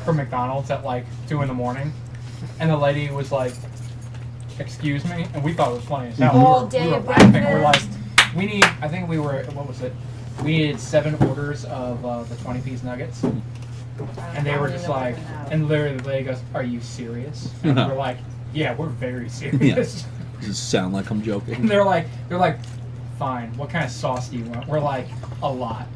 from McDonald's at like 2 in the morning, and the lady was like, "Excuse me," and we thought it was funny as hell. All day we were of laughing. breakfast. We're like, we need. I think we were. What was it? We needed 7 orders of the 20-piece nuggets, and they were just like, and literally the lady goes, "Are you serious?" And we're like, "Yeah, we're very serious." Yeah. Does it sound like I'm joking? And they're like, "Fine. What kind of sauce do you want?" We're like, "A lot."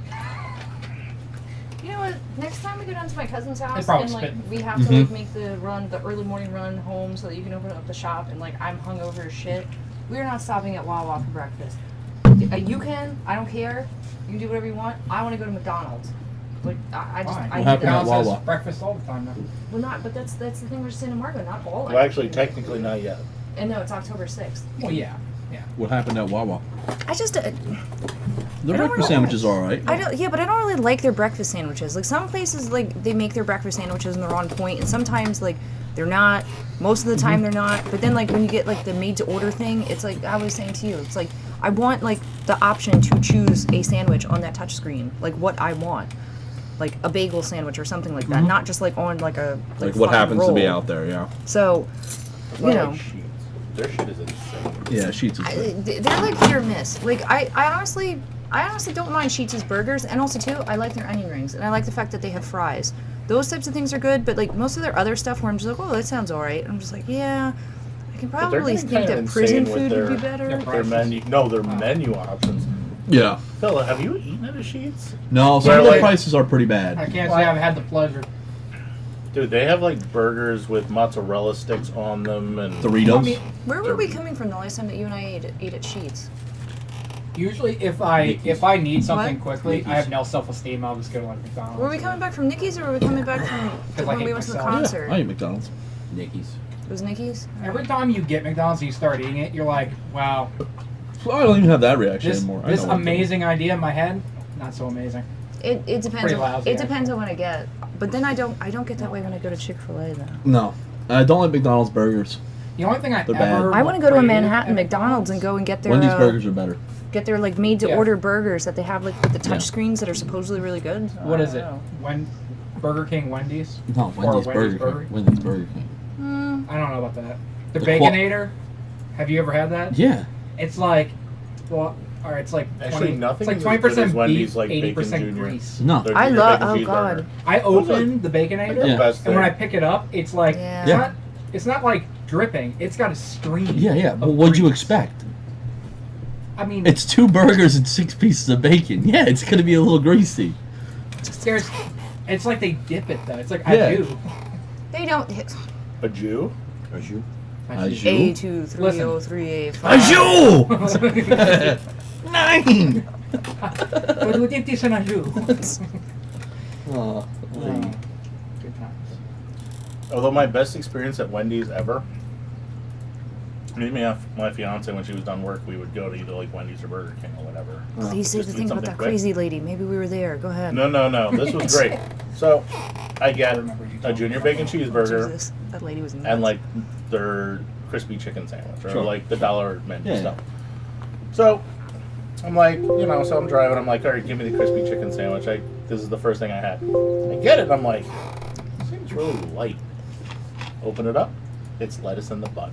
You know what? Next time we go down to my cousin's house probably and like spitting. we have to like make the early morning run home so that you can open up the shop and like I'm hungover as shit. We're not stopping at Wawa for breakfast. You can. I don't care. You can do whatever you want. I want to go to McDonald's. Like I just Fine. I What do happened that. at McDonald's Wawa? has breakfast all the time now. Well, not. But that's the thing we're saying in Margo. Not all. Well, actually, technically not yet. And no, it's October 6th. Well, yeah. What happened at Wawa? I just The breakfast sandwiches are alright. I don't. Yeah, but I don't really like their breakfast sandwiches. Like some places, like they make their breakfast sandwiches and they're on point, and sometimes like they're not. Most of the time they're not. But then like when you get like the made to order thing, it's like I was saying to you, it's like I want like the option to choose a sandwich on that touch screen, like what I want, like a bagel sandwich or something like that, not just like on like a Like what fucking happens to be roll. out there, yeah. So, That's you why I know. like Sheets. Their shit is insane. Yeah, Sheets is good. They're like hit or miss. Like I honestly don't mind Sheets' burgers, and also too, I like their onion rings, and I like the fact that they have fries. Those types of things are good, but like most of their other stuff, where I'm just like, oh, that sounds alright. I'm just like, yeah, I can But they're probably getting think kinda that prison insane with food would be their- better. Their menu, their menu options. Yeah. Phil, have you eaten at a Sheets? No, some Where, of the like- prices are pretty I bad. can't say I've had the pleasure. Dude, they have like burgers with mozzarella sticks on them and Doritos. Where were we coming from the last time that you and I ate at Sheets? Usually, if I need something What? quickly, I have no self-esteem. I'll just go to like McDonald's. Were we coming back from Nikki's, or were we coming back from 'Cause I when we hate went to the myself. concert? I eat McDonald's. Nicky's. It was Nikki's. Every time you get McDonald's and you start eating it, you're like, wow, Well, I don't even have that reaction this anymore. I this know what to do. amazing idea in my head, not so amazing. It depends. Pretty On, lousy, it depends on what I get. But then I don't get that way when I go to Chick-fil-A though. No. I don't like McDonald's burgers. The only thing I They're bad. ever I want to go to a crave Manhattan at McDonald's and go and get their Wendy's burgers are better. get their like made to order burgers that they have like with the touch Yeah. screens that are supposedly really good. What I is don't it? know. Burger King, Wendy's? No, Or Wendy's Wendy's Burger Burger? King. Wendy's Burger King. I don't know about that. The The Baconator. Have you ever had that? Yeah. It's like, well, all right, it's like Actually, nothing It's is like as good as 20% Wendy's, beef, like, Bacon 80% Jr.. grease. No. Their I Junior love. Bacon Oh Cheeseburger. god. I open the Baconator, The Yeah. best and when I thing. pick it up, it's like Yeah. it's not like dripping. It's got a stream. Yeah, yeah. of Well, what'd you grease. expect? I mean, It's 2 burgers and 6 pieces of bacon. Yeah, it's gonna be a little greasy. there's, it's like they dip it though. It's like Yeah. I do. They don't. A Jew? As you? A 2 3 0 3 8 Ajou! 9! What do you think this is an ajou? Oh, Good times. Although my best experience at Wendy's ever, me and my fiance, when she was done work, we would go to either like Wendy's or Burger King or whatever. Please say Just the to thing eat about something that quick. crazy lady. Maybe we were there. Go ahead. No. This was great. So, I get remember you a told junior me bacon about cheeseburger Jesus, that lady was nuts. and like their crispy chicken sandwich or Sure. like the dollar menu Yeah. stuff. So, I'm like, so I'm driving. I'm like, all right, give me the crispy chicken sandwich. This is the first thing I had. I get it. I'm like, seems really light. Open it up. It's lettuce in the bun.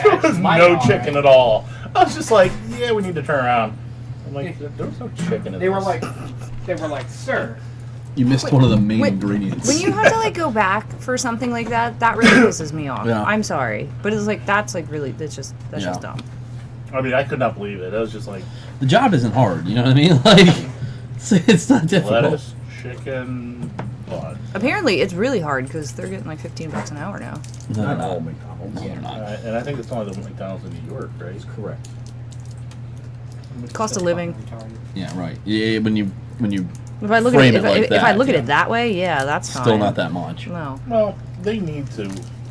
There was no chicken at all. I was just like, yeah, we need to turn around. I'm like, there was no chicken in They were this. like, sir. You missed one of the main When- ingredients. When you have to like go back for something like that, that really pisses me off. Yeah. I'm sorry, but it's like that's like really that's just dumb. I mean, I could not believe it. I was just like, The job isn't hard, you know what I mean? Like, it's not difficult. lettuce, chicken, bun. Apparently, it's really hard because they're getting like $15 an hour now. No, Not no, all no. McDonald's. No, they're not. And I think it's only the McDonald's in New York, right? Correct. Cost of living. Yeah, right. Yeah, when you If I look Frame at it like if I that, look at yeah. it that way, yeah, that's fine. still not that much. No. Well, they need to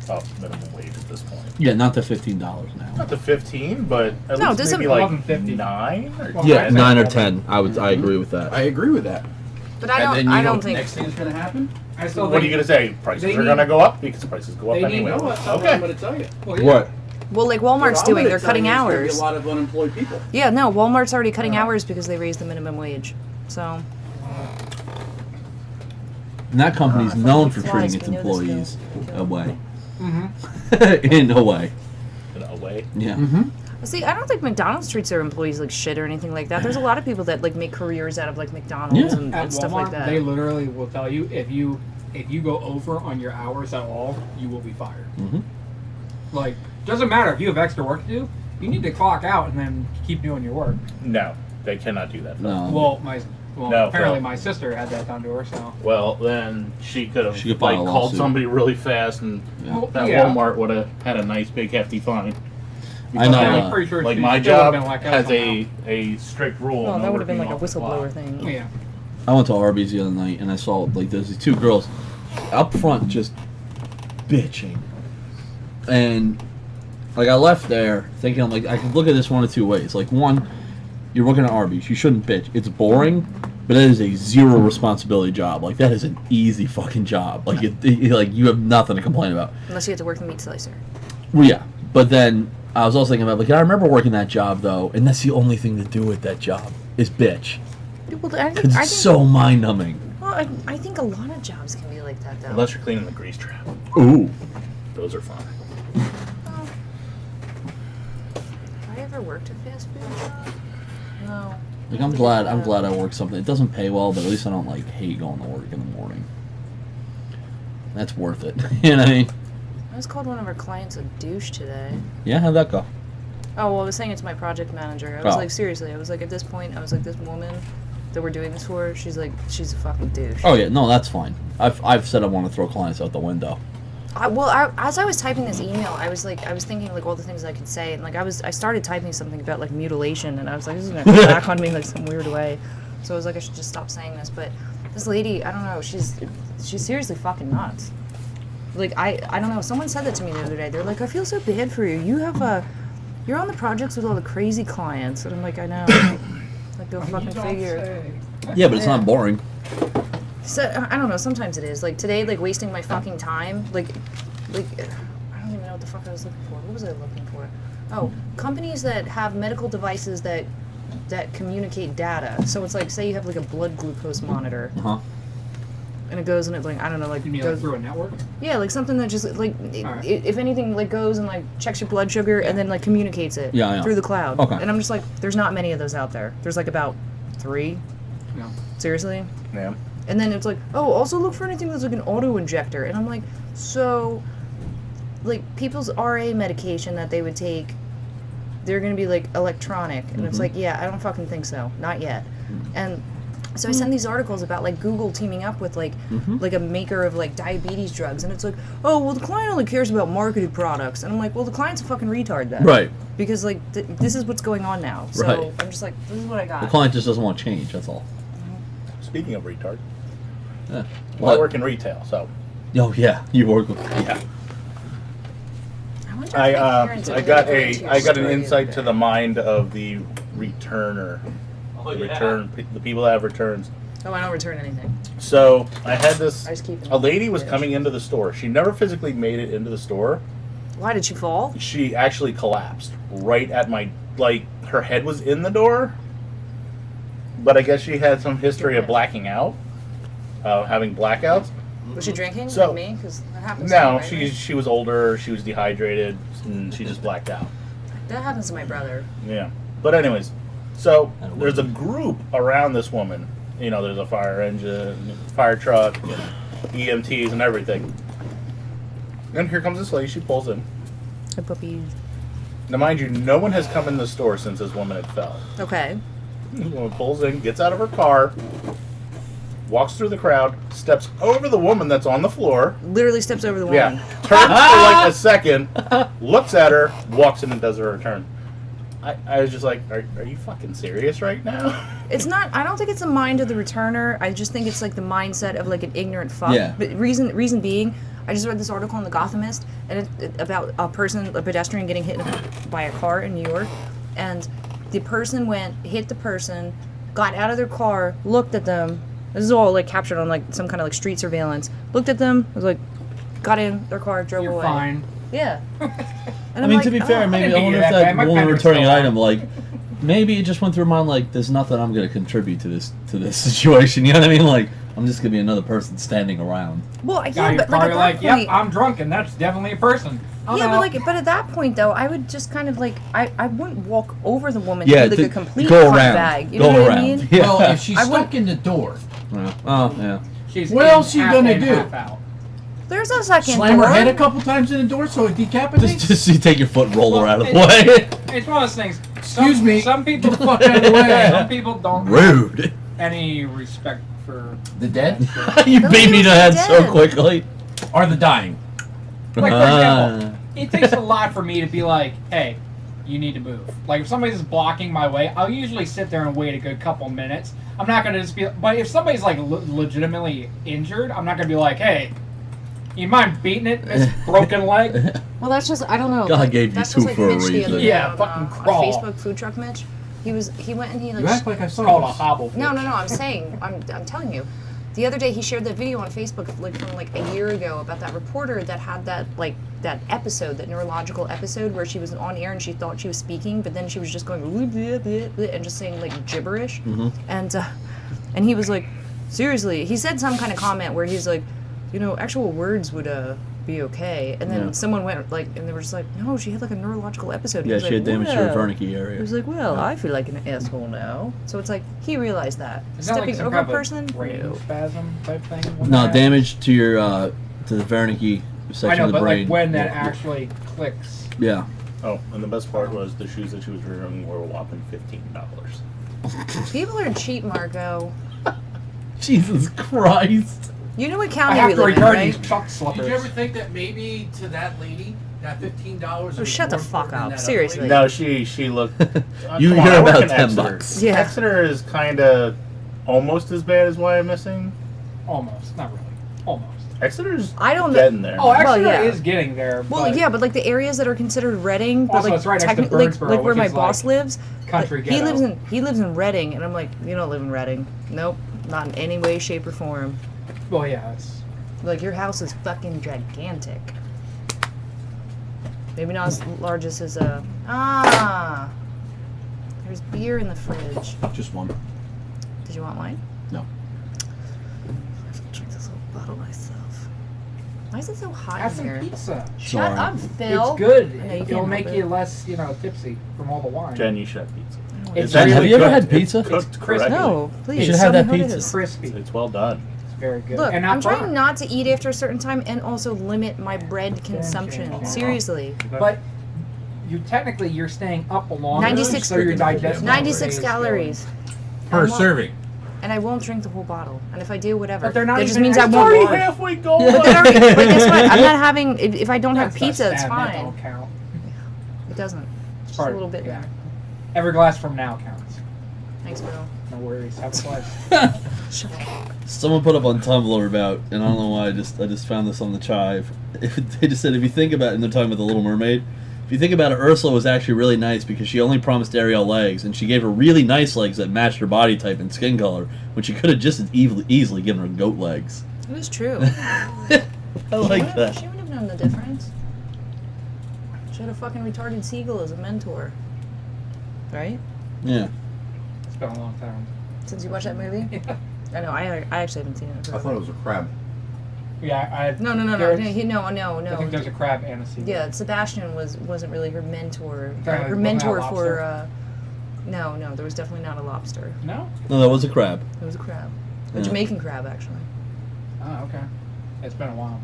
up minimum wage at this point. Yeah, not the $15 now. Not to 15, but at No, least doesn't- maybe like 11.50. 9 or Well, Yeah, 10. 9 or 10. I agree with that. I agree with that. But I And then don't. you I know don't what the think. next thing is going to happen? I still What are think, you going to say? Prices They are need- going to go up because prices go up they need- anyway. you know what? That's what I'm Okay. going to tell you. well, yeah. What? Well, like Walmart's I'm doing, gonna they're tell cutting you there's gonna be hours. a lot of unemployed people. Yeah, no, Walmart's already cutting hours because they raised the minimum wage. So And that company's I fucking known hate for flies, treating its we know this employees away. Mm-hmm. In a way. In a way. Yeah. Mm-hmm. See, I don't think McDonald's treats their employees like shit or anything like that. There's a lot of people that like make careers out of like McDonald's Yeah. and At stuff like Walmart, that. they literally will tell you if you go over on your hours at all, you will be fired. Mm-hmm. Like, doesn't matter if you have extra work to do. You need to clock out and then keep doing your work. No, they cannot do that. No. Well, apparently Phil. my sister had that done to her. So Well, then she could have She could file a called lawsuit. somebody really fast, and Yeah. that Yeah. Walmart would have had a nice big hefty fine. I know. Yeah, I'm pretty sure Like she my still would've job been let go has somehow. a strict rule. Well, no that would have been working like a off the clock. whistleblower thing. Yeah. I went to Arby's the other night and I saw like there's these two girls up front just bitching, and like I left there thinking I'm like I can look at this one of two ways. Like one, you're working at Arby's, you shouldn't bitch. It's boring, but it is a zero responsibility job. Like that is an easy fucking job. Like like you have nothing to complain about. Unless you have to work the meat slicer. Well, yeah, but then I was also thinking about like I remember working that job though, and that's the only thing to do with that job is bitch. Well, I think, Cause it's so mind numbing. Well, I think a lot of jobs can be like that though. Unless you're cleaning the grease trap, Ooh. those are fun. Have I ever worked a fast food job? No. Like I'm glad I work something. It doesn't pay well, but at least I don't like hate going to work in the morning. That's worth it. You know what I mean? I just called one of our clients a douche today. Yeah, how'd that go? Oh, well, I was saying it to my project manager. I was Oh. like, seriously, I was like, at this point, I was like, this woman that we're doing this for, she's like, she's a fucking douche. Oh yeah, no, that's fine. I've said I want to throw clients out the window. As I was typing this email, I was thinking like all the things I could say, and like I started typing something about like mutilation, and I was like, this is gonna come back on me like some weird way. So I was like, I should just stop saying this. But this lady, I don't know, she's seriously fucking nuts. Like I don't know. Someone said that to me the other day. They're like, I feel so bad for you. You're on the projects with all the crazy clients, and I'm like, I know. Like go fucking figure. Yeah, but it's not boring. So I don't know. Sometimes it is. Like today, like wasting my fucking time. Like I don't even know what the fuck I was looking for. What was I looking for? Oh, companies that have medical devices that communicate data. So it's like, say you have like a blood glucose monitor, Uh huh. and it goes and it like I don't know, like You mean like goes through a network? yeah, like something that just like Alright. if anything like goes and like checks your blood sugar and then like communicates it Yeah, I know. through the cloud. Okay. And I'm just like, there's not many of those out there. There's like about 3. No. Seriously. Yeah. And then it's like, oh, also look for anything that's like an auto injector. And I'm like, so, like, people's RA medication that they would take, they're going to be like electronic. And it's like, yeah, I don't fucking think so. Not yet. And so I send these articles about like Google teaming up with like a maker of like diabetes drugs. And it's like, oh, well, the client only cares about marketed products. And I'm like, well, the client's a fucking retard then. Right. Because like, this is what's going on now. So Right. I'm just like, this is what I got. The client just doesn't want to change. That's all. Speaking of retard, Yeah. well, I work in retail, so Oh yeah, you work with yeah. I wonder if my parents are I got really into your an story insight the to other the day. mind of the returner. The people that have returns. Oh, I don't return anything. So I had this. I just keep them. A lady was Yeah. coming into the store. She never physically made it into the store. Why did she fall? She actually collapsed right at my her head was in the door. But I guess she had some history of blacking out, having blackouts. Was she drinking So- like me? Because that happens. No, to me, right? she was older. She was dehydrated, and she just blacked out. That happens to my brother. Yeah. But anyways, so there's a group around this woman. You know, there's a fire engine, fire truck, and EMTs and everything. And here comes this lady. She pulls in. Hi, puppies. Now, mind you, no one has come in the store since this woman had fell. Okay. This woman pulls in, gets out of her car, walks through the crowd, steps over the woman that's on the floor. Literally steps over the woman. Yeah. Turns for like a second, looks at her, walks in and does her return. I was just like, are you fucking serious right now? It's not. I don't think it's the mind of the returner. I just think it's like the mindset of like an ignorant fuck. Yeah. But reason being, I just read this article in the Gothamist and about a pedestrian getting hit by a car in New York, and the person hit the person, got out of their car, looked at them. This is all like captured on like some kind of like street surveillance. Looked at them, was like, got in their car, drove You're away. fine. Yeah. And I I'm mean, like, to be fair, oh. maybe didn't I wonder mean if that bad. that My woman pen was returning still on. item, like, maybe it just went through her mind, like, there's nothing I'm going to contribute to this situation. You know what I mean? Like, I'm just gonna be another person standing around. Well, Now yeah, you're but like probably at like, that point, yep, I'm drunk, and that's definitely a person. Oh, yeah, no. but at that point though, I would just kind of like I wouldn't walk over the woman Yeah, to do like to a complete go cunt around. bag. You Go know what around. I mean? Yeah. Well, if she's I stuck wouldn't- in the door, Yeah. Oh yeah. She's What in else you half gonna in, do? half out. There's a second slam door. her head a couple times in the door so it decapitates. Just you take your foot and roll her out of the Well, way. It's one of those things. Excuse me, Some people get the fuck out of the way. Some people don't have Rude. any respect for The dead You Those beat me people to are head dead. so quickly. or the dying? Like, for Ah. example, it takes a lot for me to be like, hey, you need to move. Like, if somebody's blocking my way, I'll usually sit there and wait a good couple minutes. I'm not going to just be... But if somebody's, like, legitimately injured, I'm not going to be like, hey, you mind beating it, this broken leg? Well, that's just I don't know. God like, gave you that's two just like for a Mitch the other reason. day Yeah, on, fucking on crawl. Facebook food truck Mitch. He went and he like You act like I It's saw called a this. hobble. No, I'm saying, I'm telling you. The other day he shared that video on Facebook like from like a year ago about that reporter that had that episode, that neurological episode where she was on air and she thought she was speaking, but then she was just going bleh, bleh, bleh, and just saying like gibberish. And he was like, seriously, he said some kind of comment where he's like, actual words would be okay. And then Yeah. someone went like, and they were just like, no, she had like a neurological episode. Yeah, He was she like, had damage to her "Well." Wernicke He area. was like, well, I feel like an asshole now. So it's like, he realized that. Is that Stepping like some over a kind of person? brain No. spasm type thing? when No, that damage to your to the Wernicke happens? section I know, of the but brain. like when that actually clicks. Yeah. Oh, and the best part was the shoes that she was wearing were a whopping $15. People are cheap, Margot. Jesus Christ. You know what I county have we to live in, return right? these Chuck slippers. Did you ever think that maybe to that lady, that $15 Oh, was shut the more fuck important than up. that other Seriously. lady? No, she looked. You come on, hear I work about in 10 Exeter. bucks. Yeah. Exeter is kind of almost as bad as why I'm missing. Almost, not really. Almost. Exeter's I don't know. getting there. Oh, Exeter yeah. is getting there. Well, but yeah, but like the areas that are considered Reading, but Also, like it's right next to technically, like Birdsboro, where which my is, boss like, lives, country like, he ghetto. lives in Reading, and I'm like, you don't live in Reading. Nope, not in any way, shape, or form. Well, yeah, it's Like your house is fucking gigantic. Maybe not as large as his there's beer in the fridge. Just one. Did you want wine? No. I have to drink this whole bottle myself. Why is it so hot have in some here? pizza. Shut Sorry. up, Phil. It's good. I know, you It'll can't make help you it. less, tipsy from all the wine. Jen, you should have pizza. It's Jen, have really you ever good. had It's pizza? cooked It's crispy. correctly. No, please. You should tell have that me what it pizza. is. Crispy. It's well done. It's very good. Look, and not I'm trying burnt. not to eat after a certain time and also limit my bread consumption. Jen. Seriously. But you're staying up longer. 96 so your digestion 96 is calories. Per I won't- serving. And I won't drink the whole bottle. And if I do, whatever. But they're not that just even means I extra won't. large. But halfway gone. then already, but guess what? I'm not having. If I don't have That's not pizza, it's sad, That fine. don't count. It doesn't. Just a Part- little bit. Yeah. Every glass from now counts. Thanks, Bill. No worries. Have a slice. Someone put up on Tumblr about, and I don't know why, I just found this on the Chive. They just said, if you think about it, and they're talking about the Little Mermaid, if you think about it, Ursula was actually really nice because she only promised Ariel legs, and she gave her really nice legs that matched her body type and skin color, when she could have just as easily given her goat legs. It was true. I like that. She would have known the difference. She had a fucking retarded seagull as a mentor. Right? Yeah. It's been a long time. Since you watched that movie? Yeah. I know. I actually haven't seen it. I thought it was a crab. Yeah. No. there's- No. I think there's a crab and a seagull. Yeah, Sebastian wasn't really her mentor. Sorry, Her wasn't mentor that a for no, there was definitely not a lobster. No. No, that was a crab. It was a crab. A Yeah. Jamaican crab, actually. Oh, okay. It's been a while.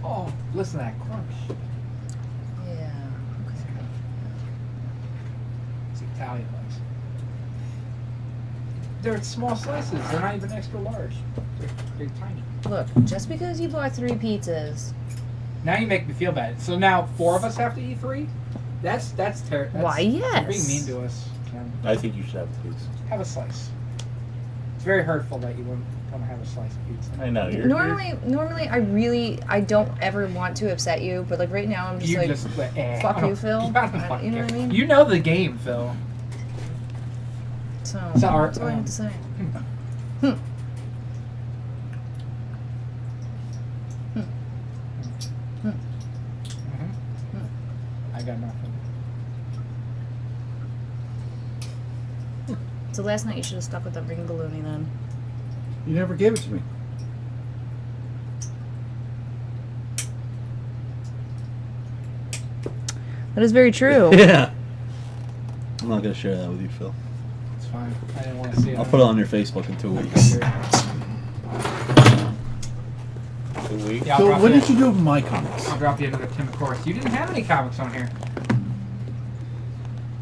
Oh, listen to that crunch. Yeah. It's Italian legs. They're small slices. They're not even extra large. They're tiny. Look, just because you bought 3 pizzas, Now you make me feel bad. So now 4 of us have to eat 3? That's terrible. why, You're yes. being mean to us. Ken. I think you should have a pizza. Have a slice. It's very hurtful that you wouldn't want to have a slice of pizza. I know. Normally, I don't ever want to upset you, but like right now, I'm just You like, just fuck you, Phil. You don't fucking You know what I care. mean? You know the game, Phil. so So our- that's all I have to say. I got nothing. So last night you should have stuck with the ring baloney then. You never gave it to me. That is very true. Yeah. I'm not gonna share that with you, Phil. It's fine. I didn't want to see it. I'll put it on your Facebook in 2 weeks. 2 weeks. Yeah, I'll So drop what you- did you do with my comics? I'll drop you another Tim course. You didn't have any comics on here.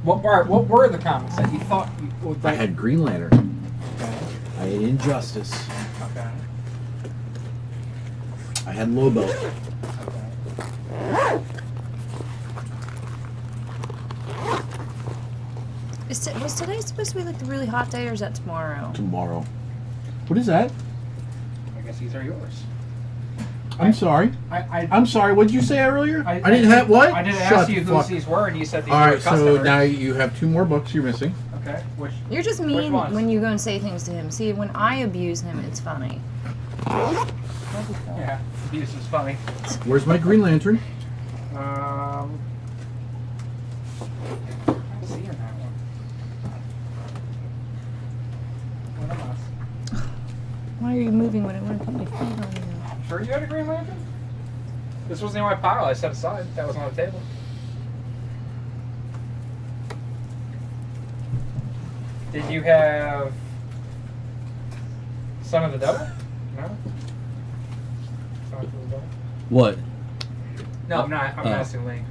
What were the comics that you thought you would I like? had Green Lantern. Okay. I had Injustice. Okay. I had Lobo. Okay. Was today supposed to be like the really hot day, or is that tomorrow? Tomorrow. What is that? I guess these are yours. I'm sorry. I'm sorry. What did you say earlier? I didn't have what? I didn't Shut ask the you whose fuck. these were, and you said these All were right. So customers. now you have 2 more books you're missing. Okay. Which? You're just Which mean ones? when you go and say things to him. See, when I abuse him, it's funny. Yeah. Abuse is funny. Where's my Green Lantern? I don't see in that one. What am I? Why are you moving when I want to put my feet on you? Sure you had a Green Lantern? This wasn't in my pile I set aside. That was on the table. Did you have Son of the Devil? No? Son of the Devil? What? No, I'm not. I'm Oh. asking Lee.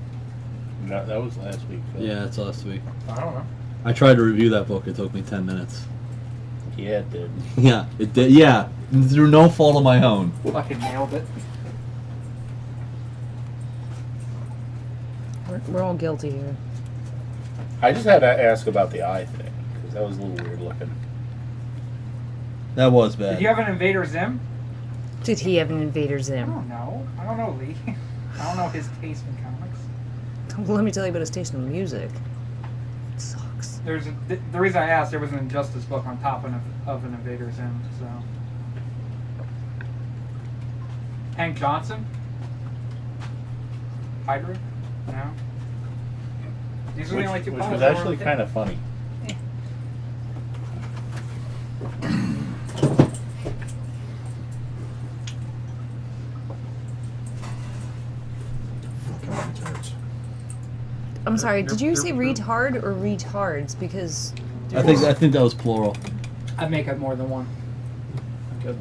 No, that was last week. Phil. Yeah, it's last week. I don't know. I tried to review that book. It took me 10 minutes. Yeah, it did. Yeah, it did. Yeah, through no fault of my own. Fucking nailed it. We're all guilty here. I just had to ask about the eye thing because that was a little weird looking. That was bad. Did you have an Invader Zim? Did he have an Invader I Zim? don't know. I don't know, Lee. I don't know his taste in comics. Well, let me tell you about his taste in music. It sucks. There's the reason I asked, there was an Injustice book on top of an Invader Zim, so. Hank Johnson? Hydra? No? These are the only two Which piles was that were actually on the kind of funny. I'm sorry, did you say They're- retard or retards? Because I think that was plural. I'd make up more than one. I'm good.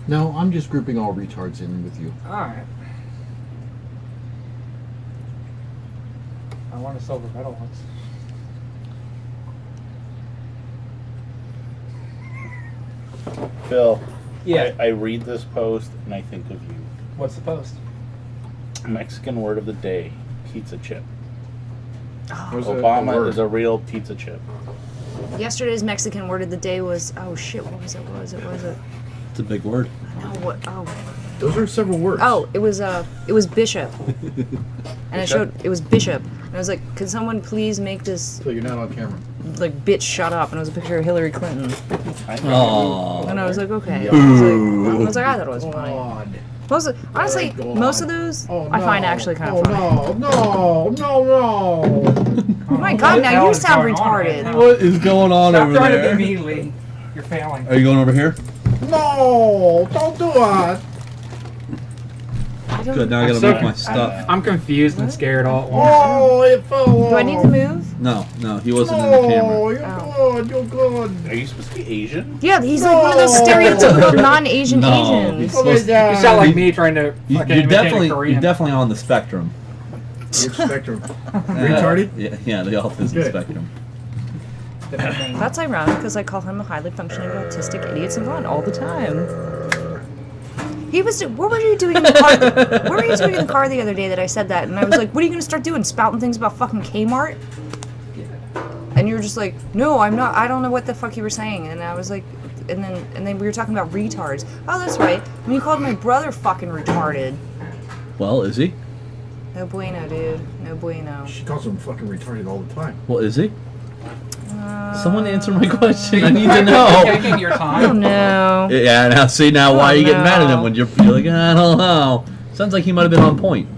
No, I'm just grouping all retards in with you. Alright. I want a silver medal once. Phil, Yeah. I read this post and I think of you. What's the post? Mexican word of the day: pizza chip. Where's the Obama word? is a real pizza chip. yesterday's Mexican word of the day was, oh shit, what was it? What was it? What was it? It's a big word. No, what? Oh, Those are several words. oh, it was bishop, and it showed it was bishop, and I was like, could someone please make this So you're not on camera. like bitch shut up? And it was a picture of Hillary Clinton, Oh. and I was like, okay. Yeah. I was like, I thought it was funny. God. Honestly, God. most of those Oh, I find no. actually kind oh, of funny. No. Oh my What god, the now hell you is sound going on right retarded. now? What is going on Stop over trying there? to be me, Lee. You're failing. Are you going over here? No, don't do it. I don't- Good. Now I gotta so move my stuff. I'm confused and scared all at once. Oh, it fell off. Do I need to move? No, he wasn't in the No, camera. you're good. Are you supposed to be Asian? Yeah, he's like one of those stereotypical non-Asian No, Asians. he's Okay, supposed to, Dad. You sound like me trying to you're fucking imitate a definitely Korean. on the spectrum. Which spectrum? Retarded? Yeah, the autism Good. spectrum. Depending. That's ironic because I call him a highly functioning autistic idiot savant all the time. He was. What were you doing in the car? What were you doing in the car the other day that I said that? And I was like, "What are you gonna start doing? Spouting things about fucking Kmart?" And you were just like, "No, I'm not. I don't know what the fuck you were saying." And I was like, and then we were talking about retards. Oh, that's right. When you called my brother fucking retarded. Well, is he? No bueno, dude. No bueno. She calls him fucking retarded all the time. Well, is he? Someone answer my question. I need to know. Taking your I don't time. know. Yeah, now see now why are you getting mad at him no. when you're like I don't know. Sounds like he might have been on point.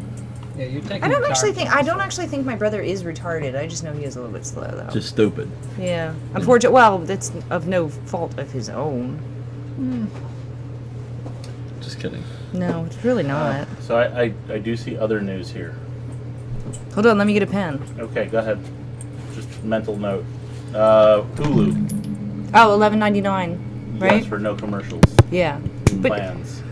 Yeah, you're taking I don't your actually time. think. I don't actually think my brother is retarded. I just know he is a little bit slow though. Just stupid. Yeah. Unfortunately, well, that's of no fault of his own. Just kidding. No, it's really not. So I do see other news here. Hold on, let me get a pen. Okay, go ahead. Just mental note. Hulu. Oh, $11.99, right? Yes, for no commercials. Yeah. New But- plans.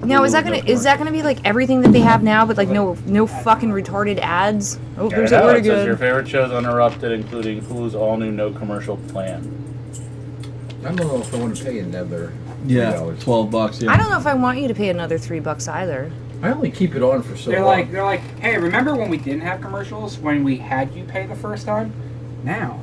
Now is that Hulu, gonna no be like everything that they have now, but like no fucking retarded ads? Oh, there's that word It says your again. favorite shows uninterrupted, including Hulu's all new no commercial plan. I don't know if I want to pay another Yeah, $3. $12. Yeah. I don't know if I want you to pay another $3 either. I only keep it on for so They're long. like, hey, remember when we didn't have commercials when we had you pay the first time? Now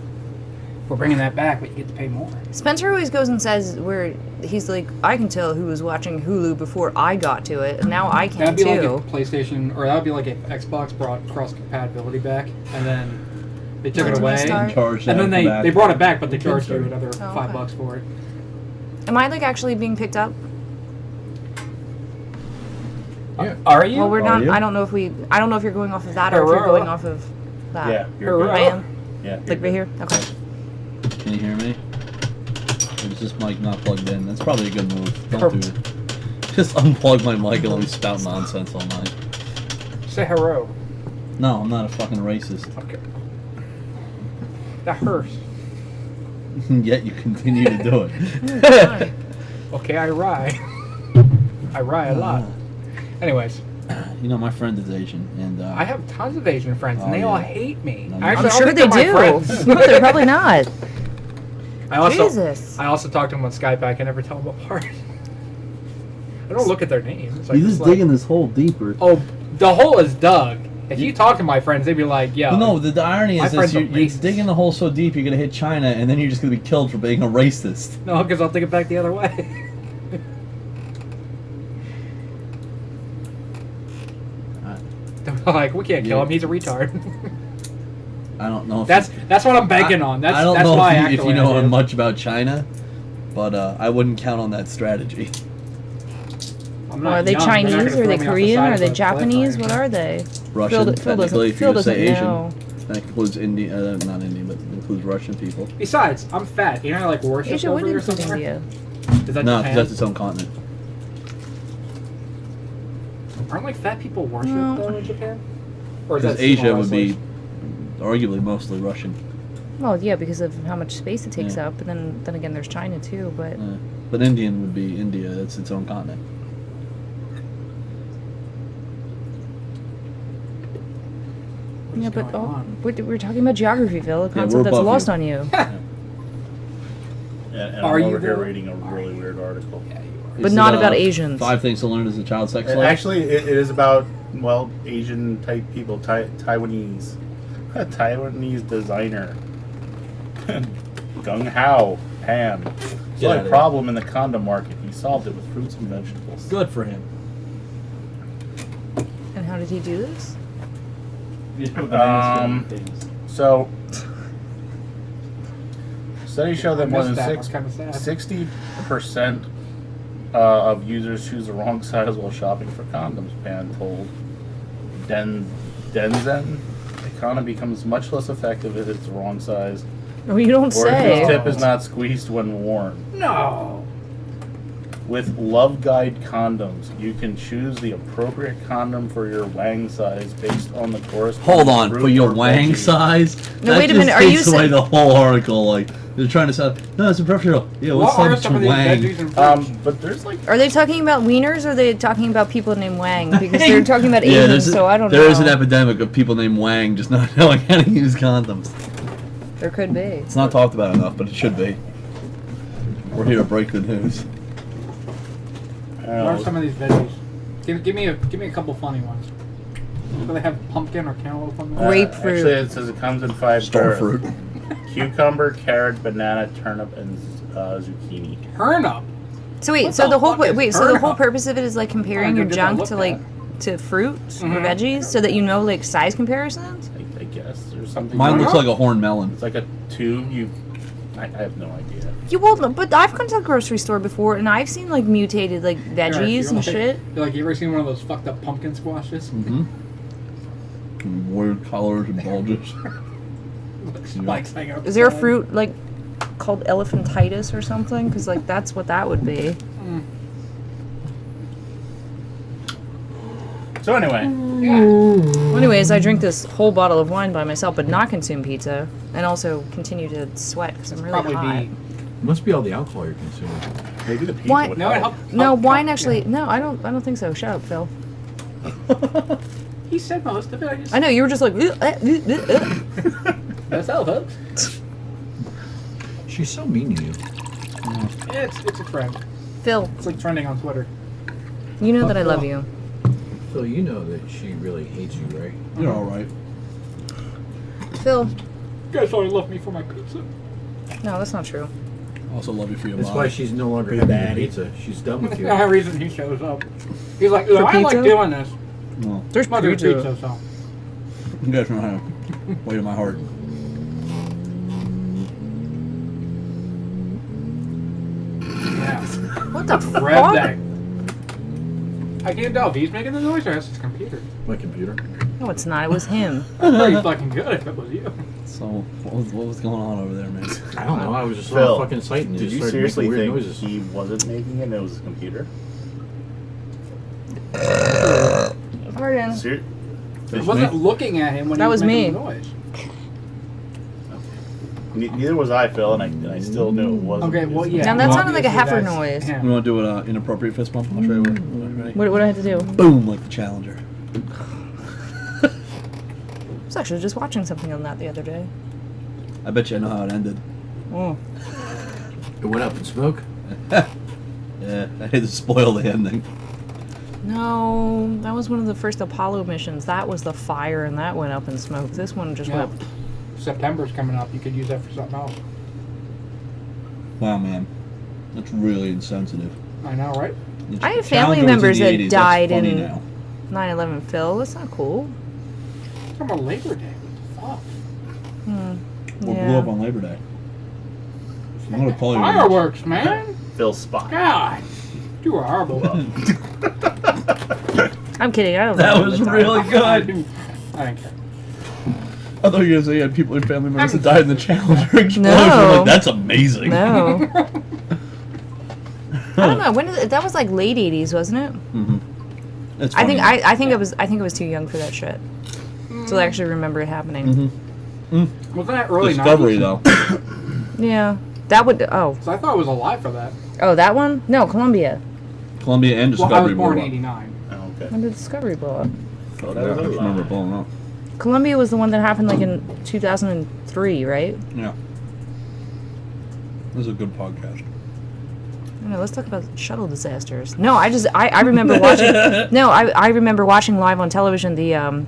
we're bringing that back, but you get to pay more. Spencer always goes and says where he's like, I can tell who was watching Hulu before I got to it, and now I can That'd be too. like if PlayStation, or that would be like if Xbox brought cross compatibility back, and then they took When it did we away, start? Charge and that then back. they brought it back, but they charged you sorry. another Oh, $5 okay. for it. Am I like actually being picked up? Yeah. Are you? Well, we're Are not. you? I don't know if you're going off of that or if you're Hello? going off of that. Yeah, you're good. I am. Yeah. Like right here. Okay. Can you hear me? Or is this mic not plugged in? That's probably a good move. Don't do it. Just unplug my mic and let me spout nonsense all night. Say hello. No, I'm not a fucking racist. Okay. That hurts. Yet you continue to do it. Okay, I rye. I rye a lot. Anyways, You know, my friend is Asian, and I have tons of Asian friends, and Oh, they all yeah. hate me. No, Actually, I'm I sure don't they think they're do. my friends. No, they're probably not. Jesus. I also talk to them on Skype. I can never tell them apart. I don't look at their names. I You're just just like, digging this hole deeper. oh, the hole is dug. If you talk to my friends, they'd be like, "Yo." But no, the irony my is this: friends are you're racist. digging the hole so deep, you're gonna hit China, and then you're just gonna be killed for being a racist. No, because I'll take it back the other way. They're like, we can't kill him. He's a retard. I don't know. If That's what I'm banking on. That's I don't that's know why if you know accolade is. much about China, but I wouldn't count on that strategy. I'm Well, not are they young. They're not Chinese? gonna Are throw they me off the Korean? side Are of they a cliff or Japanese? What anything. are they? Russian, Phil technically, if you Phil were to say doesn't Asian. know. That includes Indian, not Indian, but includes Russian people. Besides, I'm fat. You know, like worship Asia over would there include somewhere. India. Is that No, Japan? because that's its own continent. Aren't like fat people worshipped No. though in Japan? Or is Because that Asia small would be isolation? arguably mostly Russian. Well, yeah, because of how much space it takes Yeah. up, and then again, there's China too. But But Indian would be India. It's its own continent. What is yeah, but going on? we're talking about geography, Phil. A Yeah, concept we're that's above lost you. on you. And Are I'm you over here though? reading a really weird article. Yeah, you are. But Is not it, about Asians. 5 things to learn as a child sex slave. Actually, it is about, well, Asian type people, Taiwanese. A Taiwanese designer. Gung Hao Pan. He outta had a here. problem in the condom market. He solved it with fruits and vegetables. Good for him. And how did he do this? So, studies show that I more missed than that. That's kinda sad. 60% of users choose the wrong size while shopping for condoms, Pan told Denzen. The condom becomes much less effective if it's the wrong size, Oh, you don't or if say. its tip is not squeezed when worn. No. With Love Guide condoms, you can choose the appropriate condom for your wang size based on the corresponding Hold on, fruit for your or wang veggie. size? No, That wait a just minute, are you takes away saying- the whole article. Like, they're trying to sound, no, it's a professional. Yeah, what's What are up some to of these wang? veggies and fruits? But there's like Are they talking about wieners or are they talking about people named Wang? Because they're talking about Yeah, Asians, so I don't know. there is an epidemic of people named Wang just not knowing how to use condoms. There could be. It's not talked about enough, but it should be. We're here to break the news. I What are don't know, some of these veggies? Give me a couple funny ones. Do they have pumpkin or cantaloupe on them? Grapefruit. Actually, it says it comes in 5 Starfruit. cucumber, carrot, banana, turnip, and zucchini. Turnip. So wait, What so the the whole fuck is wait, so the turnip? whole purpose of it is like comparing Oh, your good that junk looked to at. like to fruits or Mhm. veggies, so that you know like size comparisons. I guess there's something. Mine looks know. like a horn melon. It's like a tube. I have no idea. You will, but I've gone to the grocery store before and I've seen like mutated like veggies and shit. You're like, you ever seen one of those fucked up pumpkin squashes? Mm-hmm. Weird colors and bulges. Spikes hanging up Is there a the side. fruit like called elephantitis or something? Because like that's what that would be. So anyway, Well, anyways, I drink this whole bottle of wine by myself, but not consume pizza, and also continue to sweat because I'm really Probably hot. be. Must be all the alcohol you're consuming. maybe the pizza Why- would No, it help. helped. No, wine actually. No, I don't think so. Shut up, Phil. He said most of it. I just. I know you were just like. That's how, folks. She's so mean to you. It's a trend. Phil, It's like trending on Twitter. you know that I love you. Phil, you know that she really hates you, right? You're all right. Phil, You guys only love me for my pizza. no, that's not true. I also love you for your That's mom. why she's no longer Your having your daddy. pizza. She's done with That's you. the only reason he shows up. He's like, For I like pizza? doing this. No, There's Mother pizza. pizza, so. you guys know how to weight in my heart. Yeah. What the Rev fuck? that. I can't tell if he's making the noise or that's his computer. My computer. No, it's not. It was him. That's pretty fucking good if it was you. So, what was going on over there, man? I don't know. I was just on Phil, a fucking site and Did just you started seriously making think weird noises. he wasn't making it and it was his computer? Pardon. Ser- I wasn't looking at him when That he was was making me. the noise. Neither was I, Phil, and I still knew it wasn't. Okay, well, his- yeah. Now that well, sounded like a obviously heifer that's noise. him. You want to do an inappropriate fist bump? I'll show you what. Ready? What do I have to do? Boom, like the Challenger. I was actually just watching something on that the other day. I bet you I know how it ended. Oh. It went up in smoke. Yeah, I hate to spoil the ending. No, that was one of the first Apollo missions. That was the fire, and that went up in smoke. This one just Yeah. went. September's coming up. You could use that for something else. Wow, man, that's really insensitive. I know, right? I have Challenger family was in members the that 80s, that's died funny in now. 9/11. Phil, that's not cool. Talking about Labor Day. What What blew up on Labor Day? I'm gonna pull the you. fuck? Fireworks, man. Phil's spot. God. You were horrible. I'm kidding. I don't. That remember was the time. really I good. didn't care. I thought you were gonna say you had people in family members that died in the Challenger explosion. No. I'm like, that's amazing. No. I don't know. When did that was like late 80s, wasn't it? Mm-hmm. It's I think funny. I think it was too young for that shit. So I actually remember it happening. Wasn't that early Discovery 90s? though. Yeah. That would So I thought I was alive for that. Oh, that one? No, Columbia. Columbia and Well, I was Discovery born blew in up. 89. Oh, okay. When did Discovery blow up? Oh, That was I a just remember lie. it blowing up. Columbia was the one that happened like in 2003, right? Yeah. This is a good podcast. I don't know, let's talk about shuttle disasters. No, I remember watching. No, I remember watching live on television the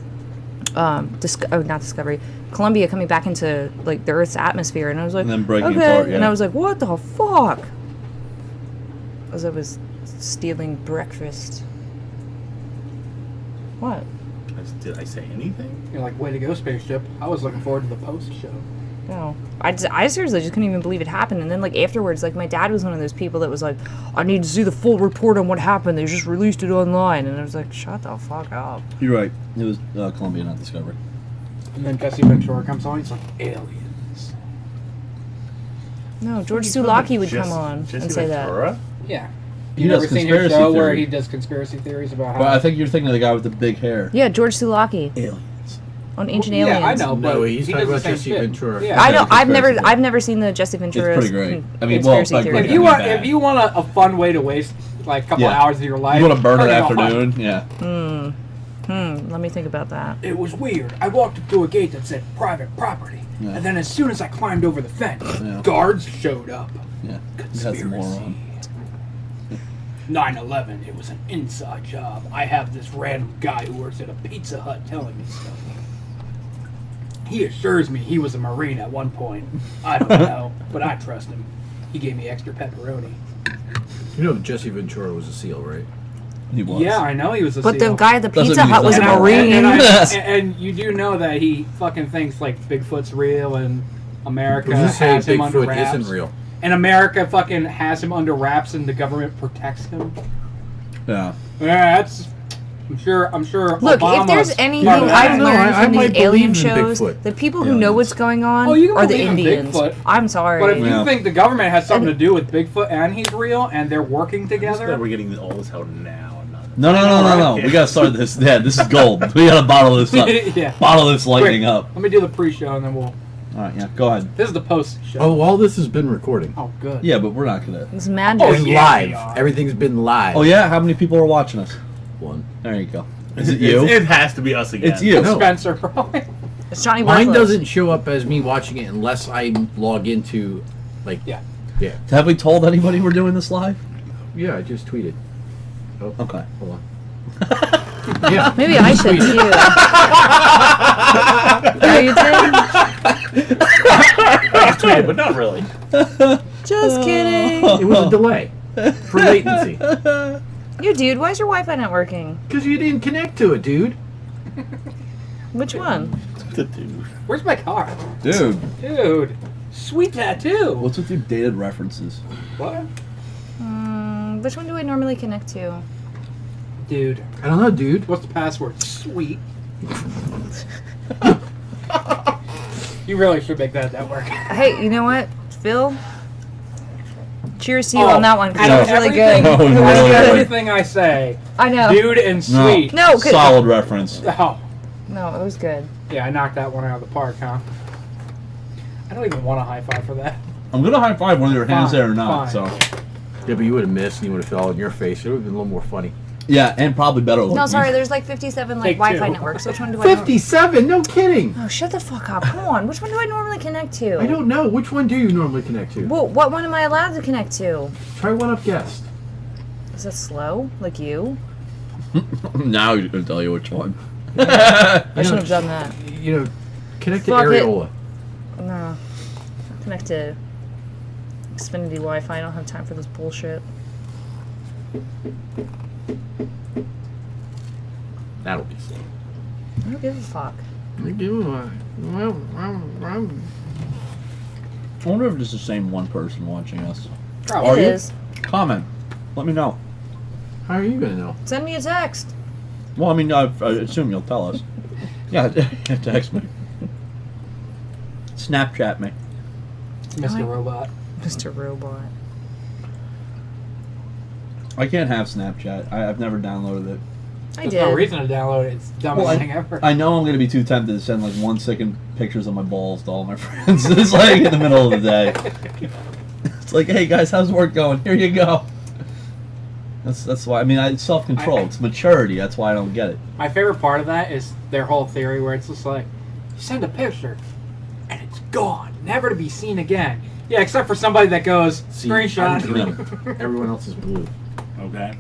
not Discovery, Columbia coming back into like the Earth's atmosphere, and I was like, And then breaking okay, apart, yeah. and I was like, what the fuck? As I was stealing breakfast. What? Did I say anything? You're like, way to go, spaceship. I was looking forward to the post show. No, I seriously just couldn't even believe it happened. And then like afterwards, like my dad was one of those people that was like, I need to see the full report on what happened. They just released it online, and I was like, shut the fuck up. You're right. It was Columbia, not Discovery. And then Jesse Ventura comes on. He's like, aliens. No, George You talking Sulaki would about come on Jesse and say that. Ventura? Yeah. He You does never seen his conspiracy show where theory. he does conspiracy theories about how? But I think you're thinking of the guy with the big hair. Yeah, George Sulaki Aliens. on Ancient yeah, Aliens. I know. No, but he's he talking does the about same Jesse shit. Ventura. Yeah. I know. Conspiracy I've never seen the Jesse Ventura. pretty great. I mean, well, conspiracy like, theory. If you want, a fun way to waste like a couple Yeah. hours of your life, You want to burn an turn it on. afternoon? Yeah. Let me think about that. It was weird. I walked up to a gate that said private property, Yeah. and then as soon as I climbed over the fence, Yeah. guards showed up. Yeah. That's a Conspiracy. moron. 9/11. It was an inside job. I have this random guy who works at a Pizza Hut telling me stuff. He assures me he was a Marine at one point. I don't know, but I trust him. He gave me extra pepperoni. You know Jesse Ventura was a SEAL, right? He was. Yeah, I know he was a But SEAL. the guy at the Doesn't Pizza mean Hut he's was a not Marine. And you do know that he fucking thinks like Bigfoot's real and America Who's to say has him under Bigfoot wraps. isn't real? And America fucking has him under wraps and the government protects him. Yeah. Yeah, I'm sure. Look, Obama's if there's anything part of that. I've No, learned I from these might alien believe in shows, Bigfoot. the people who know what's going on Oh, you can are the believe in Indians. Bigfoot. I'm sorry. But if you Yeah. think the government has something to do with Bigfoot and he's real and they're working together, We're getting all this out now. No. We gotta start this. Yeah, this is gold. We gotta bottle this up. yeah. Bottle this lightning Quick, up. Let me do the pre-show and then we'll. All right, yeah, go ahead. This is the post show. Oh, all this has been recording. Oh, good. Yeah, but we're not gonna. It's magic. Oh, And yeah, live. we are. Everything's been live. Oh yeah, how many people are watching us? One. There you go. Is it you? It has to be us again. It's you. No. Spencer, probably. It's Johnny Mine Worthless. doesn't show up as me watching it unless I log into, like, Yeah. yeah. Have we told anybody we're doing this live? Yeah, I just tweeted. Oh, Okay. hold on. Yeah. Maybe I should too. Oh, you did? I tweeted, but not really. Just kidding. It was a delay for latency. You dude, why is your Wi-Fi not working? Because you didn't connect to it, dude. Which one? Where's my car? Dude, Dude, sweet tattoo. what's with your dated references? What? Which one do I normally connect to? Dude, I don't know, dude. what's the password? Sweet. You really should make that work. Hey, you know what, Phil? Cheers to you Oh, on that one, because out it of was really everything- good. Oh, It was no. Out of good. everything I say, I know. dude and sweet. No, 'cause- Solid reference. Oh, No, it was good. yeah, I knocked that one out of the park, huh? I don't even want a high five for that. I'm gonna high five whether your hands Fine, there or not. fine. So Yeah, but you would have missed and you would have fell on your face. It would have been a little more funny. yeah, and probably better. No, looking. sorry, there's like 57 like Take Wi-Fi two. networks. Which one do I normally... 57? No kidding. Oh, shut the fuck up. Come on. Which one do I normally connect to? I don't know. Which one do you normally connect to? Well, what one am I allowed to connect to? Try one up guest. Is that slow? Like you? Now he's gonna tell you which one. I shouldn't have done that. You know, connect to Fuck it. Areola. No. I'll connect to Xfinity Wi-Fi. I don't have time for this bullshit. That'll be slow. I don't give a fuck. I do. I wonder if it's the same one person watching us. Probably. Are It you? is. Comment. Let me know. How are you gonna know? Send me a text. Well, I mean, I assume you'll tell us. Yeah, text me. Snapchat me. It's Mr. Robot. Mr. Robot. I can't have Snapchat. I've never downloaded it. I There's did. no reason to download it. It's the dumbest Well, thing ever. I know I'm going to be too tempted to send like 1 second pictures of my balls to all my friends. It's like in the middle of the day. It's like, hey guys, how's work going? Here you go. That's why. I mean, it's self-control. It's maturity. That's why I don't get it. My favorite part of that is their whole theory where it's just like, you send a picture, and it's gone, never to be seen again. Yeah, except for somebody that goes, See, screenshot. I'm green. Everyone else is blue. Okay.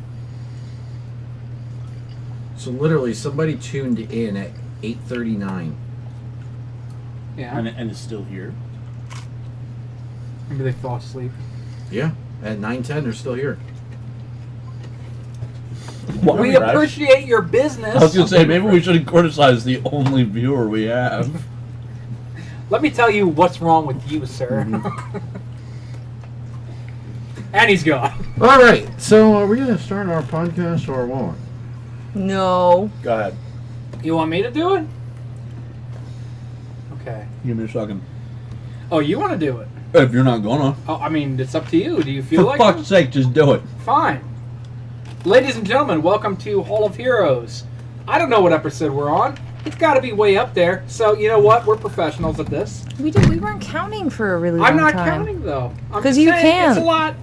So literally, somebody tuned in at 8:39. Yeah, And it's still here. maybe they fall asleep. Yeah. At 9:10, they're still here. What? We appreciate your business. I was going to say, maybe we shouldn't criticize the only viewer we have. Let me tell you what's wrong with you, sir. And he's gone. All right. So are we gonna start our podcast or what? No. Go ahead. You want me to do it? Okay. Give me a second. Oh, you want to do it? If you're not gonna. Oh, I mean, it's up to you. Do you feel For like fuck's it? sake, just do it. Fine. Ladies and gentlemen, welcome to Hall of Heroes. I don't know what episode we're on. It's got to be way up there. So, you know what? We're professionals at this. We weren't counting for a really long I'm not time. counting, though. I'm 'Cause just you saying can't. It's a lot.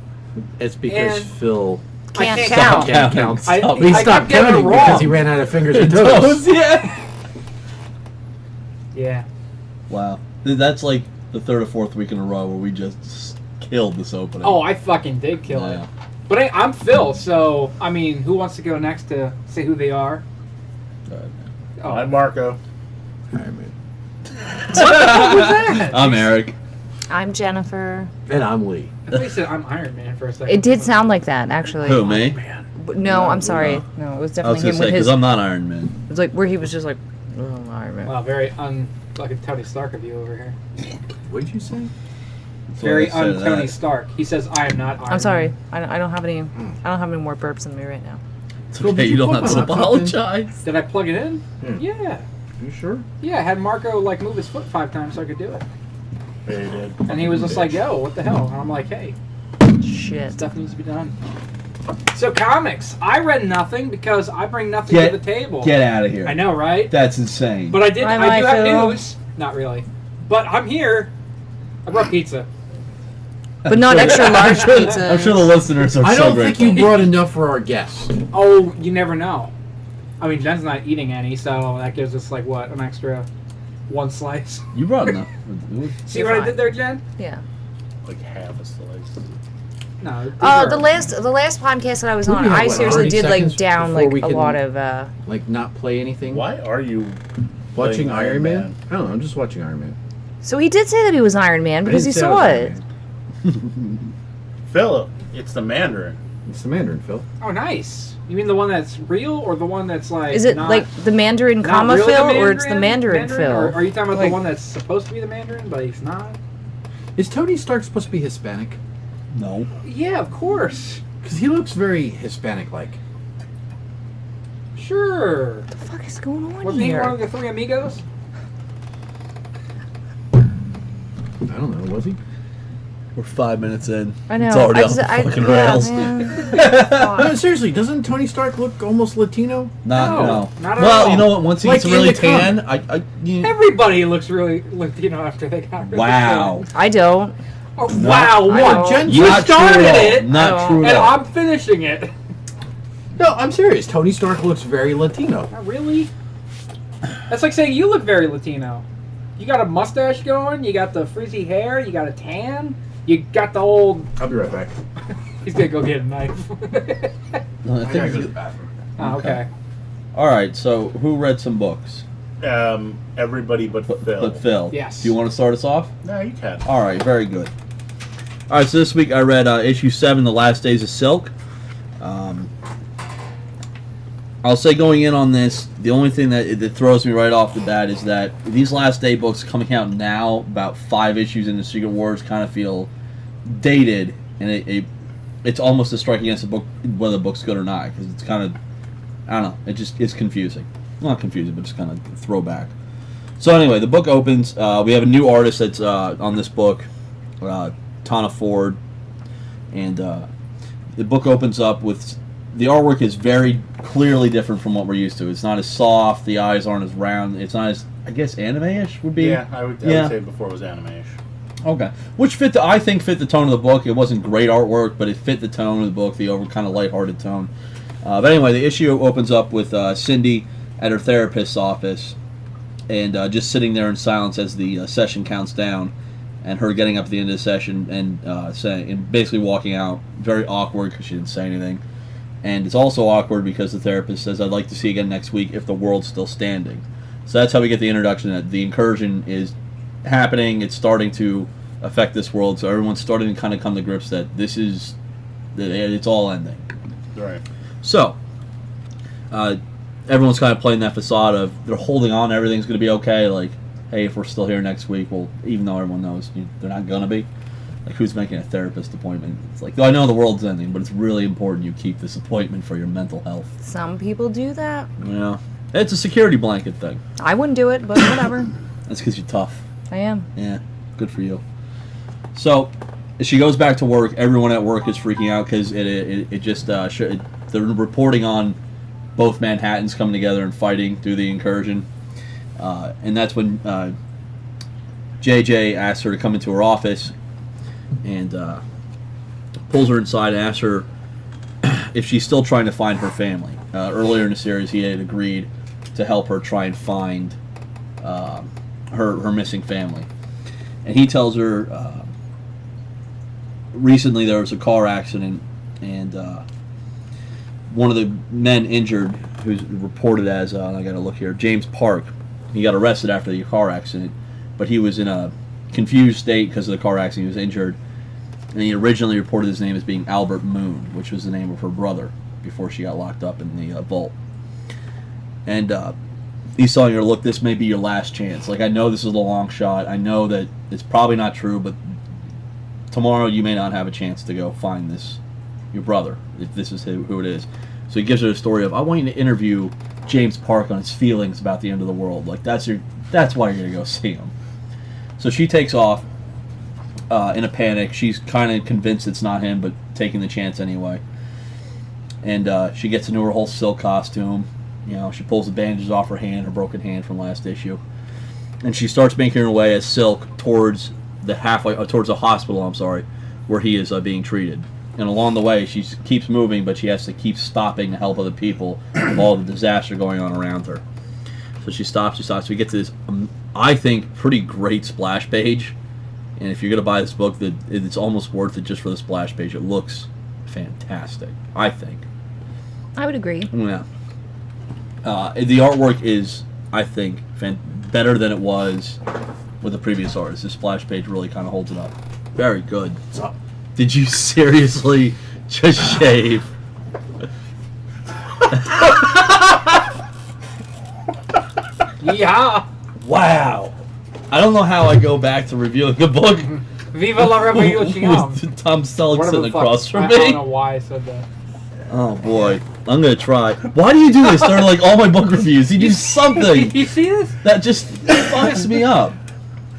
It's because And- Phil I Can't can't count. can't count. I- He I stopped kept getting it counting wrong. because he ran out of fingers and toes. Yeah. Yeah. Wow. That's like the third or fourth week in a row where we just killed this opening. Oh, I fucking did kill Yeah. it. But I'm Phil, so, I mean, who wants to go next to say who they are? Oh, I'm Marco. I'm Eric. I'm Jennifer. And I'm Lee. I thought you said I'm Iron Man for a second. It did sound like that, actually. Who, me? Man. But no, I'm sorry. No, it was I was definitely going to him say, with because his. I'm not Iron Man. It was like where he was just like, oh, Iron Man. Wow, very like a Tony Stark of you over here. What did you say? That's Very why I said Tony that. Stark. He says I am not Iron I'm sorry. Man. I don't have any. I don't have any more burps in me right now. It's Phil, okay, did you don't plug have to my laptop in? apologize. Did I plug it in? Yeah. You sure? Yeah, I had Marco like move his foot 5 times so I could do it. Yeah, you did. And he was just like, yo, what the hell? And I'm like, hey, Shit. stuff needs to be done. So comics. I read nothing because I bring nothing to the table. Get out of here. I know, right? That's insane. But I do have Phil. news. Not really. But I'm here. I brought pizza. But not extra large pizza. I'm sure the listeners are I so don't think grateful. you brought enough for our guests. Oh, you never know. I mean, Jen's not eating any, so that gives us like what, an extra 1 slice. You brought enough. See You're what I fine. did there, Jen? Yeah. Like half a slice. No. The last podcast that I was We on, have, I what, seriously 30 did like seconds down before like we a can- lot of. Like, not play anything? Why are you Watching playing Iron Man? I don't know, I'm just watching Iron Man. So he did say that he was Iron Man because I he didn't say I was saw Iron it. Man. Philip, it's the Mandarin. It's the Mandarin, Phil. Oh, nice. You mean the one that's real or the one that's like. Is it not, like the Mandarin not comma really Phil the or it's the Mandarin Phil? Or are you talking about Like- the one that's supposed to be the Mandarin, but he's not? Is Tony Stark supposed to be Hispanic? No. Yeah, of course. Because he looks very Hispanic-like. Sure. What the fuck is going on Wasn't he here? one of the 3 amigos? I don't know, was he? We're 5 minutes in. I know. It's already I off just- the I- fucking yeah, rails. man. No, seriously, doesn't Tony Stark look almost Latino? No. Not at Well, all. you know what? Once he Like gets in really the comic. tan, yeah. Everybody looks really Latino after they got really Wow. tan. I don't. Oh, wow, I what? don't. Jen, You Not true started at all. it, Not true and at all. I'm finishing it. No, I'm serious. Tony Stark looks very Latino. Not really. That's like saying you look very Latino. You got a mustache going, you got the frizzy hair, you got a tan, you got the old... I'll be right back. He's gonna go get a knife. No, I think the bathroom. Oh, okay. All right. So, who read some books? Everybody but Phil. But Phil. Yes. Do you want to start us off? No, you can. All right. Very good. All right. So this week I read issue 7, The Last Days of Silk. I'll say going in on this, the only thing that throws me right off the bat is that these Last Day books coming out now, about 5 issues into Secret Wars, kind of feel dated, and it's a strike against the book whether the book's good or not, because it's kind of, I don't know, it's confusing. Not confusing, but just kind of throwback. So anyway, the book opens. We have a new artist that's on this book, Tana Ford, and the book opens up with the artwork is very clearly different from what we're used to. It's not as soft. The eyes aren't as round. It's not as, I guess, anime-ish would be. Yeah, I would say before it was anime-ish. Okay, which I think fit the tone of the book. It wasn't great artwork, but it fit the tone of the book, the over kind of lighthearted tone. But anyway, the issue opens up with Cindy at her therapist's office, and just sitting there in silence as the session counts down, and her getting up at the end of the session and saying, and basically walking out, very awkward because she didn't say anything. And it's also awkward because the therapist says, "I'd like to see you again next week if the world's still standing." So that's how we get the introduction that the incursion is happening. It's starting to affect this world. So everyone's starting to kind of come to grips that it's all ending. Right. So everyone's kind of playing that facade of they're holding on, everything's going to be okay. Like, hey, if we're still here next week, well, even though everyone knows they're not going to be. Like, who's making a therapist appointment? It's like, I know the world's ending, but it's really important you keep this appointment for your mental health. Some people do that. Yeah. It's a security blanket thing. I wouldn't do it, but whatever. That's because you're tough. I am. Yeah, good for you. So, as she goes back to work, everyone at work is freaking out because they're reporting on both Manhattans coming together and fighting through the incursion. And that's when JJ asks her to come into her office and pulls her inside and asks her if she's still trying to find her family. Earlier in the series, he had agreed to help her try and find her missing family. And he tells her recently there was a car accident and one of the men injured, who's reported as, I gotta look here, James Park, he got arrested after the car accident, but he was in a confused state because of the car accident. He was injured, and he originally reported his name as being Albert Moon, which was the name of her brother before she got locked up in the vault. And he's telling her, look, this may be your last chance. Like, I know this is a long shot. I know that it's probably not true, but tomorrow you may not have a chance to go find your brother, if this is who it is. So he gives her the story of, I want you to interview James Park on his feelings about the end of the world. Like, that's why you're going to go see him. So she takes off in a panic. She's kind of convinced it's not him, but taking the chance anyway. And she gets into her whole silk costume. You know, she pulls the bandages off her hand, her broken hand from last issue. And she starts making her way as Silk towards the hospital, where he is being treated. And along the way, she keeps moving, but she has to keep stopping to help other people with all the disaster going on around her. So she stops. We get to this, I think, pretty great splash page. And if you're going to buy this book, it's almost worth it just for the splash page. It looks fantastic, I think. I would agree. Yeah. The artwork is, I think, better than it was with the previous artist. The splash page really kind of holds it up. Very good. What's up? Did you seriously just shave? Yeah. Wow. I don't know how I go back to reviewing a book Viva la revolution. with Tom Selleck Whatever sitting the fuck. across from I don't me. know why I said that. Oh boy, I'm gonna try. Why do you do this during like all my book reviews? You do something You see this? that just fucks me up.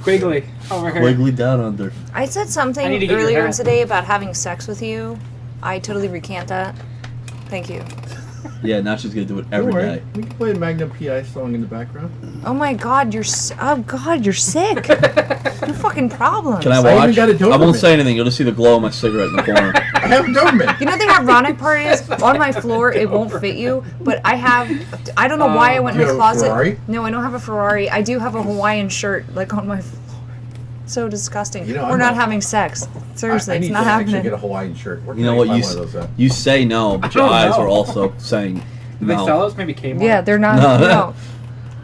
Quigley, over here. Wiggly down under. I said I something need to get your earlier hat. today about having sex with you. I totally recant that. Thank you. Yeah, now she's gonna do it Don't every worry. day. We can play a Magnum PI song in the background. Oh my God, you're sick. No fucking problems. Can I I watch? even got a I won't Doberman. say anything. You'll just see the glow of my cigarette in the corner. I have a Doberman. You know the ironic part is on my floor it won't fit you, but I don't know why I went Do in you the have a closet. Ferrari? No, I don't have a Ferrari. I do have a Hawaiian shirt like on my floor. So disgusting. You know, We're I'm not not- having sex. Seriously, I it's need not to actually happening. get a Hawaiian shirt. Where You can know I what? find one of those at? You say no, but your I don't eyes know. are also saying Do they no. sell those? Maybe Kmart. Yeah, they're not. No. No.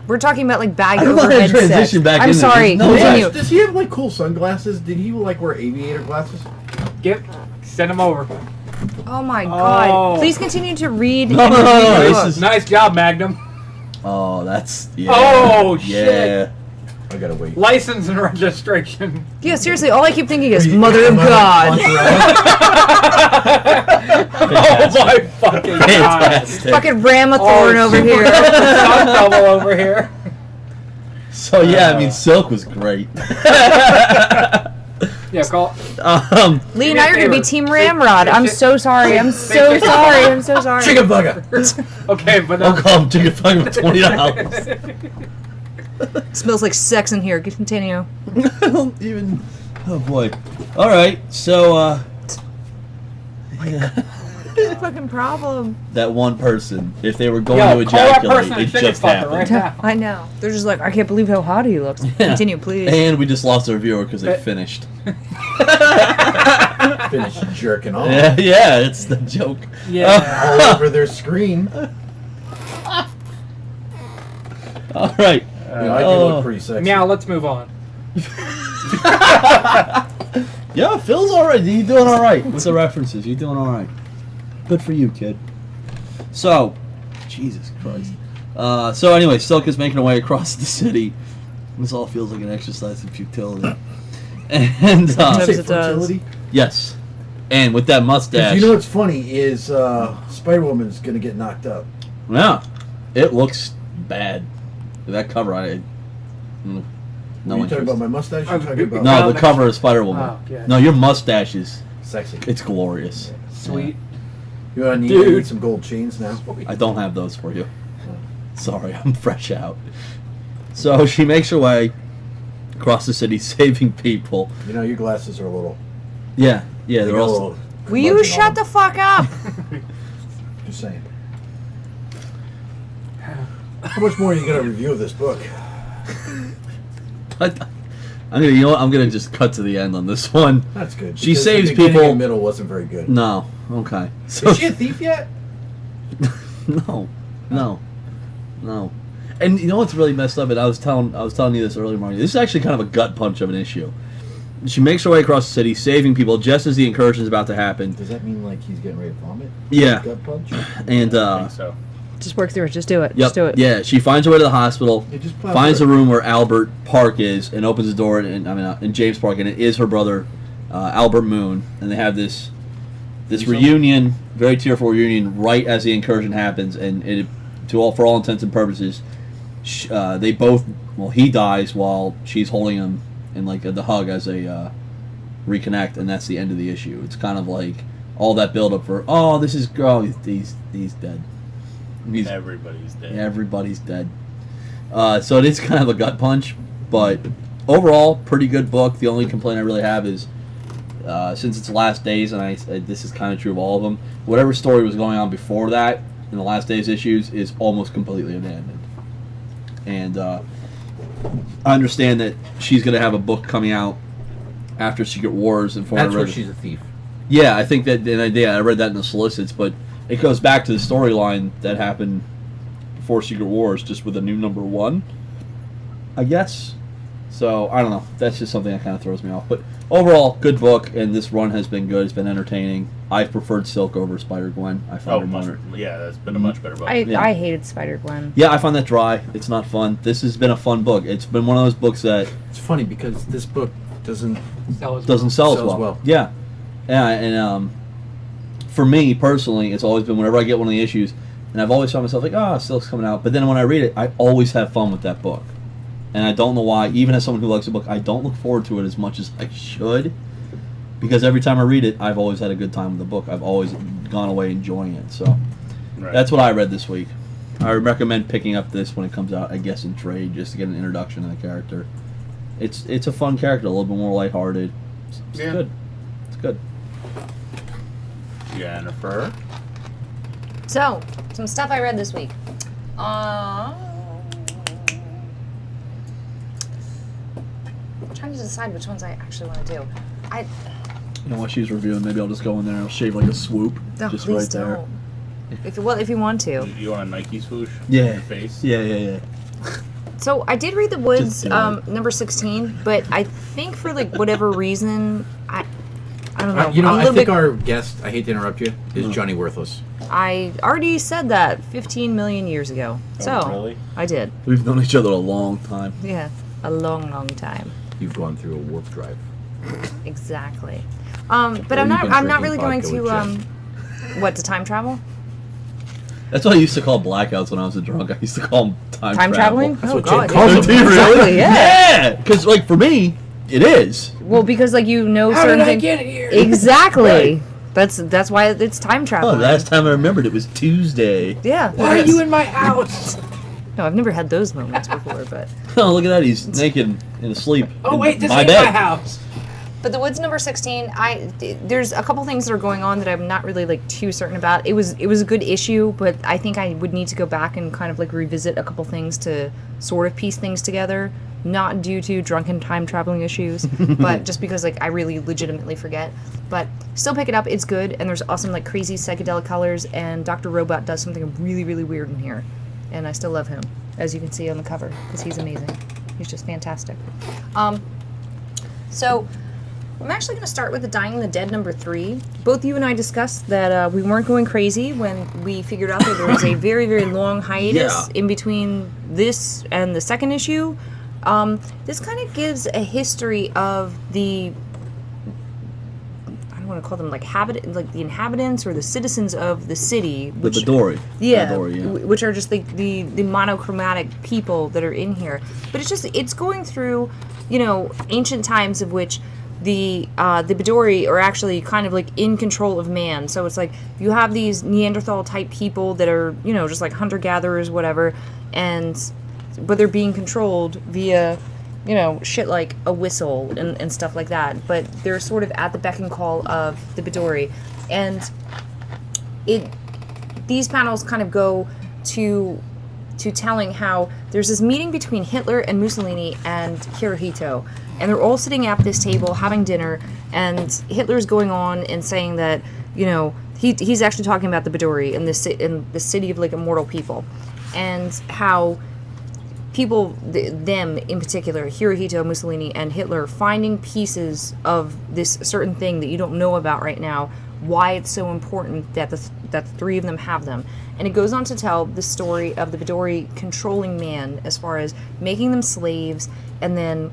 We're talking about like bag I don't know how to overhead transition sex. back I'm into this. sorry. No, Continue. Does he have like cool sunglasses? Did he like wear aviator glasses? Send them over. Oh my God! Oh. Please continue to read. No, and no, no, review no, the this book. is- Nice job, Magnum. Oh, that's yeah. Oh, yeah. shit. I gotta wait. License and registration. Yeah, seriously. All I keep thinking is Wait, Mother of am I God. Oh my fucking god. Fantastic. Fucking Ramathorn over super here. Stunt double over here. So yeah, I mean, Silk was great. Yeah, call. Lee me and a I are gonna be favor. Team Ramrod. I'm so sorry. I'm so sorry. I'm so sorry. Chicken bugger. Okay, but I'll call him chicken fucking with $20. Smells like sex in here. Continue. I don't even. Oh boy. All right. So yeah, Fucking problem. that one person, if they were going Yo, to call that person ejaculate, a it chicken just fucker happened. right now. I know. They're just like, I can't believe how hot he looks. Continue, please. And we just lost our viewer because they finished. Finish jerking off Yeah, yeah, it's the joke. Yeah. all over their screen. All right. You know, I do look pretty sexy. Meow, let's move on. Yeah, Phil's all right. You doing all right? What's the references? You doing all right? Good for you, kid. So, Jesus Christ. So anyway, Silk is making her way across the city. This all feels like an exercise in futility. And Did you say Sometimes it does. fertility? yes, and with that 'Cause mustache, you know what's funny is Spider-Woman's gonna get knocked up. yeah, it looks bad. That cover, no Are you talking interest. about my mustache? Oh, You're talking about No, the cover of Spider-Woman. Oh, yeah. No, your mustache is, sexy. it's glorious. Sweet. You need Dude. some gold chains now. I don't have those for you. Sorry, I'm fresh out. So she makes her way across the city, saving people. You know, your glasses are a little. Yeah, they they're got a also. little Will you curmudgeon on shut the them. fuck up? Just saying. How much more are you gonna review of this book? I'm gonna, you know what? I'm gonna just cut to the end on this one. That's good. She because saves the beginning people- and middle wasn't very good. No, okay. So Is she a thief yet? no. And you know what's really messed up? And I was telling you this earlier, Marty. This is actually kind of a gut punch of an issue. She makes her way across the city, saving people just as the incursion is about to happen. Does that mean like he's getting ready to vomit? Yeah. Gut punch? And I think so. Just work through it. Just do it. yep, Just do it. yeah. She finds her way to the hospital. Yeah, just plow Finds a through it. room where Albert Park is, and opens the door, and in James Park, and it is her brother, Albert Moon, and they have this this reunion, very tearful reunion, right as the incursion happens, and it, for all intents and purposes, they both, he dies while she's holding him in like the hug as they reconnect, and that's the end of the issue. It's kind of like all that build up for, this is, he's dead. Everybody's dead. Everybody's dead. So it is kind of a gut punch, but overall, pretty good book. The only complaint I really have is, since it's last days, and this is kind of true of all of them, whatever story was going on before that in the last days issues is almost completely abandoned. And I understand that she's going to have a book coming out after Secret Wars. And that's where she's a thief. Yeah, I think that, and I read that in the solicits, but it goes back to the storyline that happened before Secret Wars, just with a new number 1, I guess. So, I don't know. That's just something that kind of throws me off. But overall, good book, and this run has been good. It's been entertaining. I preferred Silk over Spider-Gwen. I found her more... Yeah, that's been a much better book. I hated Spider-Gwen. Yeah, I found that dry. It's not fun. This has been a fun book. It's been one of those books that... It's funny because this book doesn't sell as well. Yeah. Yeah, and for me, personally, it's always been whenever I get one of the issues, and I've always found myself like, Silk's coming out. But then when I read it, I always have fun with that book. And I don't know why, even as someone who likes a book, I don't look forward to it as much as I should. Because every time I read it, I've always had a good time with the book. I've always gone away enjoying it. So that's what I read this week. I recommend picking up this when it comes out, I guess, in trade, just to get an introduction to the character. It's a fun character, a little bit more lighthearted. It's good. It's good. Jennifer? So, some stuff I read this week. I'm trying to decide which ones I actually want to do. You know what she's reviewing? Maybe I'll just go in there and I'll shave like a swoop. No, just please right there. Don't. If you want to. You want a Nike swoosh? Yeah. On your face? Yeah. So I did read The Woods, number 16, but I think for like whatever reason, I don't know. You know, I think our guest, I hate to interrupt you, is Johnny Worthless. I already said that 15 million years ago. So really? I did. We've known each other a long time. Yeah, a long, long time. You've gone through a warp drive. Exactly. But I'm not really going to to time travel? That's what I used to call blackouts when I was a drunk. I used to call them time traveling. That's oh what God! Do you really? Exactly, yeah. Yeah, because like for me, it is. Well, because like you know How certain did I things. get here? Exactly. Right. That's why it's time Oh, traveling. last time I remembered it was Tuesday. Yeah. Why are you in my house? No, I've never had those moments before, but. Oh, look at that! He's naked and asleep. Oh in wait, this my ain't bed. my house. But The Woods number 16, there's a couple things that are going on that I'm not really like too certain about. It was a good issue, but I think I would need to go back and kind of like revisit a couple things to sort of piece things together. Not due to drunken time traveling issues, but just because like I really legitimately forget. But still pick it up, it's good, and there's awesome like crazy psychedelic colors, and Dr. Robot does something really, really weird in here. And I still love him, as you can see on the cover, because he's amazing. He's just fantastic. So I'm actually going to start with the Dying of the Dead number 3. Both you and I discussed that we weren't going crazy when we figured out that there was a very, very long hiatus in between this and the second issue. This kind of gives a history of the, I don't want to call them like the inhabitants or the citizens of the city. The Badori. Yeah, Badori, which are just like the monochromatic people that are in here. But it's going through, ancient times of which the Badori are actually kind of like in control of man. So it's like you have these Neanderthal type people that are, just like hunter-gatherers, whatever, but they're being controlled via, shit like a whistle and stuff like that. But they're sort of at the beck and call of the Badori. And these panels kind of go to telling how there's this meeting between Hitler and Mussolini and Hirohito. And they're all sitting at this table having dinner, and Hitler's going on and saying that, he's actually talking about the Badori in the city of like immortal people, and how people, them in particular, Hirohito, Mussolini, and Hitler, finding pieces of this certain thing that you don't know about right now, why it's so important that the three of them have them. And it goes on to tell the story of the Badori controlling man as far as making them slaves, and then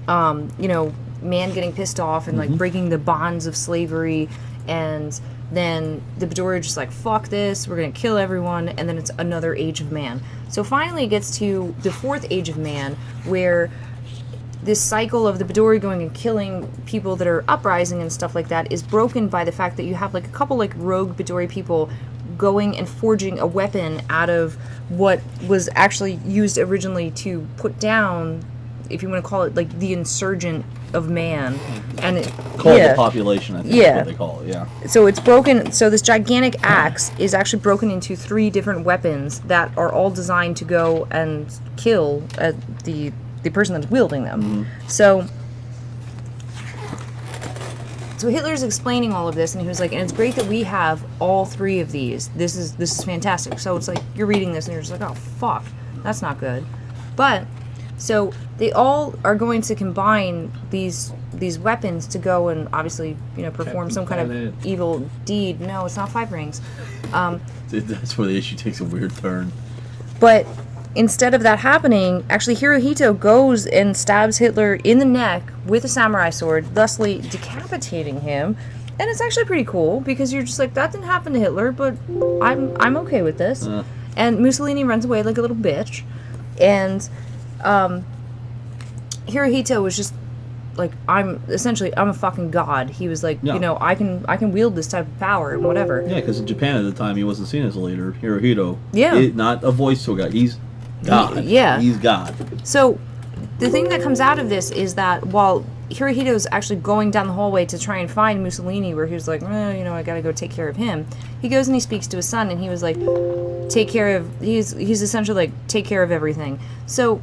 man getting pissed off and like breaking the bonds of slavery and then the Bedouin are just like, fuck this, we're gonna kill everyone, and then it's another Age of Man. So finally it gets to the 4th Age of Man, where this cycle of the Bedouin going and killing people that are uprising and stuff like that is broken by the fact that you have like a couple like rogue Bedouin people going and forging a weapon out of what was actually used originally to put down, if you want to call it, like the insurgent of man, and it, Called the population, I think is what they call it, yeah. So it's broken, so this gigantic axe is actually broken into 3 different weapons that are all designed to go and kill the person that's wielding them. So Hitler's explaining all of this, and he was like, and it's great that we have all 3 of these. This is fantastic. So it's like, you're reading this and you're just like, oh fuck, that's not good. But so they all are going to combine these weapons to go and obviously, you know, perform some kind of evil deed. No, it's not 5 rings. That's where the issue takes a weird turn. But instead of that happening, actually Hirohito goes and stabs Hitler in the neck with a samurai sword, thusly decapitating him. And it's actually pretty cool, because you're just like, that didn't happen to Hitler, but I'm okay with this. And Mussolini runs away like a little bitch. And Hirohito was just like, I'm a fucking god. He was like, you know, I can wield this type of power and whatever. Yeah, because in Japan at the time, he wasn't seen as a leader. Hirohito. Yeah. Not a voice to a guy. He's God. Yeah. He's God. So the thing that comes out of this is that while Hirohito's actually going down the hallway to try and find Mussolini, where he was like, you know, I gotta go take care of him, he goes and he speaks to his son, and he was like, he's essentially like, take care of everything. So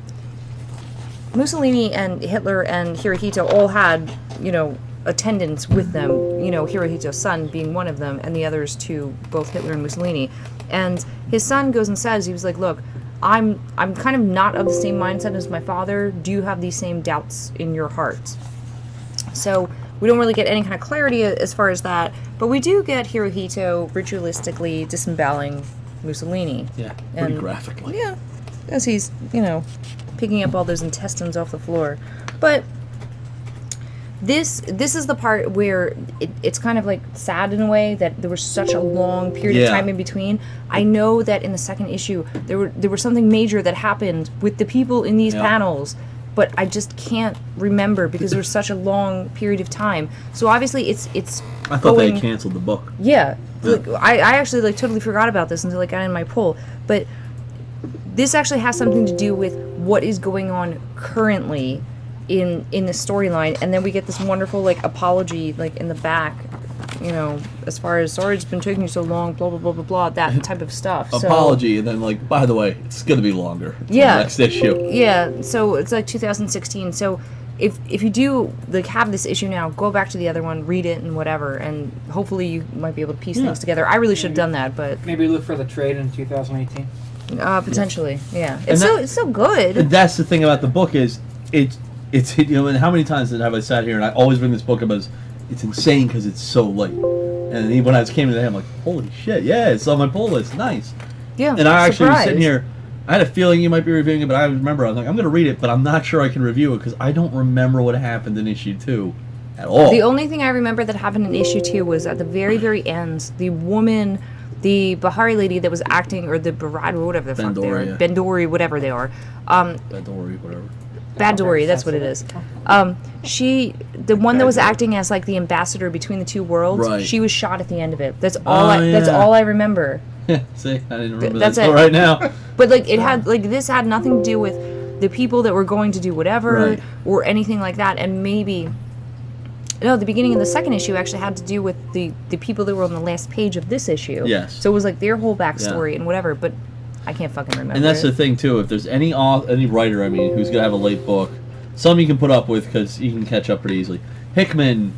Mussolini and Hitler and Hirohito all had, you know, attendants with them, you know, Hirohito's son being one of them, and the others 2, both Hitler and Mussolini. And his son goes and says, he was like, look, I'm kind of not of the same mindset as my father. Do you have these same doubts in your heart? So we don't really get any kind of clarity as far as that, but we do get Hirohito ritualistically disemboweling Mussolini. Yeah, pretty graphically. Yeah, as he's, you know, picking up all those intestines off the floor. But this is the part where it's kind of like sad in a way that there was such a long period of time in between. I know that in the 2nd issue there was something major that happened with the people in these panels, but I just can't remember because there was such a long period of time. So obviously it's I thought they had canceled the book. Yeah. Like, I actually like totally forgot about this until I got in my poll. But this actually has something to do with what is going on currently in the storyline, and then we get this wonderful like apology like in the back, you know, as far as, sorry it's been taking you so long, blah blah blah blah blah, that type of stuff. Apology, and then like, by the way, it's gonna be longer. Yeah. Next issue. Yeah, so it's like 2016. So if you do like have this issue now, go back to the other one, read it and whatever, and hopefully you might be able to piece things together. I really should have done that, but maybe look for the trade in 2018. Potentially, yeah. It's so good. And that's the thing about the book is it's you know, and how many times have I sat here and I always bring this book up as it's insane because it's so late. And even when I came today, I'm like, holy shit, yeah, it's on my pull list, nice. Yeah. And I actually was sitting here. I had a feeling you might be reviewing it, but I remember I was like, I'm going to read it, but I'm not sure I can review it because I don't remember what happened in issue 2 at all. The only thing I remember that happened in issue 2 was at the very, very end, the woman, the Bahari lady that was acting, or the Barad, or whatever the fuck they are, Bendori, whatever they are. Bendori, whatever. Badori, that's what it is. The one that was acting as like the ambassador between the 2 worlds, she was shot at the end of it. That's all. That's all I remember. See, I didn't remember that's that it. right now. But like it had like this had nothing to do with the people that were going to do whatever or anything like that. And maybe no, the beginning of the 2nd issue actually had to do with the people that were on the last page of this issue. Yes. So it was like their whole backstory and whatever. But I can't fucking remember. And that's the thing too. If there's any writer, I mean, who's gonna have a late book, some you can put up with because you can catch up pretty easily. Hickman,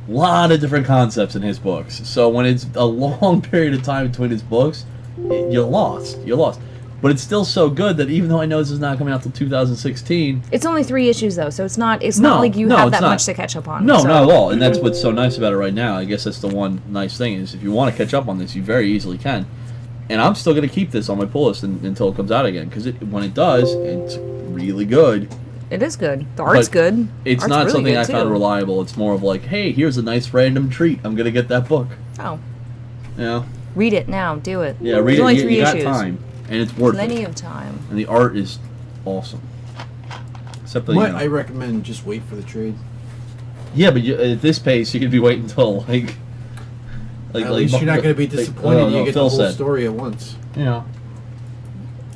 a lot of different concepts in his books. So when it's a long period of time between his books, you're lost. You're lost. But it's still so good that even though I know this is not coming out till 2016, it's only 3 issues though, so it's not like you have that much to catch up on. No, so. not at all. And that's what's so nice about it right now. I guess that's the one nice thing is if you want to catch up on this, you very easily can. And I'm still going to keep this on my pull list until it comes out again because when it does, it's really good. It is good. The art's But good. It's Art's not really something good, I found too. reliable. It's more of like, hey, here's a nice random treat. I'm gonna get that book. Oh, You know? read it now. Do it. Yeah, read There's it. only You, 3 you got issues. time, and it's worth Plenty it. of time. And the art is awesome. Except that, What I recommend, just wait for the trade. yeah, but at this pace, you could be waiting until At least you're not going to be disappointed. You get Phil the whole said. story at once. Yeah.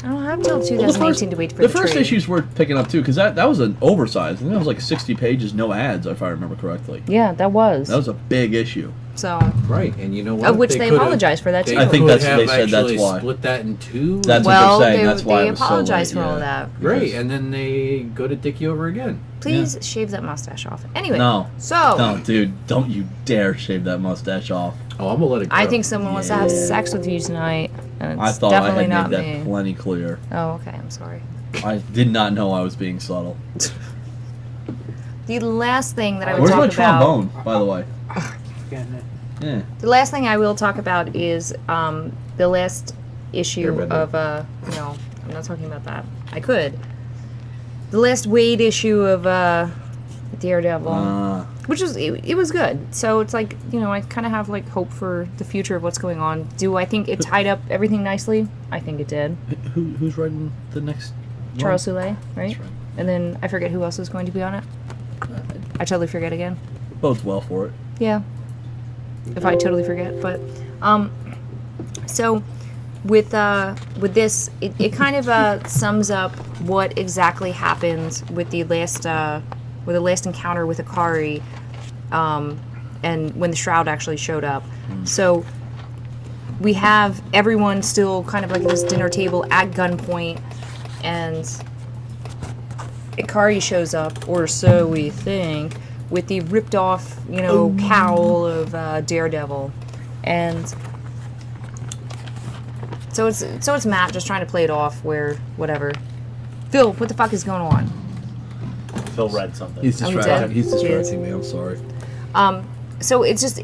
I don't have till Well, 2018 to wait for the the first trade. issues were picking up too, because that was an oversized. I think that was like 60 pages, no ads, if I remember correctly. Yeah, that was. That was a big issue. So, Right, and you know what? of which they could've- apologize for that too. I think could that's- have they said that's actually why. Split that in two. That's well, what they're saying. they, That's why they it was so apologize late, for all yeah. that. Right, and then they go to dick you over again. Please shave that mustache off. Anyway, No. so No, dude, don't you dare shave that mustache off. Oh, I'm gonna let it go. I think someone wants to have Yeah. sex with you tonight, and I it's thought I definitely had not made me. that plenty clear. Oh, okay. I'm sorry. I did not know I was being subtle. The last thing that I would Where's talk my about. trombone, by the way? Getting it. Yeah. The last thing I will talk about is the last issue Airbender. of no, I'm not talking about that. I could. The last Wade issue of Daredevil, which was it was good. So it's like, I kind of have like hope for the future of what's going on. Do I think it tied up everything nicely? I think it did. Who's writing the next one? Charles Soule, right? That's right. And then I forget who else is going to be on it. I totally forget again. Bodes well for it. Yeah. If I totally forget, but so with this, it kind of sums up what exactly happened with the last encounter with Akari, and when the Shroud actually showed up. So we have everyone still kind of like at this dinner table at gunpoint, and Ikari shows up, or so we think, with the ripped off, cowl of Daredevil, and so it's Matt just trying to play it off where whatever. Phil, what the fuck is going on? Phil read something. He's Oh, he distracting. did? He's He is. distracting me. I'm sorry. So it's just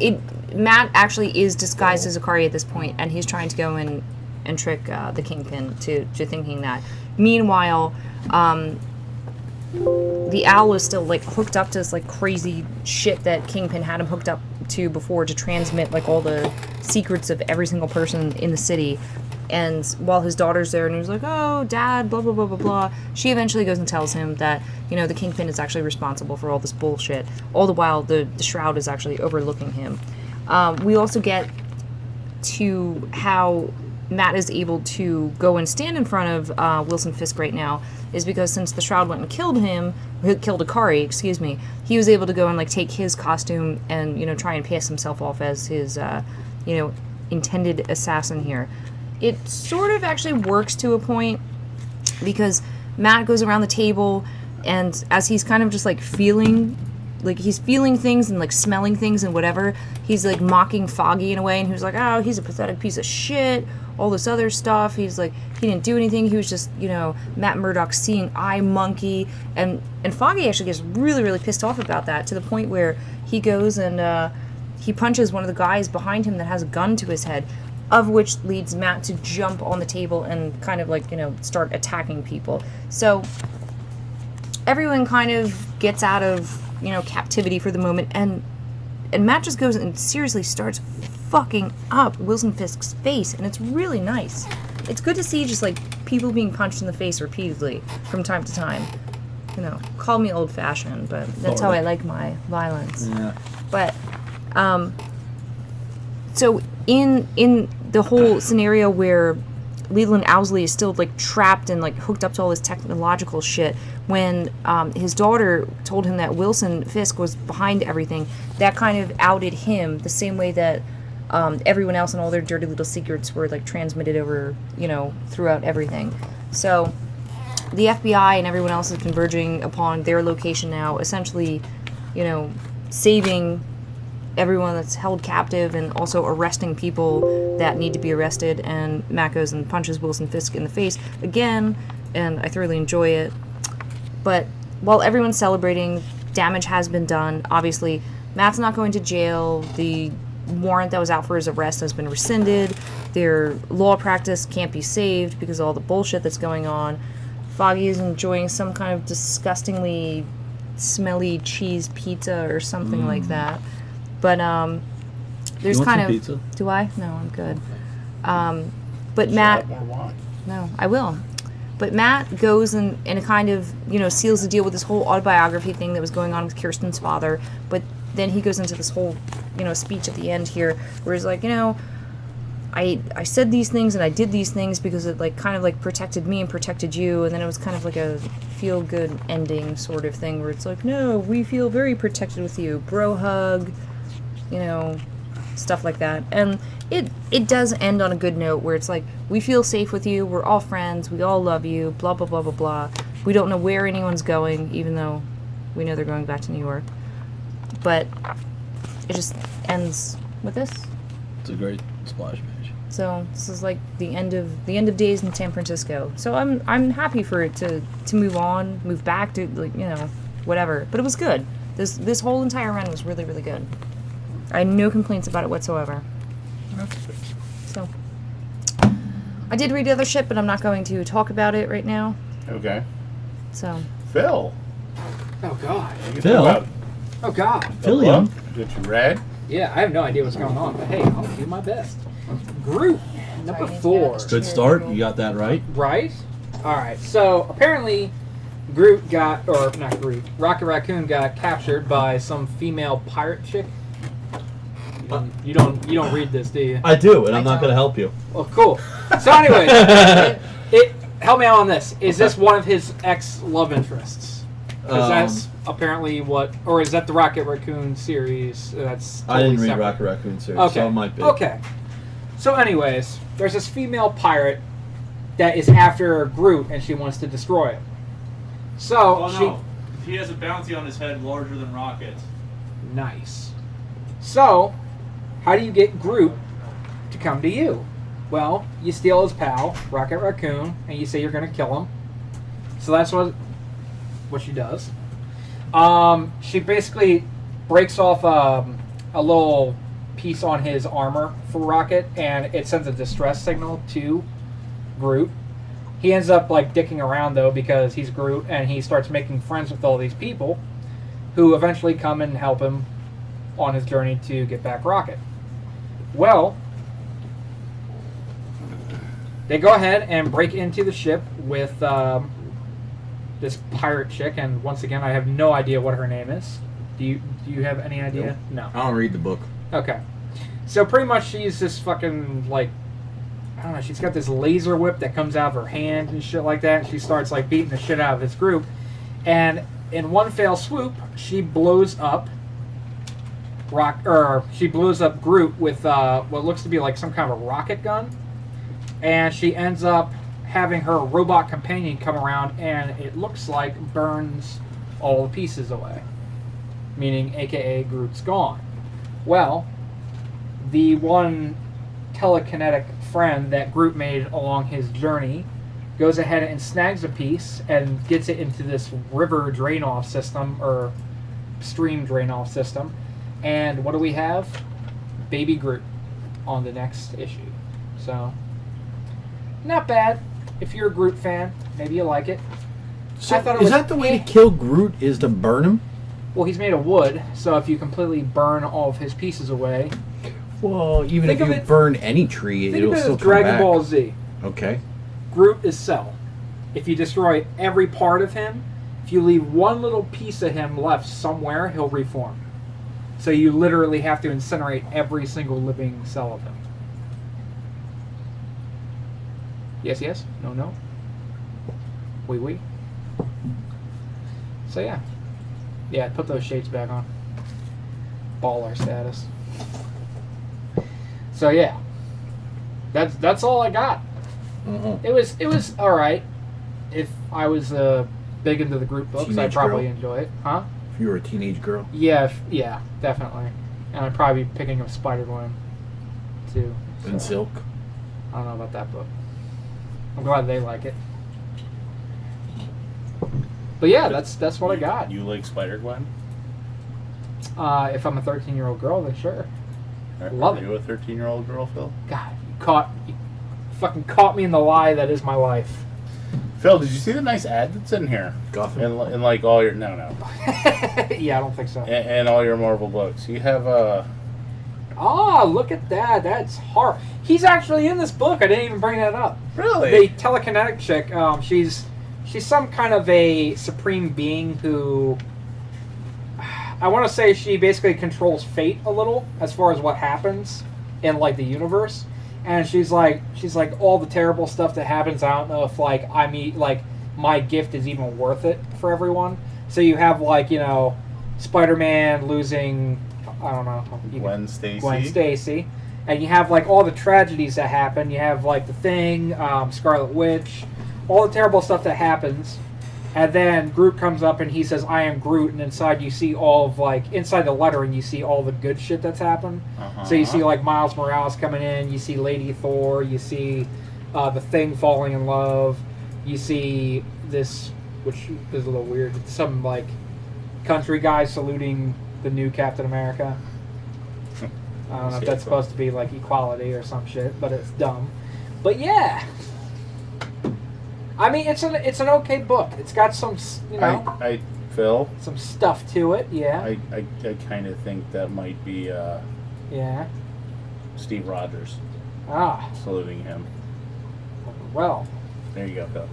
Matt actually is disguised as Akari at this point, and he's trying to go in and trick the Kingpin to thinking that. Meanwhile, the Owl is still like hooked up to this like crazy shit that Kingpin had him hooked up to before to transmit like all the secrets of every single person in the city. And while his daughter's there and he's like, oh, Dad, blah, blah, blah, blah, blah, she eventually goes and tells him that, the Kingpin is actually responsible for all this bullshit. All the while, the Shroud is actually overlooking him. We also get to how Matt is able to go and stand in front of Wilson Fisk right now is because since the Shroud went and killed Akari, excuse me, he was able to go and like take his costume and, try and pass himself off as his, intended assassin here. It sort of actually works to a point because Matt goes around the table and as he's kind of just like feeling things and like smelling things and whatever, he's like mocking Foggy in a way, and he was like, oh, he's a pathetic piece of shit, all this other stuff. He's like, he didn't do anything, he was just, Matt Murdock's seeing eye monkey, and Foggy actually gets really, really pissed off about that to the point where he goes and he punches one of the guys behind him that has a gun to his head, of which leads Matt to jump on the table and kind of like, start attacking people. So everyone kind of gets out of, captivity for the moment, and Matt just goes and seriously starts fucking up Wilson Fisk's face, and it's really nice. It's good to see just like people being punched in the face repeatedly from time to time. Call me old-fashioned, but that's how I like my violence. Yeah. But so in the whole scenario where Leland Owsley is still like trapped and like hooked up to all this technological shit, when his daughter told him that Wilson Fisk was behind everything, that kind of outed him the same way that everyone else and all their dirty little secrets were like transmitted over, throughout everything. So the FBI and everyone else is converging upon their location now, essentially, saving everyone that's held captive and also arresting people that need to be arrested. And Matt goes and punches Wilson Fisk in the face again, and I thoroughly enjoy it. But while everyone's celebrating, damage has been done. Obviously, Matt's not going to jail. The warrant that was out for his arrest has been rescinded. Their law practice can't be saved because of all the bullshit that's going on. Foggy is enjoying some kind of disgustingly smelly cheese pizza or something like that. But there's You want kind some of pizza? Do I? No, I'm good. But Should Matt, have more wine. no, I will. But Matt goes and a kind of, seals the deal with this whole autobiography thing that was going on with Kirsten's father. But then he goes into this whole, speech at the end here where he's like, I said these things and I did these things because it kind of protected me and protected you. And then it was kind of like a feel good ending sort of thing where it's like, no, we feel very protected with you. Bro hug, stuff like that. And it does end on a good note where it's like, we feel safe with you, we're all friends, we all love you, blah, blah, blah, blah, blah. We don't know where anyone's going, even though we know they're going back to New York. But it just ends with this. It's a great splash page. So this is like the end of days in San Francisco. So I'm happy for it to move on, move back to whatever. But it was good. This whole entire run was really, really good. I had no complaints about it whatsoever. So I did read the other shit, but I'm not going to talk about it right now. Okay. So Phil. Oh God. You Phil? talk about Oh God. the Philium. book that you read. Yeah, I have no idea what's going on, but hey, I'll do my best. Groot, number Sorry, 4. Good start. You got that right. Right? Alright, so apparently Groot got, or not Groot, Rocket Raccoon got captured by some female pirate chick. You don't read this, do you? I do, and I'm I not going to don't. help you. Oh, cool. So anyway, help me out on this. Is this one of his ex-love interests? Because that's apparently what, or is that the Rocket Raccoon series? That's I didn't totally read separate. Rocket Raccoon series, Okay. so it might be. Okay. So anyways, there's this female pirate that is after Groot, and she wants to destroy him. So He has a bounty on his head larger than Rocket's. Nice. So, how do you get Groot to come to you? Well, you steal his pal, Rocket Raccoon, and you say you're going to kill him. So that's what she does. She basically breaks off a little piece on his armor for Rocket, and it sends a distress signal to Groot. He ends up dicking around though because he's Groot, and he starts making friends with all these people who eventually come and help him on his journey to get back Rocket. Well, they go ahead and break into the ship with this pirate chick, and once again, I have no idea what her name is. Do you have any idea? No. I don't read the book. Okay. So pretty much she's this fucking, I don't know, she's got this laser whip that comes out of her hand and shit like that, and she starts, beating the shit out of this group. And in one fell swoop, she blows up Groot with what looks to be some kind of a rocket gun. And she ends up having her robot companion come around, and it looks like burns all the pieces away. Meaning, aka Groot's gone. Well, the one telekinetic friend that Groot made along his journey goes ahead and snags a piece and gets it into this river drain-off system, or stream drain-off system. And what do we have? Baby Groot on the next issue. So, not bad. If you're a Groot fan, maybe you like it. So I thought it is was that the way to kill Groot, is to burn him? Well, he's made of wood, so if you completely burn all of his pieces away... Well, even Think if of you it- burn any tree, Think it'll of it still as come Dragon back. Ball Z. Okay. Groot is Cell. If you destroy every part of him, if you leave one little piece of him left somewhere, he'll reform. So you literally have to incinerate every single living cell of him. Yes, yes. No, no. Oui, oui. So yeah. Yeah, put those shades back on. Baller status. So yeah. That's all I got. It was all right. If I was big into the group books, I'd Teenage probably girl? enjoy it. Huh? If you were a teenage girl. Yeah, yeah, definitely. And I'd probably be picking up Spider-Gwen too. And Silk. I don't know about that book. I'm glad they like it. But yeah, that's what I got. You like Spider-Gwen? If I'm a 13-year-old girl, then sure. Love Are you a 13-year-old girl, Phil? God, you fucking caught me in the lie that is my life. Phil, did you see the nice ad that's in here? Gotham. In like all your no. Yeah, I don't think so. And all your Marvel books. You have Oh, look at that. That's hard. He's actually in this book. I didn't even bring that up. really? The telekinetic chick, she's some kind of a supreme being who, I want to say she basically controls fate a little as far as what happens in like the universe. And she's like all the terrible stuff that happens. I don't know if like my gift is even worth it for everyone. So you have like, you know, Spider-Man losing, I don't know, Gwen Gwen Stacy, and you have like all the tragedies that happen. You have like the Thing, Scarlet Witch, all the terrible stuff that happens, and then Groot comes up and he says, "I am Groot," and inside you see all of like inside the lettering you see all the good shit that's happened. So you see like Miles Morales coming in, you see Lady Thor, you see the Thing falling in love, you see this, which is a little weird, some like country guy saluting the new Captain America. I don't know if that's supposed to be like equality or some shit, but it's dumb. But yeah, I mean it's an okay book. It's got some, you know, Phil, some stuff to it. Yeah. I kind of think that might be Yeah. Steve Rogers saluting him. Well, There you go, Phil.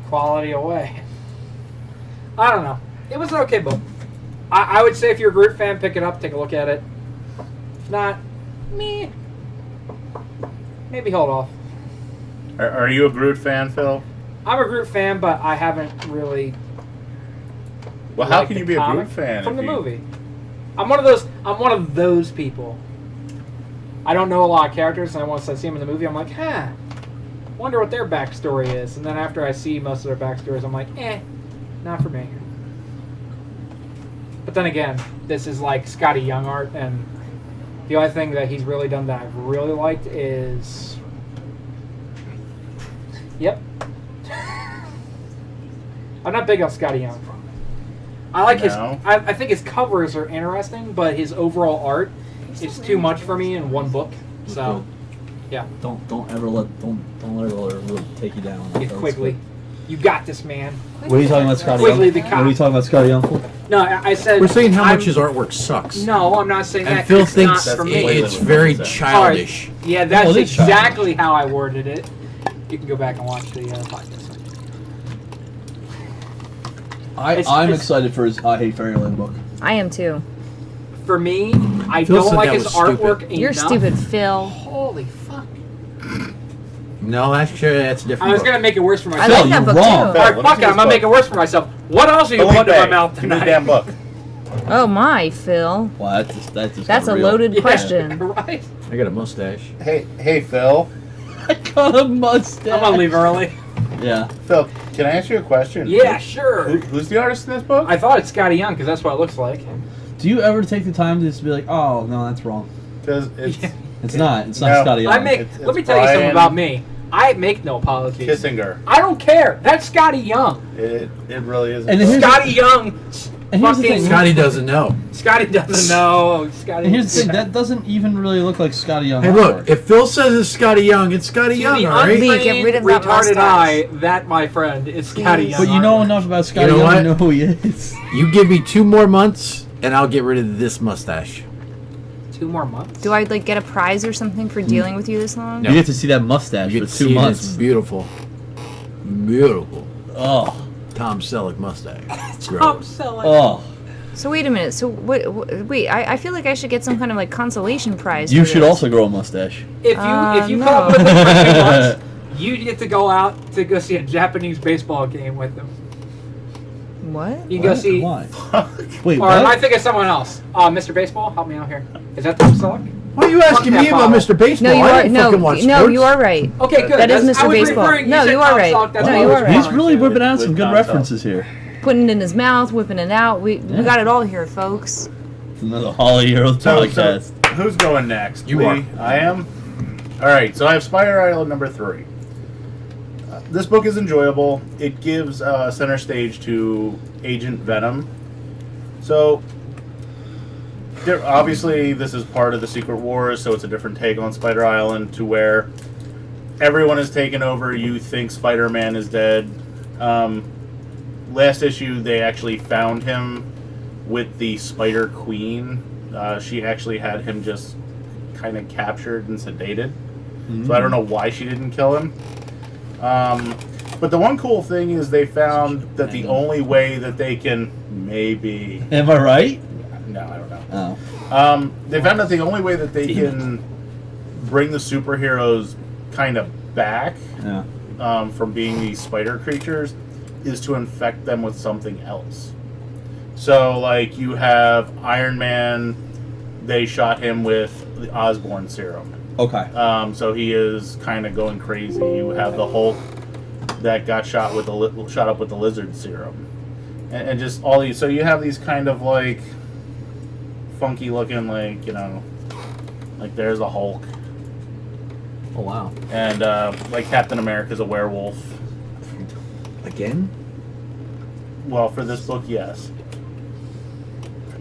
equality away. I don't know. It was an okay book. I would say if you're a Groot fan, pick it up, take a look at it. If not, maybe hold off. Are you a Groot fan, Phil? I'm a Groot fan, but I haven't really. Well, how liked can the you be a comic Groot fan from if the you- movie? I'm one of those people. I don't know a lot of characters, and once I see them in the movie, I'm like, wonder what their backstory is. And then after I see most of their backstories, I'm like, not for me. But then again, this is like Scotty Young art, and the only thing that he's really done that I've really liked is... Yep. I'm not big on Scotty Young. I like his... No? I think his covers are interesting, but his overall art is too much for me in one book. So, yeah. Don't ever let her take you down. Get Quigley. You got this, man. What are you talking about, Scotty Quigley Young? the What cop. are you talking about, Scotty Young for? No, I said... We're saying how I'm- much his artwork sucks. No, I'm not saying And that. Phil 'cause it's thinks not for me. it's very Alright. childish. Yeah, that's Well, it is exactly how I worded it. You can go back and watch the podcast. I'm excited for his I Hate Fairyland book. I am too. For me, I Phil don't said like that his was stupid. artwork enough. You're stupid, Phil. Holy fuck. No, actually, that's a different. I was book. going to make it worse for I myself. like that you're book wrong. too. Alright, Let me fuck see it, I'm this going to make book. it worse for myself. What else are you Felipe, putting in my mouth give me the tonight? damn book. Oh my, Phil. Wow, that's just That's a unreal. loaded Yeah, question. right? I got a mustache. Hey, Phil. I got a mustache. I'm going to leave early. Yeah. Phil, can I ask you a question? Yeah, sure. Who's the artist in this book? I thought it's Scotty Young because that's what it looks like. Do you ever take the time to just be like, oh no, that's wrong? Because it's Yeah. It's not. It's not No. Scotty Young. Let me tell you something Brian about me. I make no apologies. Kissinger. I don't care. That's Scotty Young. It really is. And here's Scotty Young. And here's the fucking thing. Scotty doesn't know. Scotty doesn't know. Scotty. And here's the thing. That doesn't even really look like Scotty Young. Hey, artwork. look, if Phil says it's Scotty Young, it's Scotty Young, the all right? Lee, get rid of that retarded mustache. eye, that, my friend, is Scotty Young. But you know enough about Scotty know Young what? to know who he is. You give me 2 more months, and I'll get rid of this mustache. 2 more months. Do I like get a prize or something for dealing with you this long? No. You get to see that mustache You for get to 2 see it, months. it's beautiful. Beautiful. Oh, Tom Selleck mustache. Tom Gross. Selleck. oh. So wait a minute. So wait, I feel like I should get some kind of like consolation prize. You for should this. also grow a mustache. If you no. come up with it for 2 months, you get to go out to go see a Japanese baseball game with them. What? You can go What? see. Why? Wait, Or am I what? thinking of someone else? Mr. Baseball, help me out here. Is that Tom Selleck? Why are you asking Fuck me that about bottle. Mr. Baseball? No, you I are don't no, fucking watch no, sports. you are right. Okay, good. That is That's- Mr. I was Baseball. referring- No, said you are Tom right. Selleck, that's No, what I you was are right. He's really whipping out With some good Tom references here. Putting it in his mouth, whipping it out. We got it all here, folks. It's another Holly Hero podcast. So, who's going next? You Me? are. I am? Alright, so I have Spider Island number 3. This book is enjoyable. It gives center stage to Agent Venom. So, obviously, this is part of the Secret Wars, so it's a different take on Spider Island to where everyone is taken over. You think Spider-Man is dead. Last issue, they actually found him with the Spider Queen. She actually had him just kind of captured and sedated. So I don't know why she didn't kill him. But the one cool thing is they found that the only way that they can maybe... Am I right? No, I don't know. They found that the only way that they can bring the superheroes kind of back from being these spider creatures is to infect them with something else. So, like, you have Iron Man, they shot him with the Osborn serum. Okay. So he is kind of going crazy. You have the Hulk that got shot up with the lizard serum. And just all these. So you have these kind of, like, funky looking, like, you know, like there's a Hulk. Oh, wow. And, like, Captain America's a werewolf. Again? Well, for this book, yes.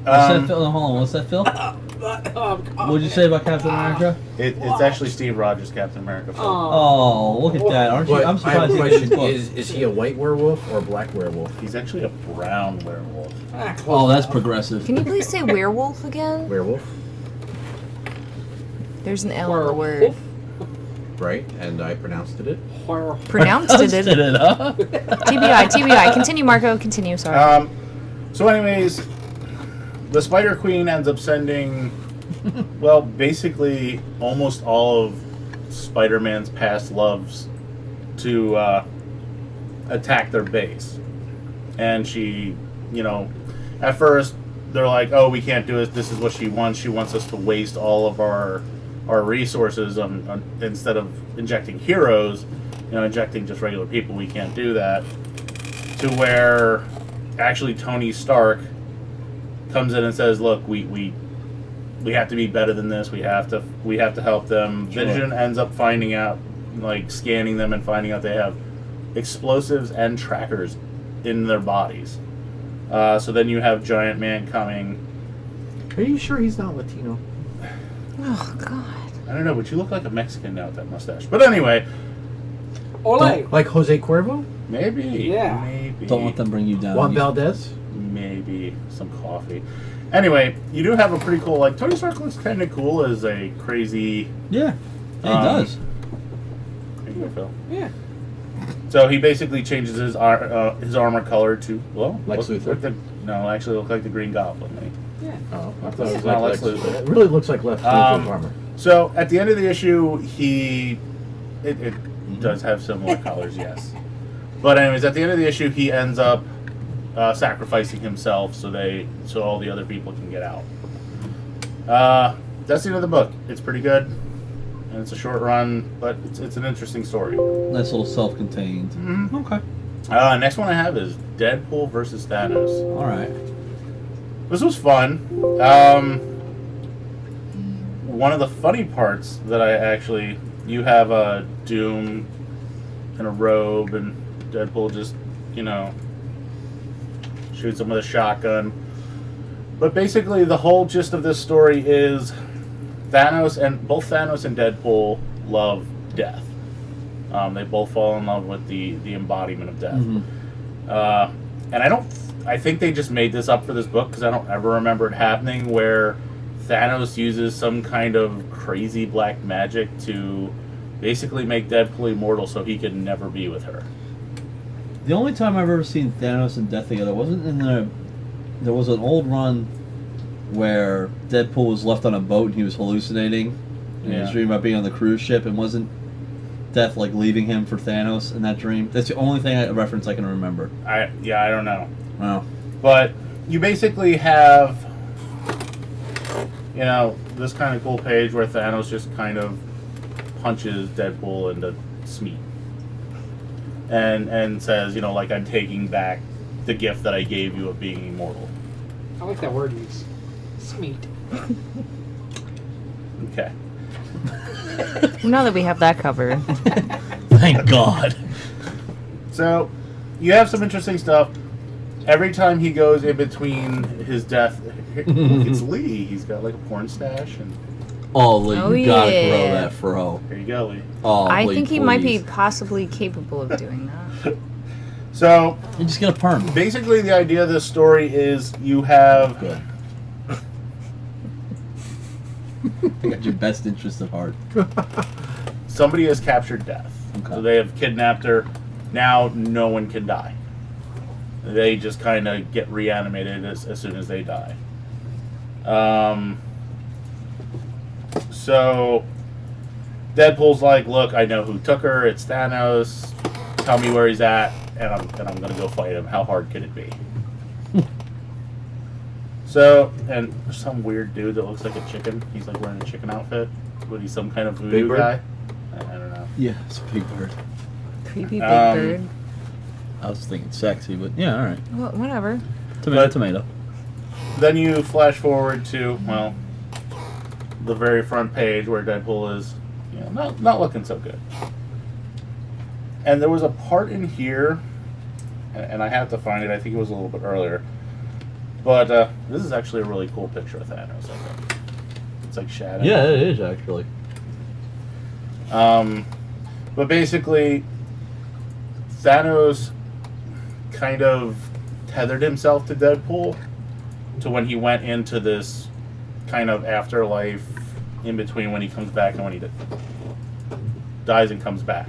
What's that, Phil? Hold on, what's that, Phil? What did you say about Captain America? It's actually Steve Rogers' Captain America. Oh, look at that. Aren't you? But I'm I have surprised a he question. did this book. Is he a white werewolf or a black werewolf? He's actually a brown werewolf. Oh, that's progressive. Can you please say werewolf again? Werewolf, There's an L in the word. right? And I pronounced it. Pronounced it. Did it, huh? TBI. Continue, Marco. Continue. Sorry. So anyways, the Spider Queen ends up sending, well, basically almost all of Spider-Man's past loves to attack their base. And she, you know, at first they're like, oh, we can't do it. This is what she wants. She wants us to waste all of our resources on instead of injecting heroes, you know, injecting just regular people. We can't do that. To where actually Tony Stark comes in and says, look, we have to be better than this. We have to help them. Sure. Vision ends up finding out, like, scanning them and finding out they have explosives and trackers in their bodies. So then you have Giant Man coming. Are you sure he's not Latino? Oh God. I don't know, but you look like a Mexican now with that mustache. But anyway, Like Jose Cuervo? maybe. Yeah. Maybe. Don't let them bring you down. Juan Valdez? Maybe some coffee. Anyway, you do have a pretty cool, like, Tony Stark looks kind of cool as a crazy... Yeah, he does. There you go, Phil. Yeah. So he basically changes his armor color to, well... Lex Luthor? No, actually look like the Green Goblin. Oh, I thought Yeah. it was Not like Lex Lex Luthor. Luthor. It really looks like Lex Luthor's armor. So at the end of the issue, it does have similar colors, yes. But anyways, at the end of the issue, he ends up sacrificing himself so all the other people can get out. That's the end of the book. It's pretty good, and it's a short run, but it's an interesting story. Nice little self-contained. Mm-hmm. Okay. Next one I have is Deadpool versus Thanos. All right. This was fun. One of the funny parts that you have a Doom in a robe, and Deadpool just, you know, shoots him with a shotgun. But basically, the whole gist of this story is both Thanos and Deadpool love death. They both fall in love with the embodiment of death. Mm-hmm. And I think they just made this up for this book because I don't ever remember it happening where Thanos uses some kind of crazy black magic to basically make Deadpool immortal so he can never be with her. The only time I've ever seen Thanos and Death together wasn't there was an old run where Deadpool was left on a boat and he was hallucinating. And he was dreaming about being on the cruise ship, and wasn't Death like leaving him for Thanos in that dream? That's the only reference I can remember. I don't know. Wow. But you basically have, you know, this kind of cool page where Thanos just kind of punches Deadpool into smeat. And says, you know, like, I'm taking back the gift that I gave you of being immortal. I like that word use. Smeat. Okay. Now that we have that covered. Thank God. So, you have some interesting stuff. Every time he goes in between his death, look, it's Lee. He's got like a porn stash, and Oh, Lee, Oh, you gotta yeah. grow that fro. there you go, Lee. Oh, I Lee, think he might be please. possibly capable of doing that. So You just get a perm. basically, the idea of this story is you have. Good. I got your best interest at heart. Somebody has captured Death. Okay. So they have kidnapped her. Now no one can die. They just kind of get reanimated as soon as they die. So Deadpool's like, look, I know who took her. It's Thanos. Tell me where he's at, and I'm gonna go fight him. How hard could it be? So, and there's some weird dude that looks like a chicken. He's like wearing a chicken outfit. What, he's some kind of voodoo Big Bird? guy? I don't know. Yeah, it's a big bird. Creepy big Um, bird. I was thinking sexy, but yeah, all right. Well, whatever. Tomato, But- tomato. Then you flash forward to, well, the very front page where Deadpool is, not looking so good. And there was a part in here, and I have to find it. I think it was a little bit earlier. But this is actually a really cool picture of Thanos, I think. It's like shadow. Yeah, it is actually. But basically, Thanos kind of tethered himself to Deadpool to when he went into this kind of afterlife in between when he comes back and when he dies and comes back.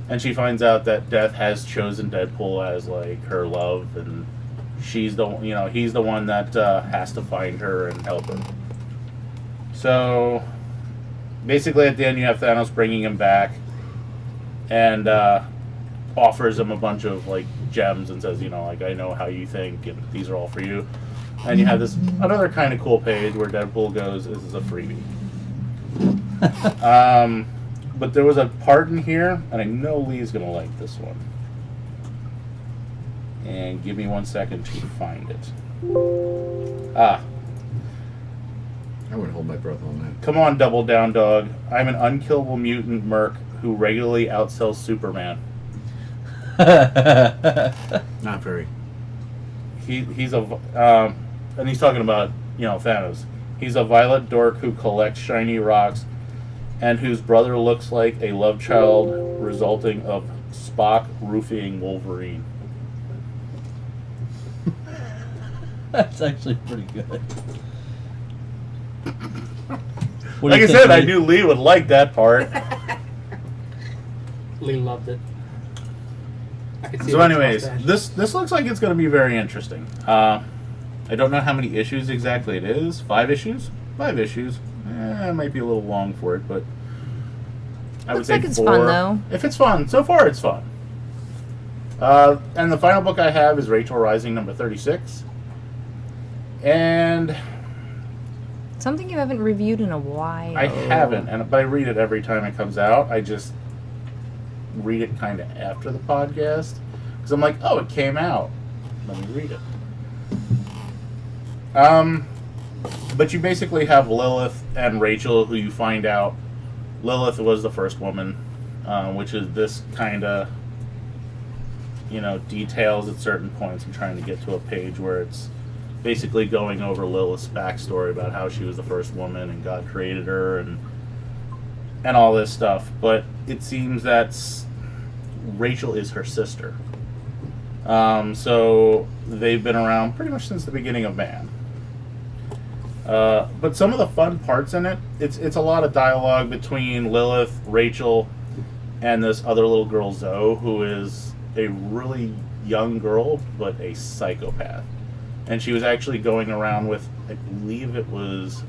And she finds out that Death has chosen Deadpool as like her love, and she's the he's the one that has to find her and help her. So basically, at the end, you have Thanos bringing him back and offers him a bunch of like gems and says, like, I know how you think, and these are all for you. And you have this another kind of cool page where Deadpool goes, "This is a freebie." But there was a part in here, and I know Lee's gonna like this one. And give me 1 second to find it. I wouldn't hold my breath on that. Come on, Double Down Dog. I'm an unkillable mutant merc who regularly outsells Superman. Not very. He's a and he's talking about Thanos. He's a violent dork who collects shiny rocks, and whose brother looks like a love child resulting of Spock roofing Wolverine. That's actually pretty good. What do Like you I think, said, I Lee? knew Lee would like that part. Lee loved it. I could see So, it on anyways, his mustache. this looks like it's going to be very interesting. I don't know how many issues exactly it is. 5 issues? 5 issues. It might be a little long for it, but I would Looks say like it's 4. fun, though. If it's fun, so far it's fun. And the final book I have is Rachel Rising number 36. And Something you haven't reviewed in a while. I haven't, but I read it every time it comes out. I just read it kind of after the podcast because I'm like, oh, it came out. Let me read it. But you basically have Lilith and Rachel, who you find out Lilith was the first woman, which is this kind of details at certain points. I'm trying to get to a page where it's basically going over Lilith's backstory about how she was the first woman and God created her and all this stuff. But it seems that Rachel is her sister. So they've been around pretty much since the beginning of man. But some of the fun parts in it, it's a lot of dialogue between Lilith, Rachel, and this other little girl, Zoe, who is a really young girl, but a psychopath. And she was actually going around with, I believe it was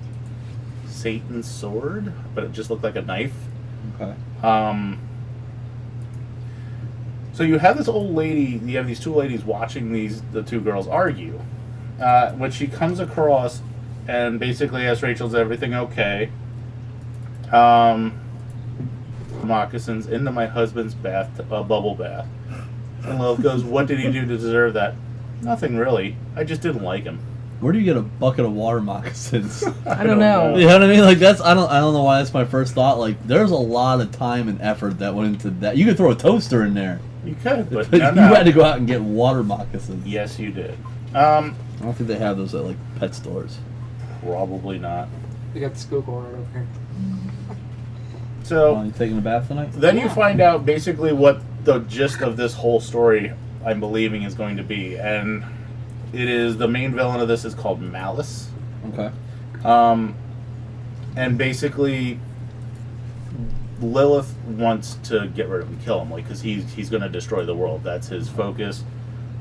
Satan's sword, but it just looked like a knife. Okay. So you have this old lady, you have these two ladies watching the two girls argue. When she comes across and basically asks Rachel, is everything okay? Moccasins into my husband's bubble bath. And Lilith goes, what did he do to deserve that? Nothing really. I just didn't like him. Where do you get a bucket of water moccasins? I don't know. You know what I mean? Like I don't know why that's my first thought. Like there's a lot of time and effort that went into that. You could throw a toaster in there. You could, but You no. had to go out and get water moccasins. Yes, you did. I don't think they have those at like pet stores. Probably not. We got the Skookle right over here. So You taking a bath tonight? then you find out basically what the gist of this whole story I'm believing is going to be, and it is the main villain of this is called Malice. Okay. And basically, Lilith wants to get rid of him, kill him, like, because he's going to destroy the world. That's his focus.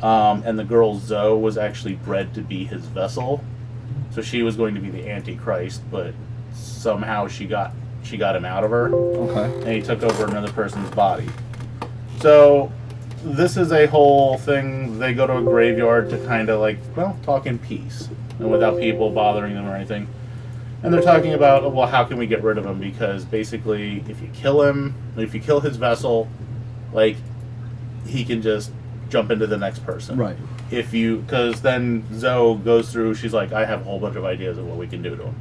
And the girl Zoe was actually bred to be his vessel, so she was going to be the Antichrist, but somehow she got him out of her. Okay. And he took over another person's body. So this is a whole thing. They go to a graveyard to kind of like, well, talk in peace and without people bothering them or anything. And they're talking about, well, how can we get rid of him? Because basically, if you kill him, if you kill his vessel, like, he can just jump into the next person. Right. Because then Zoe goes through, she's like, I have a whole bunch of ideas of what we can do to him.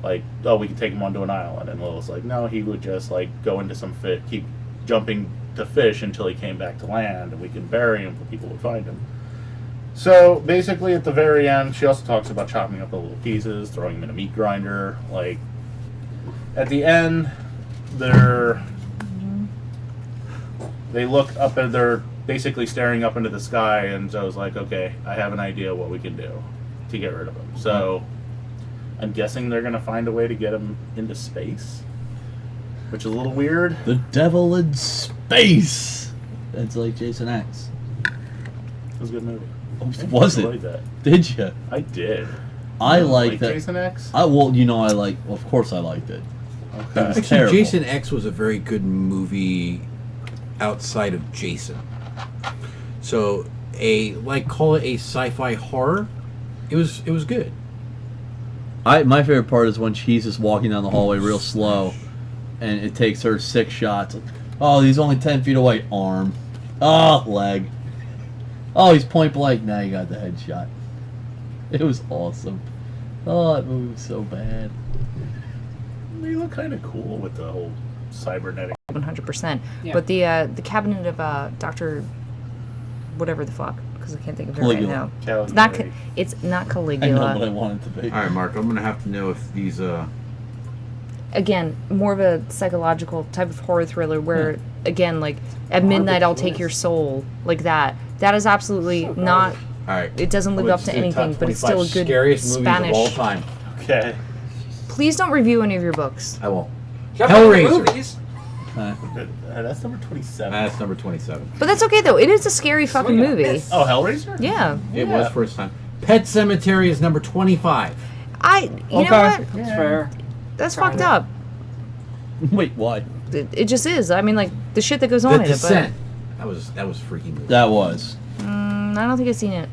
Like, oh, we can take him onto an island. And Lilith's like, no, he would just, like, go into some fit, keep jumping to fish until he came back to land, and we can bury him so people would find him. So, basically, at the very end, she also talks about chopping up the little pieces, throwing them in a meat grinder. Like, at the end, they look up and they're basically staring up into the sky, and Zoe's like, okay, I have an idea what we can do to get rid of him. So, I'm guessing they're going to find a way to get him into space, which is a little weird. The devil in space. That's like Jason X. It was a good movie. Was I it? enjoyed that. Did you? I did. I You like that. Jason X? Well, of course I liked it. Okay. It was Actually, terrible. Jason X was a very good movie outside of Jason. So call it a sci-fi horror. It was good. My favorite part is when she's just walking down the hallway real slow, and it takes her 6 shots. Oh, he's only 10 feet away. Arm. Oh, leg. Oh, he's point blank. Now you got the headshot. It was awesome. Oh, that movie was so bad. They look kind of cool with the whole cybernetic. 100%. Yeah. But the cabinet of Dr. whatever the fuck, because I can't think of it right Caligula. now. It's not. It's not I know Caligula. what I want it to be. All right, Mark. I'm gonna have to know if these. Again, more of a psychological type of horror thriller where, again, like at midnight I'll take your soul, like that. That is absolutely not. All right. It doesn't live I'm up gonna to do anything, top but it's still a 25 good scariest Spanish. movies of all time. Okay. Please don't review any of your books. I won't. Hellraiser. Hellraiser. That's number 27. That's number 27. But that's okay though. It is a scary fucking Swing and a movie. miss. Oh, Hellraiser? Yeah. It was first time. Pet Cemetery is number 25. You know what? That's fair. That's Kinda. fucked up. Wait, why? It just is. I mean, like the shit that goes The on in it. Descent. That was freaky movie. That was. But I don't think I've seen it.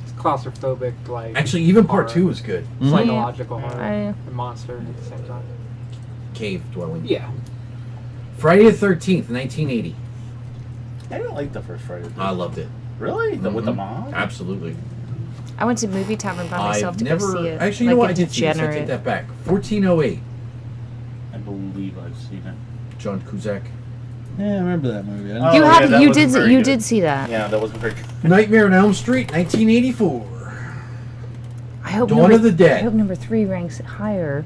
It's claustrophobic, like Actually, even part horror. 2 was good. Psychological horror. I- And monster at the same time. Cave dwelling. Yeah. Friday the 13th, 1980. I didn't like the first Friday. I loved it. Really? With the Mhm. mom? Absolutely. I went to movie tavern by myself I've to never. go see it. Actually, you know like what? I a did see this. I degenerate. take that back. 1408. I believe I've seen it. John Cusack. Yeah, I remember that movie. Oh, You yeah, have that you wasn't did very you good. did see that. Yeah, that wasn't very good. Nightmare on Elm Street, 1984. I hope Dawn number, of the Dead. I hope number 3 ranks higher.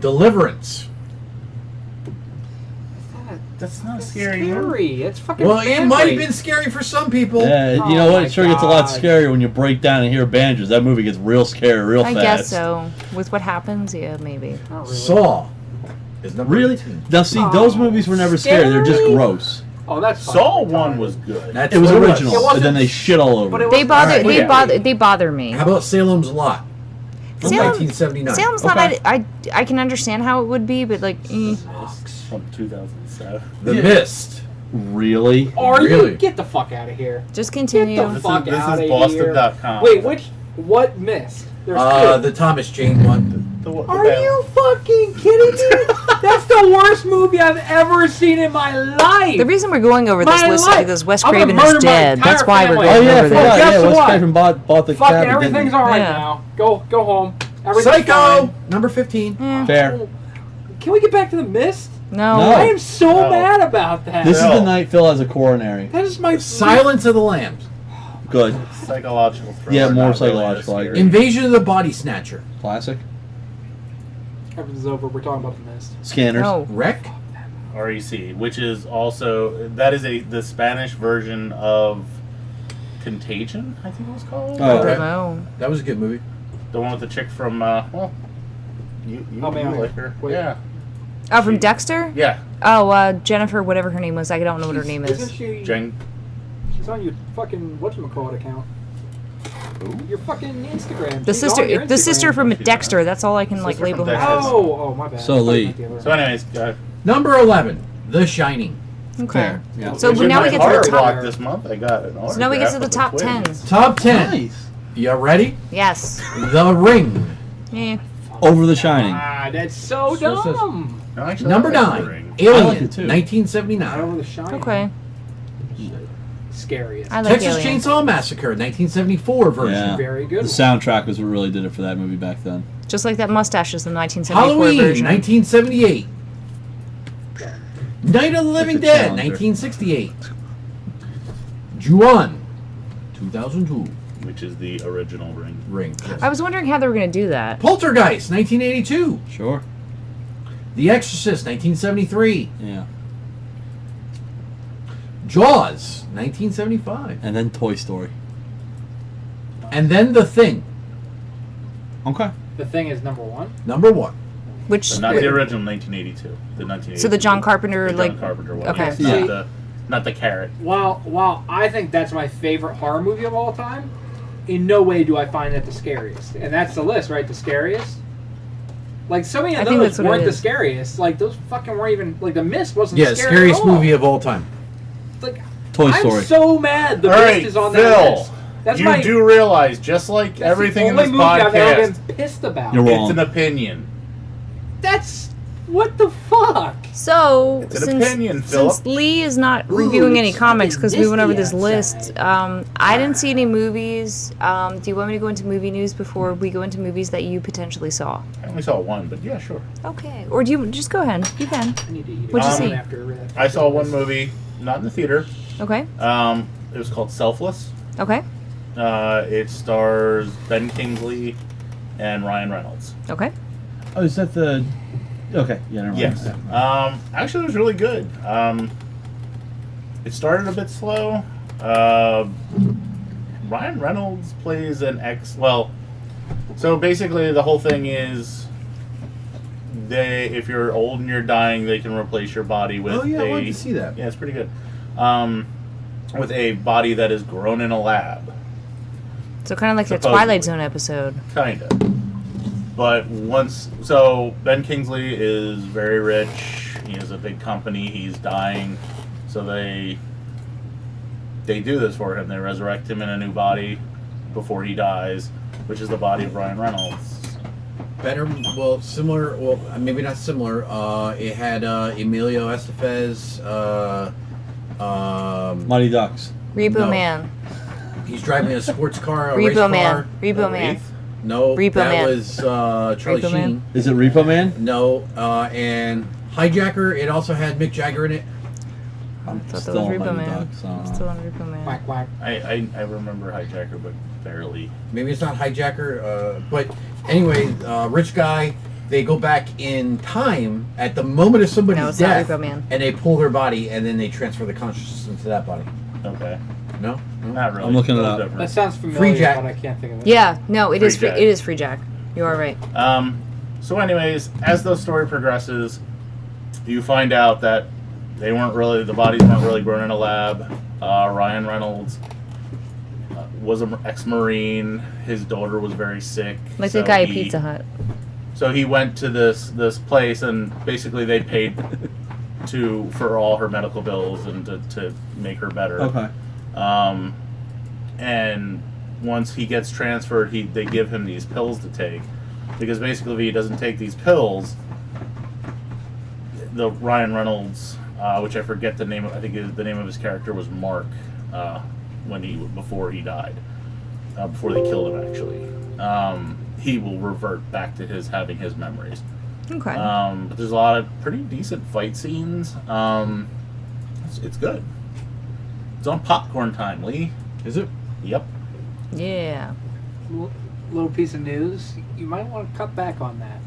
Deliverance. That's not a It's scary movie. scary. It's fucking Well, it band might have raid. been scary for some people. Yeah, you know Oh what? my It sure gets a lot God. scarier when you break down and hear banjos. That movie gets real scary real I fast. guess so. With what happens, yeah, maybe. Not really. Saw is number Really? 18. Now, see, those movies were never scary. They're just scary? gross. Oh, that's Saw fucking 1 retarded. was good. That's It was what original, It but wasn't- then they shit all over but it. it They bother Alright, they yeah. bother they bother me. How about Salem's Lot? From Salem- 1979. Salem's Okay. Lot, I can understand how it would be, but like, From 2007. The Yeah. Mist. Really? Are Really? you? Get the fuck out of here. just Get continue. the This fuck is out of here. Boston.com. Wait, what missed? There's two. The Thomas Jane one. The Are you fucking kidding me? That's the worst movie I've ever seen in my life. The reason we're going over this My list is life. because Wes I'm gonna Craven is murder my dead. entire That's why we're family. going Oh, yeah, I over forgot. this. Guess Yeah, Wes what? Craven bought the Fucking cabin, everything's didn't alright Yeah. now. Go home. Everything's Psycho. fine. Number 15. he? Fair. Can we get back to the Mist? No. No. I am so No. mad about that. This is Phil. the night Phil has a coronary. That is my Silence of the Lambs. Good. Psychological thriller. Yeah, more not really psychological, I scary. agree. Invasion of the Body Snatcher. Classic. Everything's over. We're talking about the Mist. Scanners. No. Wreck. REC, which is also the Spanish version of Contagion, I think it was called. Oh, I okay. don't know. That was a good movie. The one with the chick from, well, you like her. Wait. Yeah. Oh, from Dexter? Yeah. Oh, Jennifer, whatever her name was. I don't know what her name Isn't is. she? Jen. She's on your fucking whatchamacallit account. Your fucking Instagram. The She's on your sister Instagram. from Dexter. That's all I can like Sister label from her. Dexter. as. Oh, my bad. So I thought you Lee. meant the other So, anyways, Number 11, The Shining. Okay. Fair. Yeah. So which in now we my get to the horror top. block this month. I got an So now we get to the autograph top of 10. twins. Top 10. Nice. You ready? Yes. The Ring. Yeah. Over The Shining. Ah, that's so dumb. No, actually, Number I like The 9, Ring. I Alien, like it too. Not 1979. over the shine. Okay. Scariest. I like Texas Alien. Chainsaw Massacre, 1974 version. Yeah. Very The good. soundtrack was what really did it for that movie back then. Just like that mustache is the 1974 Halloween, version. 1978. Night of the Living a Dead, challenger. 1968. Ju-On, 2002. Which is the original Ring. Ring. Yes. I was wondering how they were going to do that. Poltergeist, 1982. Sure. The Exorcist, 1973. Yeah. Jaws, 1975. And then Toy Story. And then The Thing, Okay. The Thing is number 1. number 1. Which But not the original 1982. The 1982. so the John Carpenter the John like Carpenter one. okay. Yes, Yeah. not the carrot. While I think that's my favorite horror movie of all time, in no way do I find that the scariest. And that's the list, right? The scariest. Like so many I of think those that's what it weren't the is. scariest. Like those fucking weren't even like The Mist wasn't Yeah, scary scariest at all. movie of all time. Like Toy I'm Story. so mad The All Mist right, is on that Phil. list. That's You my do realize, just like that's everything the in only this movie I've ever podcast, been pissed about. You're wrong. it's an opinion. That's what the fuck. So It's an opinion, since Philip. Lee is not reviewing any it's comics because we fucking went over this misty list, I didn't see any movies. Do you want me to go into movie news before we go into movies that you potentially saw? I only saw one, but yeah, sure. Okay. Or do you just go ahead? You can. I need to eat What'd you see? After I saw one movie, not in the theater. Okay. It was called Selfless. Okay. It stars Ben Kingsley and Ryan Reynolds. Okay. Oh, is that the... Okay. Yeah, never mind. Yes. Actually, it was really good. It started a bit slow. Ryan Reynolds plays an ex... Well, so basically the whole thing is... if you're old and you're dying, they can replace your body with Oh, yeah, a... I wanted to see that. Yeah, it's pretty good. With a body that is grown in a lab. So kind of like the Supposedly. Twilight Zone episode. Kinda. But so Ben Kingsley is very rich. He has a big company. He's dying. So they do this for him. They resurrect him in a new body before he dies, which is the body of Ryan Reynolds. Better, well, similar, well, maybe not similar. It had Emilio Estevez. Mighty Ducks. Repo No. Man. He's driving a sports car, a race Repo car. Man. Repo Man. Wraith? No, Repo that Man. was Charlie Repo Sheen. Man? Is it Repo Man? No, and Hijacker. It also had Mick Jagger in it. I thought that was Still on Repo Mighty Man. Ducks, I don't know. Still on Repo Man. Quack quack. I remember Hijacker, but barely. Maybe it's not Hijacker, but anyway, rich guy. They go back in time at the moment of somebody's No, it's not death, Repo Man. and they pull their body, and then they transfer the consciousness into that body. Okay. No, Not really. I'm looking it That's up. different. That sounds familiar, Free Jack. but I can't think of it. Yeah. No, it is Free free. Jack. It is Free Jack. You are right. So anyways, as the story progresses, you find out that the bodies weren't really grown in a lab. Ryan Reynolds was an ex-Marine. His daughter was very sick. Like so the guy at he- Pizza Hut. So he went to this place, and basically they paid for all her medical bills and to make her better. Okay. And once he gets transferred, they give him these pills to take, because basically if he doesn't take these pills, the Ryan Reynolds, which I forget the name of, I think the name of his character was Mark, before he died, before they killed him actually, he will revert back to having his memories. Okay. But there's a lot of pretty decent fight scenes. It's good. It's on popcorn time, Lee. is it? Yep. Yeah. Little piece of news. You might want to cut back on that.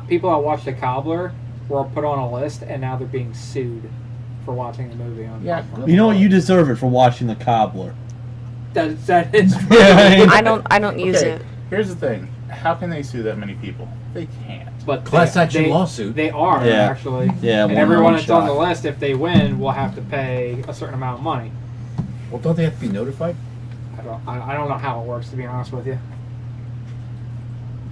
People that watched The Cobbler were put on a list, and now they're being sued for watching the movie on Yeah. popcorn. You know what? You deserve it for watching The Cobbler. That is I don't use Okay, it. here's the thing. How can they sue that many people? They can't. But Class action they, lawsuit. They are Yeah. actually. Yeah, And one everyone that's shot. on the list, if they win, will have to pay a certain amount of money. Well, don't they have to be notified? I don't know how it works, to be honest with you.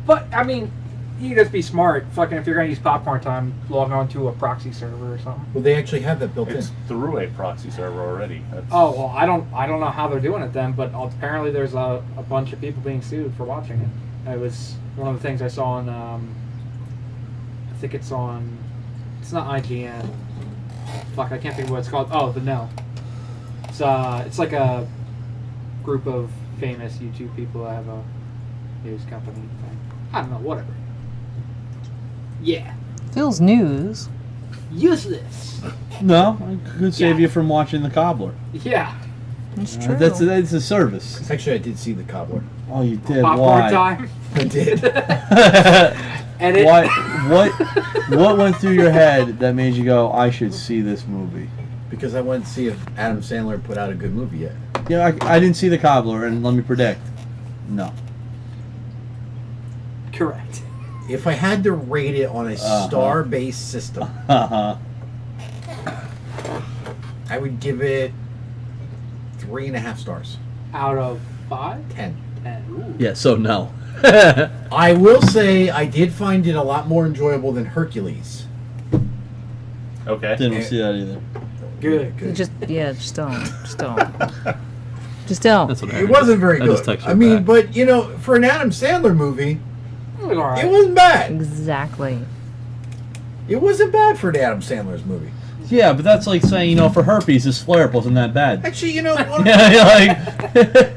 But I mean, you can just be smart. Fucking, if you're gonna use popcorn time, log on to a proxy server or something. Well, they actually have that built It's in. through a proxy server already. That's, Oh well, I don't know how they're doing it then, but apparently there's a bunch of people being sued for watching it. It was one of the things I saw on. I think it's on. It's not IGN. Fuck, I can't think of what it's called. Oh, the No. It's like a group of famous YouTube people that have a news company thing. I don't know, whatever. Yeah. Phil's news. Useless. No, I could save Yeah. you from watching The Cobbler. Yeah. It's true. That's a service. Actually, I did see The Cobbler. Oh, you did? Popcorn Why? time. I did. And it. What went through your head that made you go, I should see this movie? Because I wanted to see if Adam Sandler put out a good movie yet. Yeah, I didn't see The Cobbler, and let me predict. No. Correct. If I had to rate it on a Uh-huh. star-based system, Uh-huh. I would give it 3.5 stars. Out of 5? 10. 10. Ooh. Yeah, so no. I will say I did find it a lot more enjoyable than Hercules. okay. Didn't see that either. Good. Just don't. Just don't. That's what It wasn't very I just good. texted I mean, back. but you know, for an Adam Sandler movie, It was alright. it wasn't bad. Exactly. It wasn't bad for an Adam Sandler's movie. Yeah, but that's like saying, for herpes, his flare-up wasn't that bad. Actually, you know, one of, Yeah,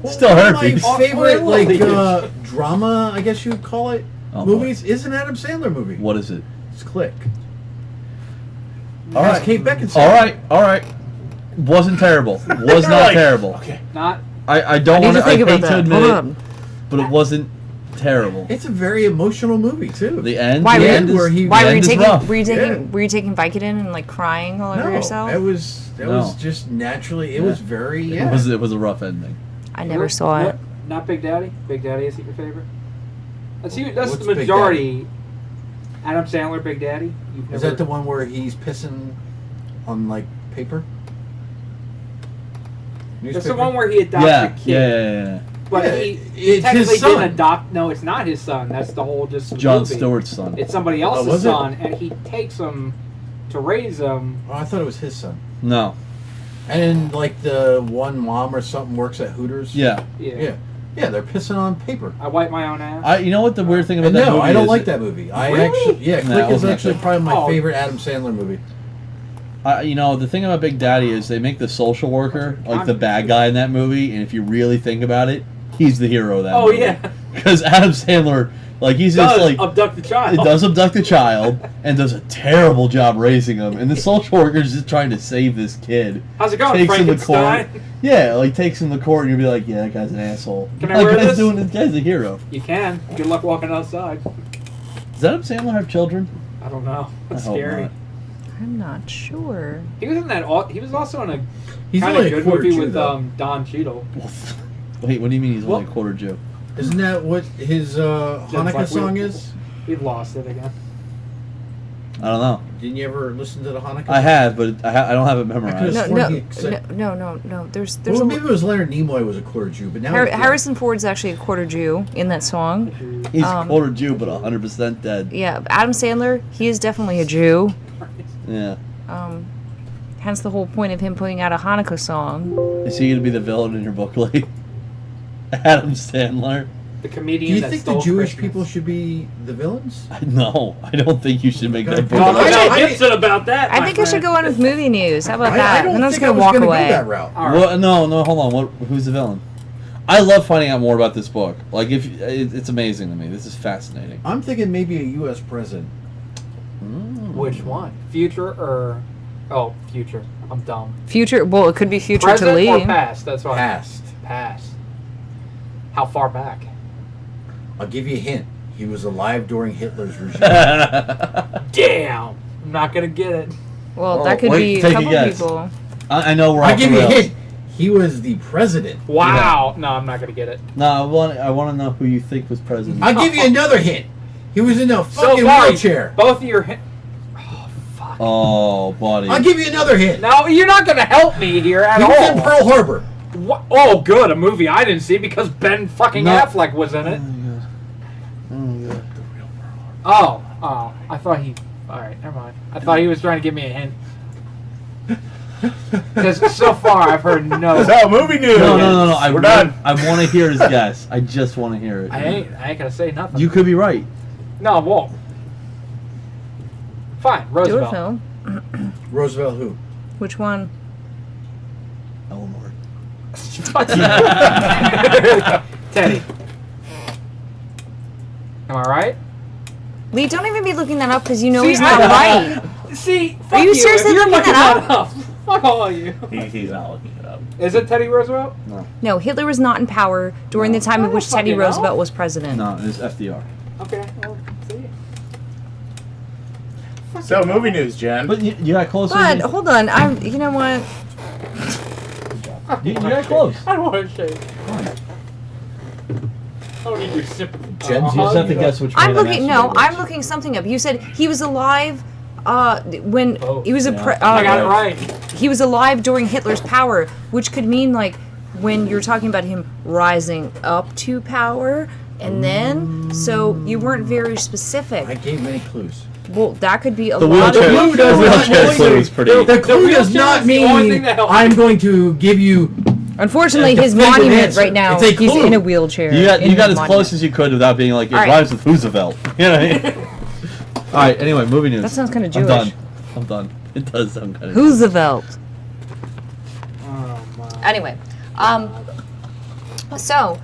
still one of herpes. my favorite Oh, drama, I guess you would call it, Oh, boy. movies is an Adam Sandler movie. What is it? It's Click. All That's right. Kate Beckinsale. All right. Wasn't terrible. Was not Like, terrible. Okay. Not. I don't I want need to think I about hate to that. admit Hold it, on. but it wasn't terrible. It's a very emotional movie too. The end. Why the were end you- is, where he- the Why were end you is taking? rough. Were you taking? Yeah. Were you taking Vicodin and like crying all over No, yourself? it was just naturally. It Yeah. was very. Yeah. It was a rough ending. I never saw it. Not Big Daddy. Big Daddy isn't your favorite. That's What's the Big majority. Adam Sandler, Big Daddy. You've Is never- that the one where he's pissing on like paper? That's the one where he adopts Yeah, a kid. yeah. But Yeah, he it's technically his son. didn't adopt. No, it's not his son. That's the whole just John movie. Stewart's son. It's somebody else's was it? son, and he takes him to raise him. Oh, I thought it was his son. No. And then like the one mom or something works at Hooters. Yeah. Yeah. Yeah, they're pissing on paper. I wipe my own ass. You know what the weird thing about And that no, movie I don't is? like that movie. I Really? actually, yeah, Nah, it Click is wasn't actually that probably my Oh. favorite Adam Sandler movie. The thing about Big Daddy is they make the social worker like the bad guy in that movie, and if you really think about it, he's the hero of that Oh, movie. yeah. Because Adam Sandler, like, he's just Does like abduct the child. it does abduct a child and does a terrible job raising him, and the social worker's just trying to save this kid. How's it going, Takes him to court. Frankenstein? Yeah, like takes him to court, and you'll be like, yeah, that guy's an asshole. Can I That wear guy's this? doing this guy's a hero. You can. Good luck walking outside. Does Adam Sandler have children? I don't know. That's I hope scary. not. I'm not sure. He was in that. He was also in a He's kind only of a good quarter movie Jew, with though. Don Cheadle. Wait, what do you mean he's only a Well- quarter Jew? Isn't that what his Hanukkah like song we- is? We've lost it again. I don't know. Didn't you ever listen to the Hanukkah? I have, but I don't have it I memorized. could've No, sworn no, he said- no. There's Well, a maybe it was Leonard Nimoy was a quarter Jew, but now he's dead. Harrison Ford's actually a quarter Jew in that song. He's a quarter Jew, but 100% dead. Yeah, Adam Sandler, he is definitely a Jew. Yeah. Hence the whole point of him putting out a Hanukkah song. Is he going to be the villain in your book, Lee? Adam Sandler? The Do comedian you that think the stole Jewish Christmas. people should be the villains? No, I don't think you should make that book. Well, I- Mel I- Gibson about that. I my think I should friend. go on with movie news. How about I that? don't Then I'm just think I gonna was walk going to go away. that route. All right. Well, no, hold on. Who's the villain? I love finding out more about this book. Like, it's amazing to me. This is fascinating. I'm thinking maybe a U.S. president. Which one? Future or? Oh, future. I'm dumb. Future. Well, it could be future Present to Lee. or past? That's what. Past. Past. How far back? I'll give you a hint. He was alive during Hitler's regime. Damn. I'm not gonna get it. Well, that could wait, be a take a couple guess. people. I know we're I'll off give the you a rails. hint. He was the president. Wow. No, I'm not gonna get it. No, I want to know who you think was president. I'll give you another hint. He was in a So fucking far, wheelchair. both of your Oh, buddy. I'll give you another hint. No, you're not gonna help me here at He was in all. Pearl Harbor. What? Oh, good, a movie I didn't see because Ben fucking No. Affleck was in it. Oh, I thought he. All right, never mind. I thought he was trying to give me a hint. Because so far I've heard no. So, movie news. No. We're done. I want to hear his guess. I just want to hear it. I ain't gonna say nothing. You could be right. No, I won't. Fine, Do it, Roosevelt. Phil. Roosevelt who? Which one? Eleanor. Teddy. Am I right? Lee, don't even be looking that up because you know See, he's not right. See, Are you seriously if you're looking that up? Fuck all of you. He's not looking it up. Is it Teddy Roosevelt? No, Hitler was not in power during the time of I which don't Teddy fucking know. Roosevelt was president. No, it's FDR. Okay, well, see. So, movie news, Jen. But you got closer. But hold on, you know what? You got close. I don't want to shake. I don't need your sympathy. Jen, You just have to guess which I'm one looking. No, I'm looking something up. You said he was alive. When he was I got it right. he was alive during Hitler's power, which could mean like when you're talking about him rising up to power, and then so you weren't very I specific. gave many clues. Well, that could be a The lot wheelchair. of. clue does The not wheelchair mean- clue is pretty. The clue wheelchair does not is the only mean thing that helped I'm me. going to give you. Unfortunately, a his definitive monument answer. right now, It's a he's clue. in a wheelchair. You got in as his close monument. as you could without being like it All right. rhymes with Roosevelt. You know what I mean? All right. Anyway, movie news. That sounds kind of I'm Jewish. done. I'm done. It does sound kind of. Roosevelt. Oh, my. Anyway, so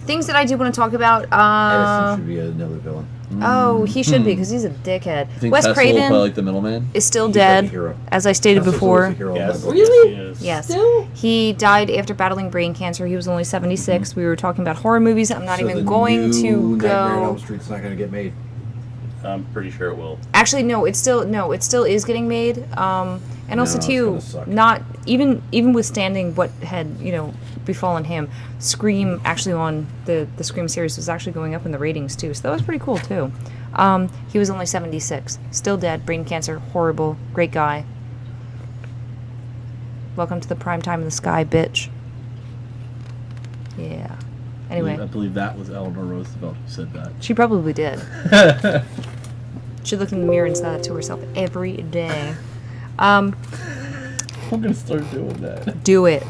things that I do want to talk about. Edison should be another villain. Oh, he should be because he's a dickhead. You think Wes Tesla will Craven play like the middleman? is still He's like a dead, hero. as I stated Tesla's before. always a hero in Yes. my book. Really? Yes, he is. Yes. Still? He died after battling brain cancer. He was only 76. We were talking about horror movies. I'm not So even the going new to Nightmare on Elm go. Street's not going to get made. I'm pretty sure it will. Actually, no. It still is getting made. And also it's too, gonna suck. not even withstanding what had befallen him. Scream actually on the Scream series was actually going up in the ratings too. So that was pretty cool too. He was only 76. Still dead. Brain cancer. Horrible. Great guy. Welcome to the prime time in the sky, bitch. Yeah. Anyway, I believe that was Eleanor Roosevelt who said that. she probably did. She looked in the mirror and said that to herself every day. I'm gonna start doing that. Do it.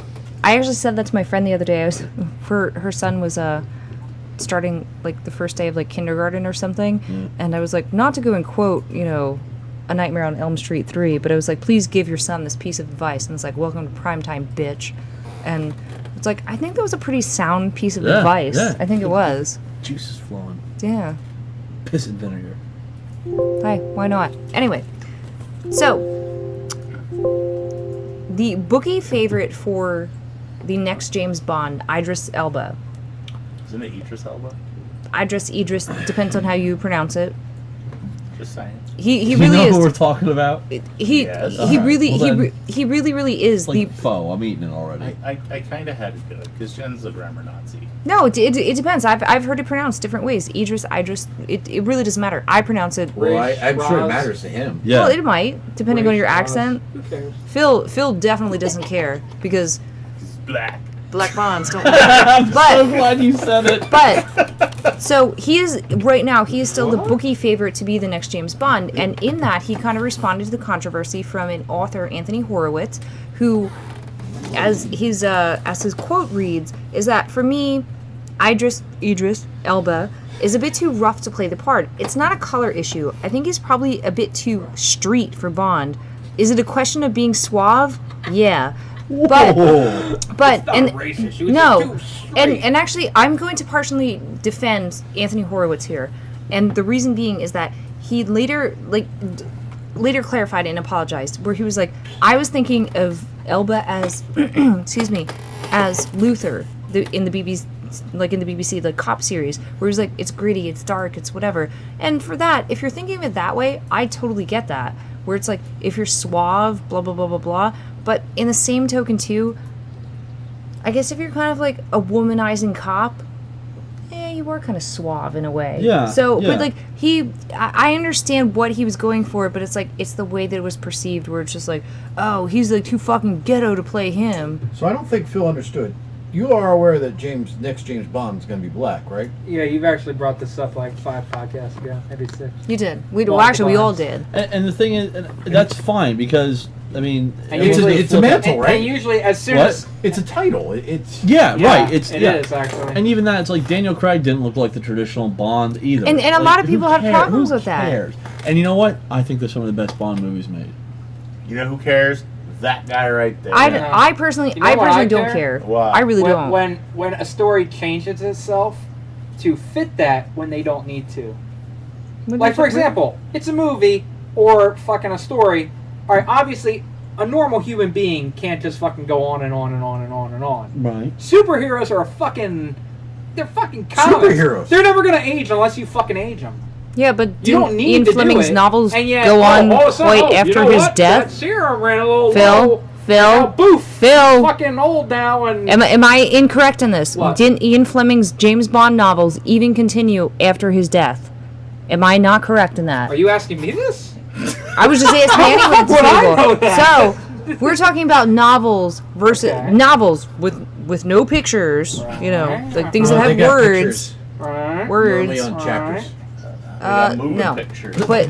I actually said that to my friend the other day. Her son was starting like the first day of like kindergarten or something, and I was like, not to go and quote, A Nightmare on Elm Street 3, but I was like, please give your son this piece of advice, and it's like, welcome to primetime, bitch, and it's like, I think that was a pretty sound piece of advice. yeah. I think it was. Juice is flowing. Yeah. Piss and vinegar. Hi, why not? Anyway, so the bookie favorite for the next James Bond, Idris Elba. Isn't it Idris Elba? Idris, depends on how you pronounce it. Just saying. He You really know is. who we're talking about? He Yes. he Alright, really well then. he really is It's like the. pho. I'm eating it already. I kind of had to do it because Jen's a grammar Nazi. No, it depends. I've heard it pronounced different ways. Idris. It really doesn't matter. I pronounce it. Well, I'm sure it Roz. matters to him. Yeah. Well, it might depending on your accent. Who cares? Phil definitely doesn't care because He's black. black bonds don't. I'm so But glad you said it. but so he is right now. He is still the bookie favorite to be the next James Bond, and in that he kind of responded to the controversy from an author, Anthony Horowitz, who, as his quote reads, is that for me, Idris Elba is a bit too rough to play the part. It's not a color issue. I think he's probably a bit too street for Bond. Is it a question of being suave? Yeah. But and racist. She was no, just too straight. and actually, I'm going to partially defend Anthony Horowitz here, and the reason being is that he later clarified and apologized, where he was like, I was thinking of Elba as, excuse me, as Luther in the BBC, the cop series, where he's like, it's gritty, it's dark, it's whatever. And for that, if you're thinking of it that way, I totally get that. where it's like, if you're suave, blah, blah, blah, blah, blah. But in the same token, too, I guess if you're kind of like a womanizing cop, you were kind of suave in a way. Yeah. So, yeah. but like, I understand what he was going for, but it's like, it's the way that it was perceived, where it's just like, oh, he's like too fucking ghetto to play him. So I don't think Phil understood. You are aware that next James Bond is going to be black, right? Yeah, you've actually brought this up like 5 podcasts ago, maybe 6. You did. We Multiple all times. did. And the thing is, that's fine because I mean, And it's a mantle, right? And usually, as soon What? as It's a title. It's yeah, right. It's it yeah. is, actually. And even that, it's like Daniel Craig didn't look like the traditional Bond either. And a Like, lot of who people have problems who with that. cares? And you know what? I think they're some of the best Bond movies made. You know who cares? That guy right there. I personally, You know what I don't care? care. Why? I really don't. when a story changes itself to fit that when they don't need to. Like, for example, it's a movie or fucking a story. All right, obviously, a normal human being can't just fucking go on and on and on and on and on. Right. Superheroes are they're fucking comics. Superheroes. They're never gonna age unless you fucking age them. Yeah, but You don't need Ian to do Fleming's it. novels And yet, go on all of a sudden, quite you after know his what? death? That serum ran a little Phil, low. Phil, Now, boof. Phil. Fucking old now and. Am I incorrect in this? What? Didn't Ian Fleming's James Bond novels even continue after his death? Am I not correct in that? Are you asking me this? I was just asking anyone at Would I know the table. that? So we're talking about novels versus Okay. novels with no pictures. You know, like things that They have got words. pictures, Right. Words. normally on chapters. Moving no. pictures. But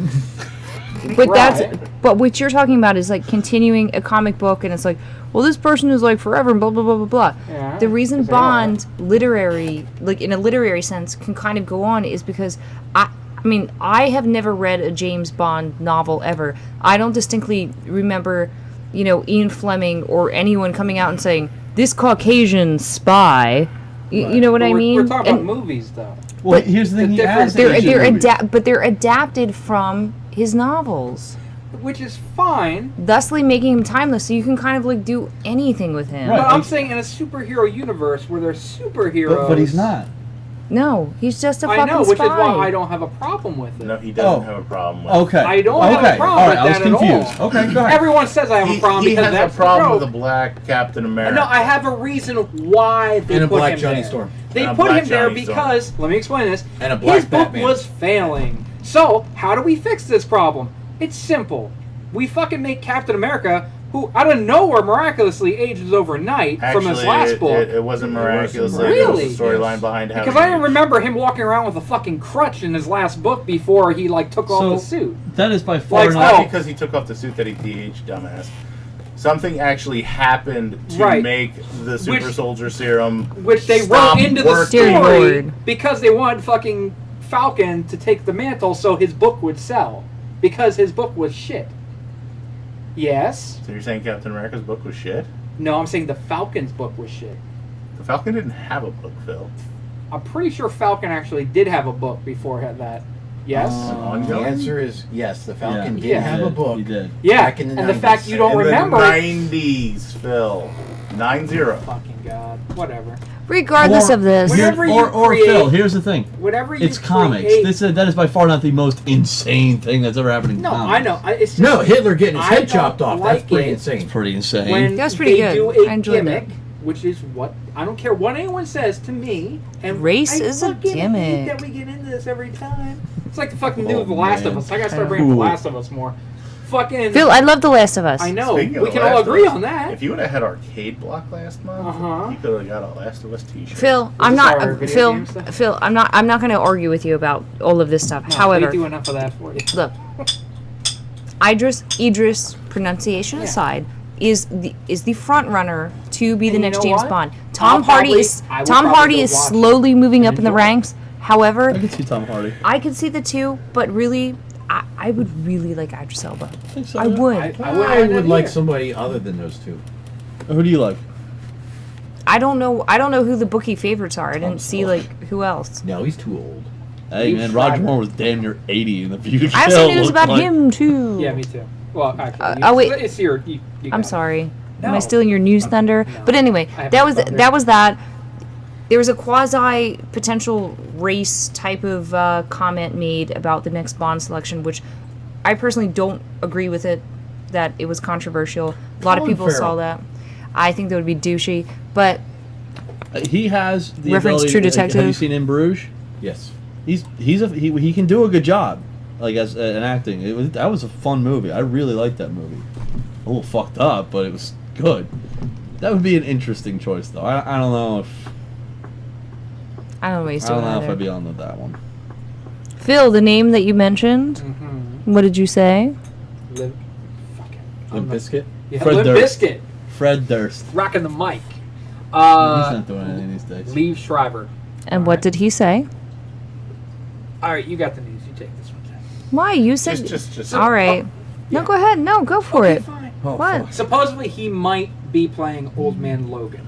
Right. but what you're talking about is like continuing a comic book, and it's like, well, this person is like forever and blah blah blah blah blah. Yeah, The reason 'cause they are. Bond literary, like in a literary sense, can kind of go on is because I mean, I have never read a James Bond novel ever. I don't distinctly remember, Ian Fleming or anyone coming out and saying this Caucasian spy. You know what I mean? We're talking And about movies, though. Well, here's the thing. the He has difference- they're adapted from his novels, Which is fine. thusly making him timeless. So you can kind of like do anything with him. Right. But I'm like- saying in a superhero universe where there's superheroes. But he's not. No, he's just a I fucking know, which spy. is why I don't have a problem with it. No, he doesn't Oh. have a problem with Okay. I don't have a problem All right, with I was that at confused. all. Okay, go ahead. Everyone says I have it. a problem He because has that's a problem the with joke. a black Captain America. No, I have a reason why they And a put black him Johnny there. Storm. They And a put black him there Johnny Storm. because, let me explain this, And a black his book Batman. was failing. So, how do we fix this problem? It's simple. We fucking make Captain America, who out of nowhere miraculously ages overnight from his last book. It wasn't miraculously. Really? There was a storyline behind how Because he I remember him walking around with a fucking crutch in his last book before he took off the suit. That is by far Like, It's not. not because he took off the suit that he DH, dumbass. Something actually happened to Right. make the super Which- soldier serum, Which they stop wrote into the working. story Steerboard. because they wanted fucking Falcon to take the mantle so his book would sell. Because his book was shit. Yes. So you're saying Captain America's book was shit? No, I'm saying the Falcon's book was shit. The Falcon didn't have a book, Phil. I'm pretty sure Falcon actually did have a book before that. Yes? An The ongoing? answer is yes. The Falcon did Yeah. have a book. He did. Yeah. back in the And the 90s. fact you don't In remember the it. 90s, Phil. 9-0. Fucking God. Whatever. Regardless Or- of this, Here- Whenever you or create- Phil, here's the thing. Whatever you It's comics. create- That is by far not the most insane thing that's ever happened in No, comics. I know. It's just, No, Hitler getting his I head don't chopped off. like That's pretty it. insane. It's pretty insane. when That's pretty they good. do a I enjoyed gimmick, that. which is what I don't care what anyone says to me. And Race I is a fucking hate gimmick. that we get into this every time. It's like the fucking Oh, new The Last of man. Us. I gotta start bringing Ooh. The Last of Us more. Fucking Phil, I love The Last of Us. I know. Speaking of We The can all Last of agree Us, on that. If you would have had Arcade Block last month, Uh-huh. you could have got a Last of Us t-shirt. Phil, I'm this our not video Phil. game stuff? Phil, I'm not going to argue with you about all of this stuff. No, However, we do enough of that for you. look, Idris pronunciation Yeah. aside, is the front runner to be the And you next know James what? Bond. I Tom would Hardy probably is go watch it. slowly moving up in the enjoy it. ranks. However, I can see Tom Hardy. I could see the two, but really, I would really like Idris Elba. I think so. I would. I would like somebody other than those two. Who do you like? I don't know who the bookie favorites are. I didn't see who else. No, he's too old. Hey man, Roger Moore was damn near 80 in the future. I have some news about him too. Yeah, me too. Well, actually, oh, wait. it's your. You I'm got it. sorry. Am I No. stealing your news thunder? No. But anyway, I have that no was thunder. that. There was a quasi potential race type of comment made about the next Bond selection, which I personally don't agree with it. That it was controversial. A lot of Colin people saw Farrell. that. I think that would be douchey, but He has the Reference ability. True Have you Detective. seen In Bruges? Yes. He can do a good job, like as an acting. That was a fun movie. I really liked that movie. A little fucked up, but it was good. That would be an interesting choice, though. I don't know if I don't know what he's I doing don't know if either. I'd be on with that one. Phil, the name that you mentioned, Mm-hmm. what did you say? Live. Fuck it. Limp Bizkit. Yeah, Fred Limp Durst. Bizkit. Fred Durst. Rocking the mic. He's not doing anything these days. Leave Shriver. And what did he say? All right, you got the news. You take this one, Jack. Why you said? Just. All right. No, go ahead. No, go for Okay, it. fine. Oh, What? fuck. Supposedly he might be playing Old Man Logan.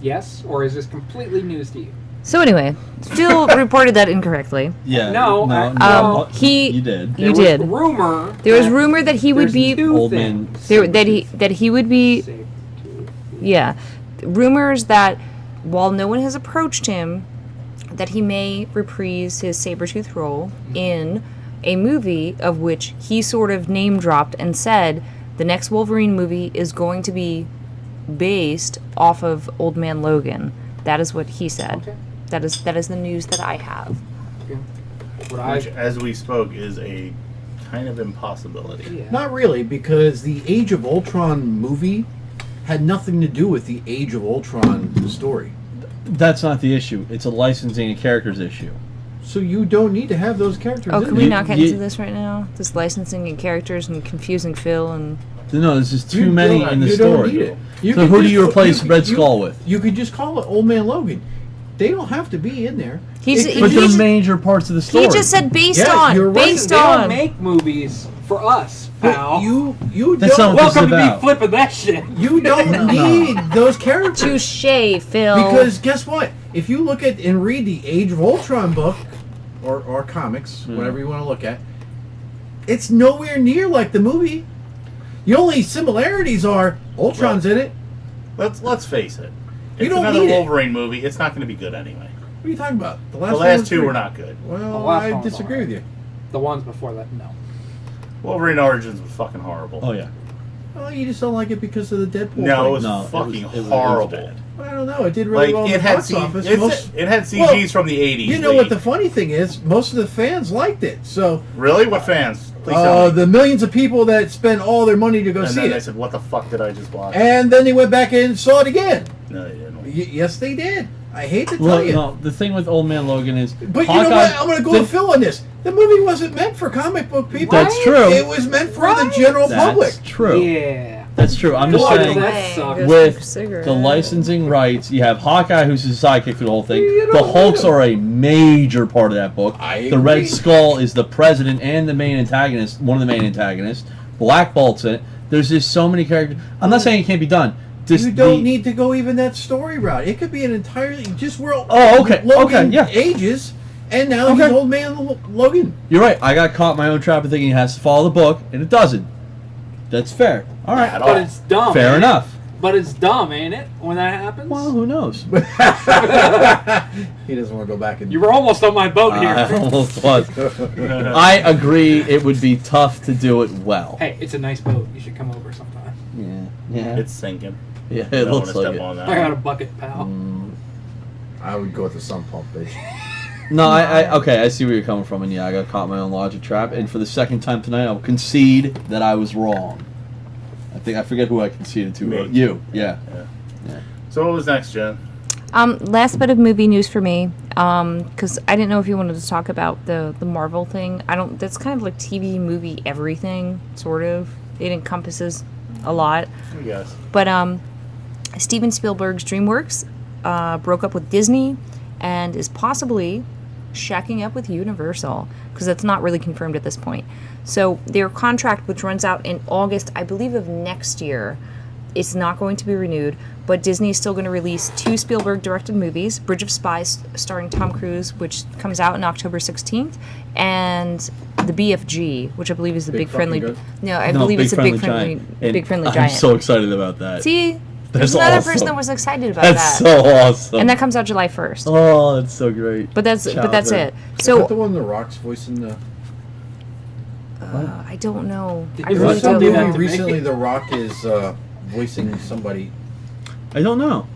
Yes, or is this completely news to you? So anyway, Phil reported that incorrectly. Yeah. No, you did. You There did. was rumor. There was that rumor that he would there's be two Old Man. things. that he would be Saber tooth. yeah. Rumors that while no one has approached him, that he may reprise his Sabretooth role in a movie of which he sort of name dropped and said the next Wolverine movie is going to be based off of Old Man Logan. That is what he said. Okay. That is the news that I have. What Which, as we spoke, is a kind of impossibility. yeah. Not really, because the Age of Ultron movie had nothing to do with the Age of Ultron story. That's not the issue. It's a licensing and characters issue. So you don't need to have those characters Oh, in can there. we not get you- into this right now? This licensing and characters and confusing Phil and No, there's just You too many don't- in the you don't story. need it. You So could who do just you put- replace Red Skull with? You could just call it Old Man Logan. They don't have to be in there. He's- It could But he they're just- major parts of the story. he just said based Yes, on, you're right. based They don't on. make movies for us, But pal. you That's don't. not what this Welcome is to about. be flipping that shit. You don't need those characters. Touche, Phil. Because guess what? If you look at and read the Age of Ultron book, or comics, whatever you want to look at, it's nowhere near like the movie. The only similarities are Ultron's in it. Let's face it. You It's don't another need it. Wolverine movie. It's not going to be good anyway. What are you talking about? The one last was two great. were not good. The Well, last I one was disagree alright. with you. The ones before that, no. Wolverine Origins was fucking horrible. Oh yeah. Well, you just don't like it because of the Deadpool No, it thing. was No, fucking it was horrible. bad. I don't know. It did really Like well in it the had box office. it had CGs Well, from the 80s. You know Lee. what the funny thing is? Most of the fans liked it. So Really? What fans? Please tell me. the millions of people that spend all their money to go And see then I it, said, "What the fuck did I just watch?" and then they went back and saw it again. No, they didn't. Yes, they did. I hate to tell Look, you. no, the thing with Old Man Logan is. But you know what? I'm going to go with Phil on this. The movie wasn't meant for comic book people. That's true. It was meant for the general public. That's true. Yeah. That's true. I'm just Well, saying. that sucks. With the licensing rights, you have Hawkeye, who's his sidekick through the whole thing. The Hulks are a major part of that book. I The Red agree. Skull is the president and the main antagonist, one of the main antagonists. Black Bolt's in it. There's just so many characters. I'm not saying it can't be done. Just You don't need to go even that story route. It could be an entirely just where Oh, okay, Logan okay, yeah. ages, and now he's Okay. Old Man Logan. You're right. I got caught in my own trap of thinking it has to follow the book, and it doesn't. That's fair. All right. At But all. it's dumb. Fair ain't it? enough. But it's dumb, ain't it? When that happens. Well, who knows? He doesn't want to go back and. You were almost on my boat I here. almost was. I agree. It would be tough to do it well. Hey, it's a nice boat. You should come over sometime. Yeah. Yeah. It's sinking. Yeah. I It don't want looks to like step it. on that. I got a bucket, pal. I would go with the sump pump, bitch. No, I okay. I see where you're coming from, and yeah, I got caught in my own logic trap. And for the second time tonight, I will concede that I was wrong. I forget who I conceded to. Me. You. Yeah. So what was next, Jen? Last bit of movie news for me, because I didn't know if you wanted to talk about the Marvel thing. That's kind of like TV, movie, everything, sort of. It encompasses a lot. I guess. But Steven Spielberg's DreamWorks broke up with Disney and is possibly shacking up with Universal, because that's not really confirmed at this point. So their contract, which runs out in August, I believe, of next year, it's not going to be renewed, but Disney is still going to release 2 Spielberg-directed movies, Bridge of Spies, starring Tom Cruise, which comes out on October 16th, and the BFG, which I believe is the Big Big Friendly... Fucking No, I believe it's a Big Friendly And Big Friendly I'm Giant. so excited about that. See? There's That's another awesome. person that was excited about That's that. so awesome. And that comes out July 1st. Oh, that's so great. But that's Childhood. it. Is that the So one The Rock's voicing the? I don't know. I There really was some don't do movie that know. to me. recently. The Rock is voicing somebody. I don't know.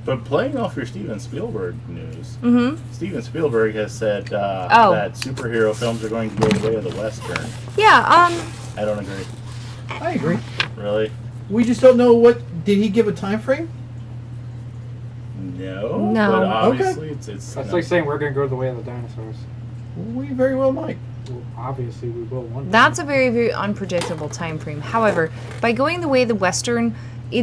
But playing off your Steven Spielberg news, Mm-hmm. Steven Spielberg has said Oh. that superhero films are going to go the way of the Western. Yeah. I don't agree. I agree. Really? We just don't know what. Did he give a time frame? No. No. But Okay. obviously, it's That's no. like saying we're going to go the way of the dinosaurs. We very well might. Well, obviously, we will one day. That's a very, very unpredictable time frame. However, by going the way of the Western, I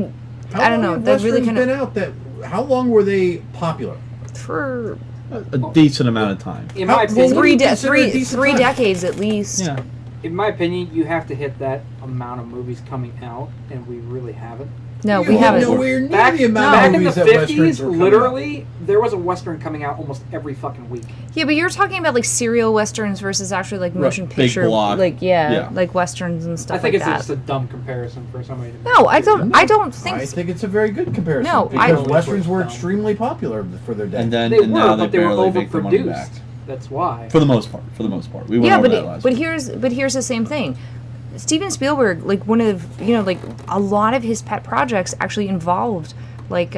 don't know. That really kind been of out. That how long were they popular? for A decent amount of time. In How- my well, opinion, what do you consider a decent three time? decades at least. Yeah. in my opinion, you have to hit that amount of movies coming out, and we really haven't. No, You we have haven't. nowhere near Back, the amount back of in the movies that westerns 50s, were coming literally, there was a western coming out almost every fucking week. Yeah, but you're talking about like serial westerns versus actually like motion Big picture, block. like Yeah. like westerns and stuff I think like it's that. just a dumb comparison for somebody to make. No, I don't. I don't think. I think it's a very good comparison. No, I- because westerns were extremely popular for their day. And then They and were, now but they were barely make the money back. overproduced. That's why. For the most part. We went Yeah, over but that last week. here's the same thing. Steven Spielberg, like one of like a lot of his pet projects actually involved like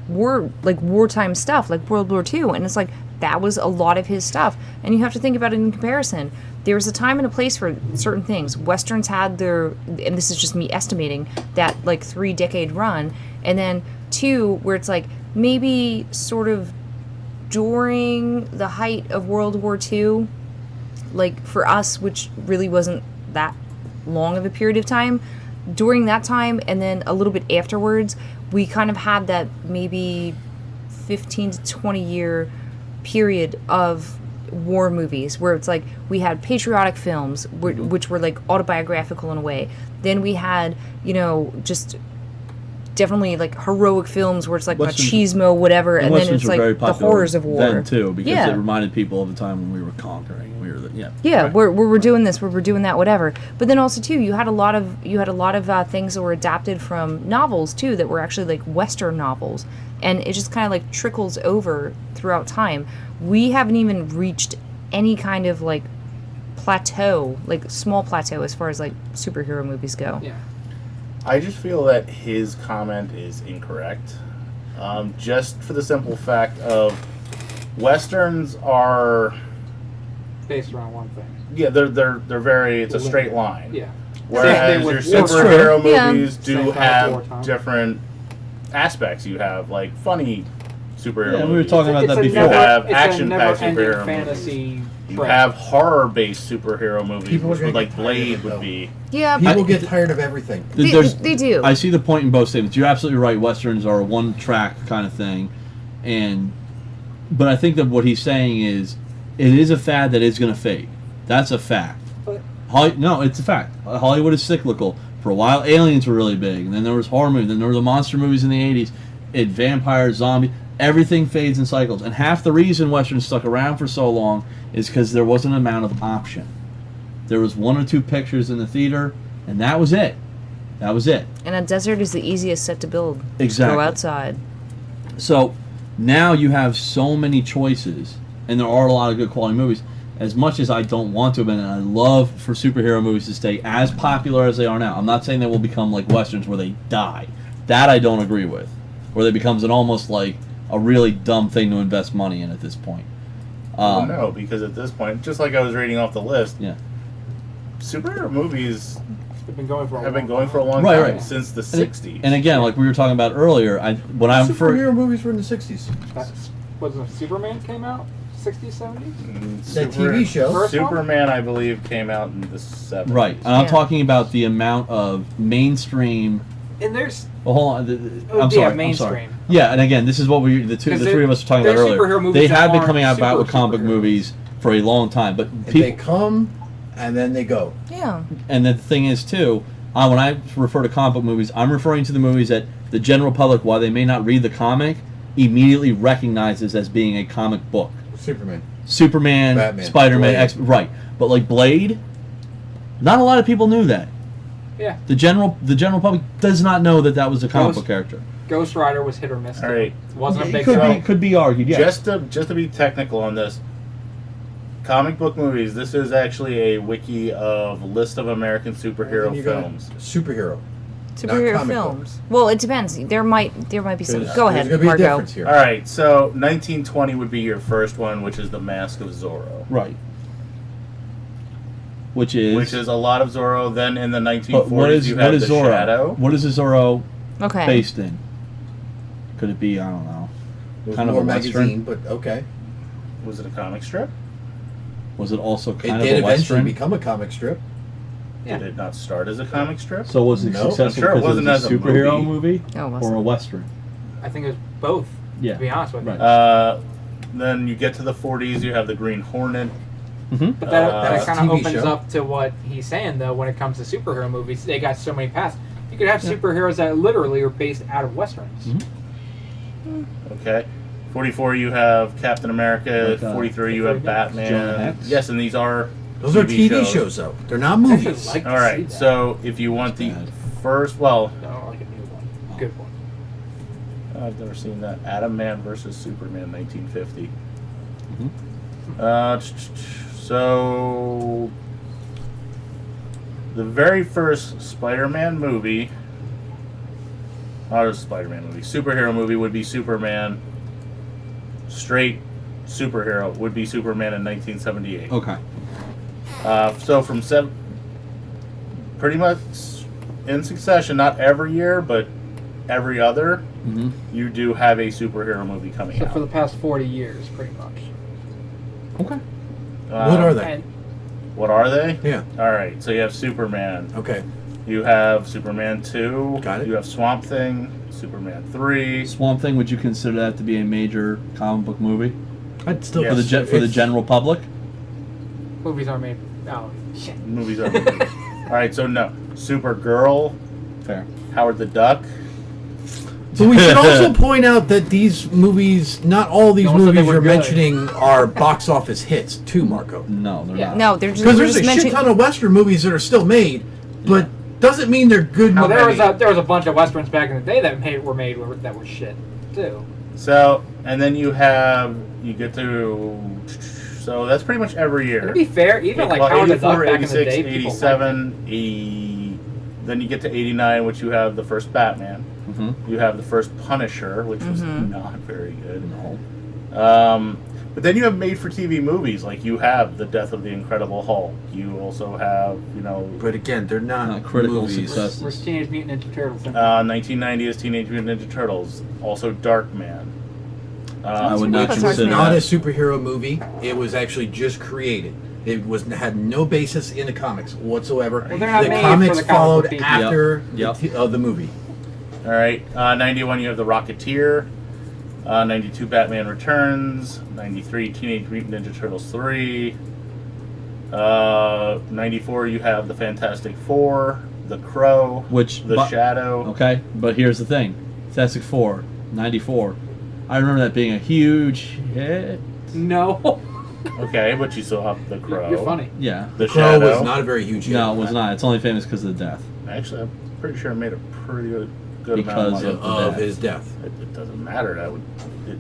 wartime stuff, like World War II, and it's like that was a lot of his stuff. And you have to think about it in comparison. There was a time and a place for certain things. Westerns had their, and this is just me estimating, that like 3-decade run, and then 2 where it's like maybe sort of during the height of World War II, like for us, which really wasn't that long of a period of time, during that time and then a little bit afterwards, we kind of had that maybe 15 to 20 year period of war movies where it's like we had patriotic films which were like autobiographical in a way. Then we had, just definitely like heroic films where it's like Westerns- machismo, whatever, and then Westerns it's were like very the popular horrors of war. then too, because Yeah. it reminded people of the time when we were conquering. Yeah, Right. we're doing this, we're doing that, whatever. But then also too, you had a lot of things that were adapted from novels too, that were actually like Western novels, and it just kind of like trickles over throughout time. We haven't even reached any kind of like plateau, like small plateau, as far as like superhero movies go. Yeah. I just feel that his comment is incorrect. Just for the simple fact of Westerns are, Based around one thing. yeah, they're very, it's a straight line. Yeah. Whereas Same thing your with That's superhero true. Yeah. movies Same do thing with have wartime. different aspects. You have like funny superhero Yeah, movies. we were talking about that a before. You have it's a action-packed never-ending superhero fantasy. You trend. have horror-based superhero movies, People are which gonna would, like get tired of Blade it, would though. be. Yeah, People but get tired of everything. they do. I see the point in both statements. You're absolutely right. Westerns are a one-track kind of thing, but I think that what he's saying is, it is a fad that is going to fade. That's a fact. But- No, it's a fact. Hollywood is cyclical. For a while, aliens were really big, and then there was horror movies, then there were the monster movies in the '80s, and vampires, zombies. Everything fades in cycles, and half the reason westerns stuck around for so long is because there wasn't an amount of option. There was 1 or 2 pictures in the theater, and that was it. That was it. And a desert is the easiest set to build. Exactly. Go outside. So now you have so many choices, and there are a lot of good quality movies. As much as I don't want to, and I love for superhero movies to stay as popular as they are now. I'm not saying they will become like westerns where they die. That I don't agree with. Where they becomes an almost like a really dumb thing to invest money in at this point. No, because at this point, just like I was reading off the list, Yeah. superhero movies They've been going for a have been long going for a long Right, time, right. since the And- 60s. And again, like we were talking about earlier, when I'm for Superhero movies were in the 60s. That's, was it Superman came out? 60s, 70s? That TV show. First one? Superman, I believe, came out in the 70s. right, and I'm Yeah. talking about the amount of mainstream. And there's Well, hold on. Oh, I'm yeah, sorry. mainstream. I'm sorry. Yeah, and again, this is what the 'Cause three of us were talking about they're superhero earlier. movies They that have been aren't coming out about super with comic book superhero. movies for a long time, but They come and then they go. Yeah. and the thing is too, when I refer to comic book movies, I'm referring to the movies that the general public, while they may not read the comic, immediately recognizes as being a comic book. Superman. Superman, Batman, Spider-Man, Blade. right? But like Blade, not a lot of people knew that. Yeah. The general public does not know that was a comic book character. Ghost Rider was hit or miss. All right. It wasn't a big Could draw. be argued, yeah. Just to be technical on this, Comic book movies. This is actually a wiki of list of American superhero You're gonna- films. Superhero. Superhero comic films. Well, it depends. There might be some. Go ahead, There's gonna be a Marco. difference here. All right, so 1920 would be your first one, which is The Mask of Zorro. Right. Which is a lot of Zorro. Then in the 1940s, but what is you had The Zorro? Shadow. What is a Zorro Okay. based in? Could it be, I don't know, It was kind of more a magazine, Western? but okay. Was it a comic strip? Was it also It kind did of a eventually Western? become a comic strip. Yeah. Did it not start as a comic strip? So was it No, successful I'm sure it because wasn't it was as a a superhero movie. movie Oh, it or wasn't. a Western? I think it was both. Yeah. To be honest with you. Right. Then you get to the 40s, you have the Green Hornet. Mm-hmm. But that That's kind of TV opens show. up to what he's saying, though, when it comes to superhero movies. They got so many paths. You could have superheroes that literally are based out of Westerns. Mhm. Okay. 44, you have Captain America. Like, 43, you have Jonah Batman. Hex? Yes, and these are Those are TV shows, though. They're not I should movies. like to All see right, that. so if you want the Bad. first, well, No, like a new one. Good one. I've never seen that. Adam Man versus Superman, 1950. Mhm. So the very first Spider-Man movie, superhero movie would be Superman. Straight superhero would be Superman in 1978. Okay. So from pretty much in succession, not every year, but every other, Mm-hmm. you do have a superhero movie coming So out. for the past 40 years, pretty much. Okay. What are they? And What are they? Yeah. All right, so you have Superman. Okay. You have Superman 2. Got it. You have Swamp Thing. Superman 3. Swamp Thing, would you consider that to be a major comic book movie I'd still Yes. for the general public? movies are made. Oh, shit. Movies are movies. All right, so no. Supergirl. Fair. Howard the Duck. So we should also point out that these movies, not all these No one said they movies were you're good. mentioning are box office hits too, Marco. No, they're Yeah. not. No, they're just Because we're there's a just shit mentioning. ton of Western movies that are still made, but doesn't mean they're good Now, movies. there was a bunch of westerns back in the day that were made that were shit too. So, and then you get to. So that's pretty much every year. To be fair, even like Well, Howard the Duck 84, back in the 86, day, people liked 87, 80, then you get to 89, which you have the first Batman. Mm-hmm. You have the first Punisher, which was not very good. No. But then you have made-for-TV movies, like you have The Death of the Incredible Hulk. You also have, But again, they're not, Not critical movies. success. Where's Teenage Mutant Ninja Turtles? 1990 is Teenage Mutant Ninja Turtles. Also Darkman. I would not That's consider Not a that. superhero movie. It was actually just created. It had no basis in the comics whatsoever. Well, they're not the made comics for the comic followed book people. after Yep. the movie. All right. 91, you have The Rocketeer. 92, Batman Returns. 93, Teenage Mutant Ninja Turtles 3. 94, you have The Fantastic Four. The Crow. Which, The Shadow. okay, but here's the thing. Fantastic Four, 94. I remember that being a huge hit. No, Okay, but you still have The Crow. you're funny. Yeah. The Crow Shadow. was not a very huge hit. No, it was not. It's only famous because of the death. Actually, I'm pretty sure it made a pretty good Because amount of money. of- of his death. It doesn't matter.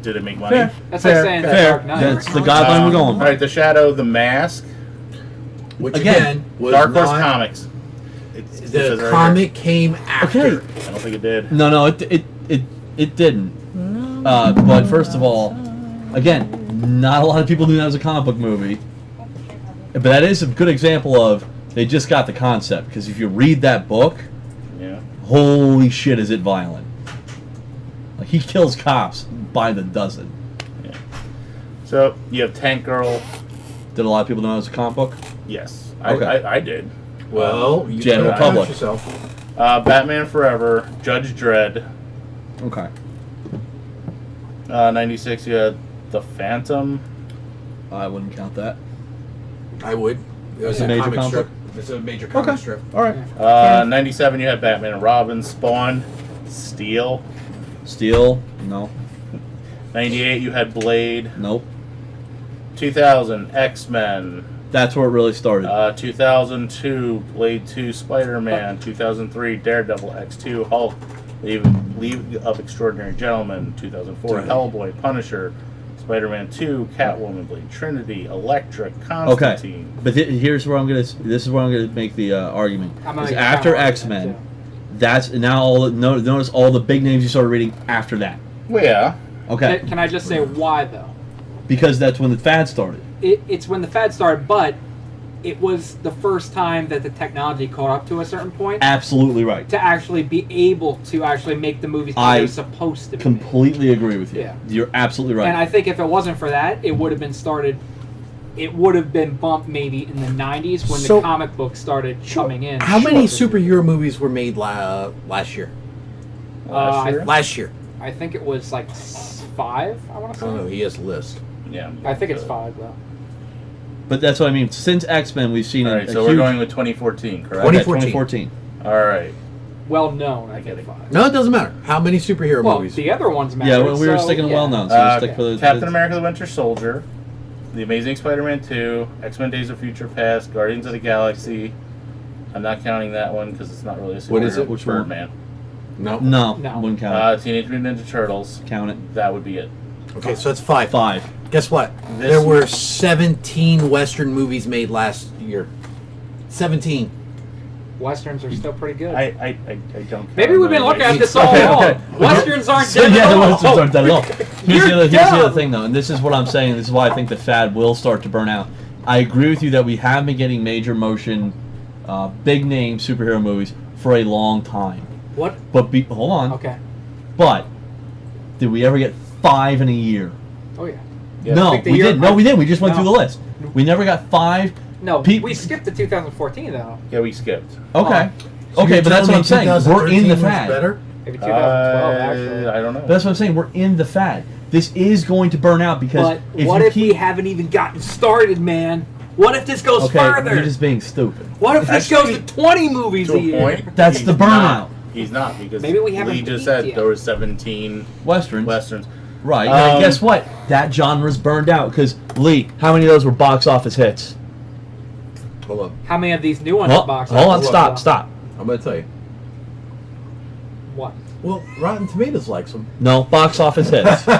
Did it make money? Fair. That's Fair, like saying The fair. Dark Knight. That's the guideline we're going All right, The Shadow, The Mask, Which Again, again was Dark Horse not, Comics. It says it The right comic came after. Okay. here. I don't think it did. No, it didn't. But first of all, again, not a lot of people knew that was a comic book movie. But that is a good example of they just got the concept. Because if you read that book, Yeah. holy shit, is it violent? Like he kills cops by the dozen. So you have Tank Girl. Did a lot of people know it was a comic book? Yes, Okay. I did. Well, you General can count public. yourself. Batman Forever, Judge Dredd. Okay. 96, you had The Phantom. I wouldn't count that. I would. It was It's a a major comic comic strip. book? It's a major comic Okay. strip. All right. 97, you had Batman and Robin, Spawn, Steel. Steel? No. 98, you had Blade. Nope. 2000, X-Men. That's where it really started. 2002, Blade 2, Spider-Man. 2003, Daredevil, X2, Hulk, League of Extraordinary Gentlemen. 2004, Dude. Hellboy, Punisher, Spider-Man 2, Catwoman, Blade Trinity, Elektra, Constantine. But here's where I'm gonna. This is where I'm gonna make the argument. I'm gonna Is get after counter X Men, argument, that's now all. Notice all the big names you started reading after that. Well, yeah. Okay. Can I just say why though? Because that's when the fad started. It's when the fad started, but it was the first time that the technology caught up to a certain point Absolutely right. to actually be able to actually make the movies that they're supposed to be. Completely agree with you. Yeah. You're absolutely right. And I think if it wasn't for that, it would have been started. It would have been bumped maybe in the 90s when So- the comic books started coming in. How many superhero movies were made last year? Last year? Last year. I think it was like 5. I want to I don't know. say. He has a list. Yeah. I think it's 5 though. But that's what I mean. Since X Men, we've seen All right, a so huge. we're going with 2014, correct? 2014. All right. Well known, I get think it. 5. No, it doesn't matter. How many superhero Well, movies? the other ones matter. Yeah, well, we were so, sticking to yeah. well known, so we'll stick for the Captain America: The Winter Soldier, The Amazing Spider-Man 2, X-Men: Days of Future Past, Guardians of the Galaxy. I'm not counting that one because it's not really a superhero. What is it? Which one? Birdman. No. No, No. wouldn't count Teenage Mutant Ninja Turtles. it. Count it. That would be it. Okay, so it's 5. 5. Guess what? This There were year- 17 Western movies made last year. 17. Westerns are still pretty good. I don't. Maybe count we've been them looking at anyways. this all along. Westerns aren't So, dead yeah, at the all. Westerns aren't dead at all. Here's the other dumb. thing, though, and this is what I'm saying. This is why I think the fad will start to burn out. I agree with you that we have been getting major motion, big name superhero movies for a long time. What? But hold on. Okay. But did we ever get 5 in a year? Oh yeah. Yeah. No, I think the we year- didn't. No, we didn't. We just went No. through the list. We never got 5. No, Pe- we skipped to 2014 though. Yeah, we skipped. Okay. So Okay, you're but that's telling what I'm me saying. We're in 2013 the was fad. Better? Maybe 2012 actually. I don't know. But that's what I'm saying. We're in the fad. This is going to burn out because But if what you if we keep haven't even gotten started, man? What if this goes okay, further? you're just being stupid. What if this goes Actually, to 20 movies to a a year? point. That's he's the burnout. not. He's not because Maybe we haven't Lee just peaked said yet. there were 17 Westerns. westerns. Right. and Um, guess what? That genre's burned out because Lee, how many of those were box office hits? Hold up. How many of these new ones Hold box on, office? stop. I'm going to tell you. What? Well, Rotten Tomatoes likes them. No, box office hits. All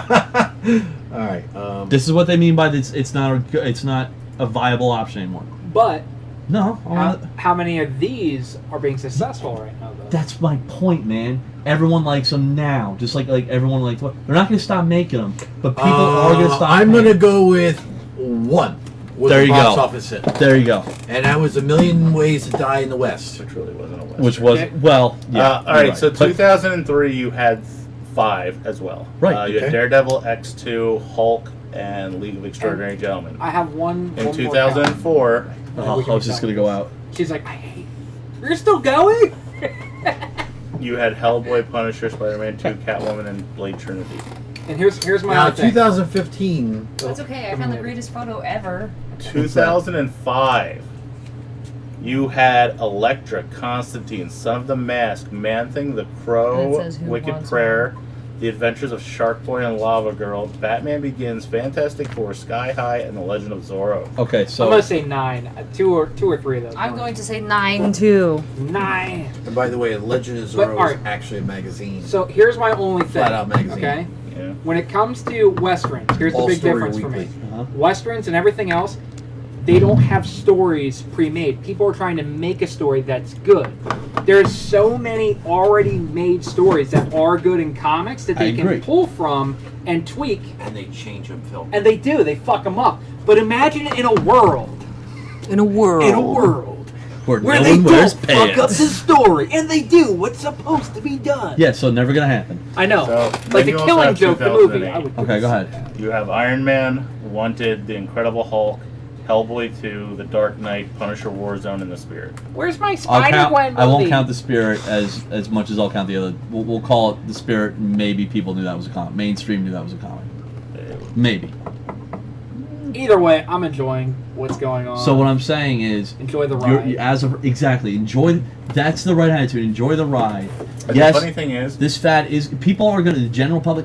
right. This is what they mean by this. It's not a viable option anymore. But No, how many of these are being successful right now, though? that's my point, man. Everyone likes them now, just like everyone likes. They're not going to stop making them, but people are going to stop. I'm paying. going to go with 1. Was There a you box go. office hit. There you go. And that was A Million Ways to Die in the West. Which really wasn't a western. Which was Okay. well, yeah. all right, you're so But- 2003 you had 5 as well. Right, You had okay. Daredevil, X2, Hulk, and League of Extraordinary Gentlemen. I have one. In one 2004, Oh, I was just going to go out. More. She's like, I hate. You're still going? you had Hellboy, Punisher, Spider-Man 2, Catwoman, and Blade Trinity. And here's my Now, other thing. 2015. That's okay. I found the greatest photo ever. 2005, you had Elektra, Constantine, Son of the Mask, Man-Thing, The And it Crow, says Who Wicked Wants Prayer, The Adventures of Shark Boy and Lava Girl, Batman Begins, Fantastic Four, Sky High, and The Legend of Zorro. Okay, I'm so gonna say 9. Two or three of those. I'm going to say 9 too. 9. And by the way, Legend of But, Zorro alright. is actually a magazine. So here's my only thing. Flat Out magazine. Okay. Yeah. When it comes to westerns, here's the All big Story difference for Weekly. me. Westerns and everything else, they don't have stories pre-made. People are trying to make a story that's good. There's so many already made stories that are good in comics that I they agree. can pull from and tweak, And they change them, Phil. and they do. They fuck them up. But imagine in a world, In a world. where where no they one wears don't fuck up pants. the story, and they do what's supposed to be done. Yeah, so never gonna happen. I know. So, like then the you also Killing have Joke, the movie. 2008. I would do Okay, the go same. ahead. You have Iron Man, Wanted, The Incredible Hulk, Hellboy 2, The Dark Knight, Punisher Warzone, and The Spirit. Where's my I'll Spider-Gwen movie? I won't count the Spirit as much as I'll count the other. We'll call it the Spirit. Maybe people knew that was a comic. Mainstream knew that was a comic. Maybe. Either way, I'm enjoying what's going on. So what I'm saying is, Enjoy the ride. exactly enjoy. That's the right attitude. Enjoy the ride. But Yes, the funny thing is, this fad is. People are gonna. The general public.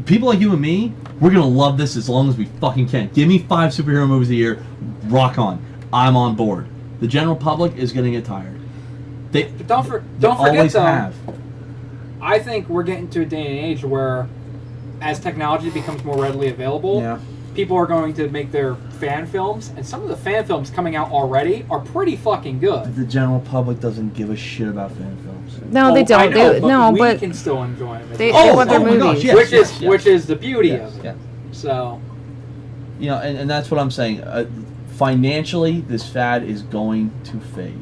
People like you and me. We're gonna love this as long as we fucking can. Give me 5 superhero movies a year. Rock on. I'm on board. The general public is gonna get tired. They But don't they forget always though. have. I think we're getting to a day and age where as technology becomes more readily available, Yeah. people are going to make their fan films, and some of the fan films coming out already are pretty fucking good. The general public doesn't give a shit about fan films. No, they I don't. know, They, we but can still enjoy them. they Oh, want their oh my gosh, movies. yes, which yes, is yes. which is the beauty Yes, of it. yeah. So You know, and that's what I'm saying. Financially, this fad is going to fade.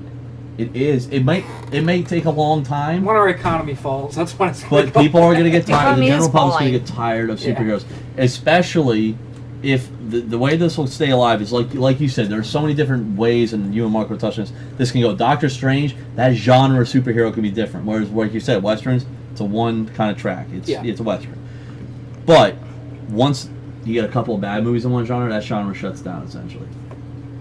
It is. It may take a long time, when our economy falls, that's when it's going but people are going to get tired. The economy is general public's going to falling. get tired of Yeah. superheroes, especially if the way this will stay alive is like you said. There's so many different ways, and you and Mark were touching this. This can go. Doctor Strange. That genre of superhero can be different. Whereas, like you said, westerns, it's a one kind of track. It's a western. But once you get a couple of bad movies in one genre, that genre shuts down essentially.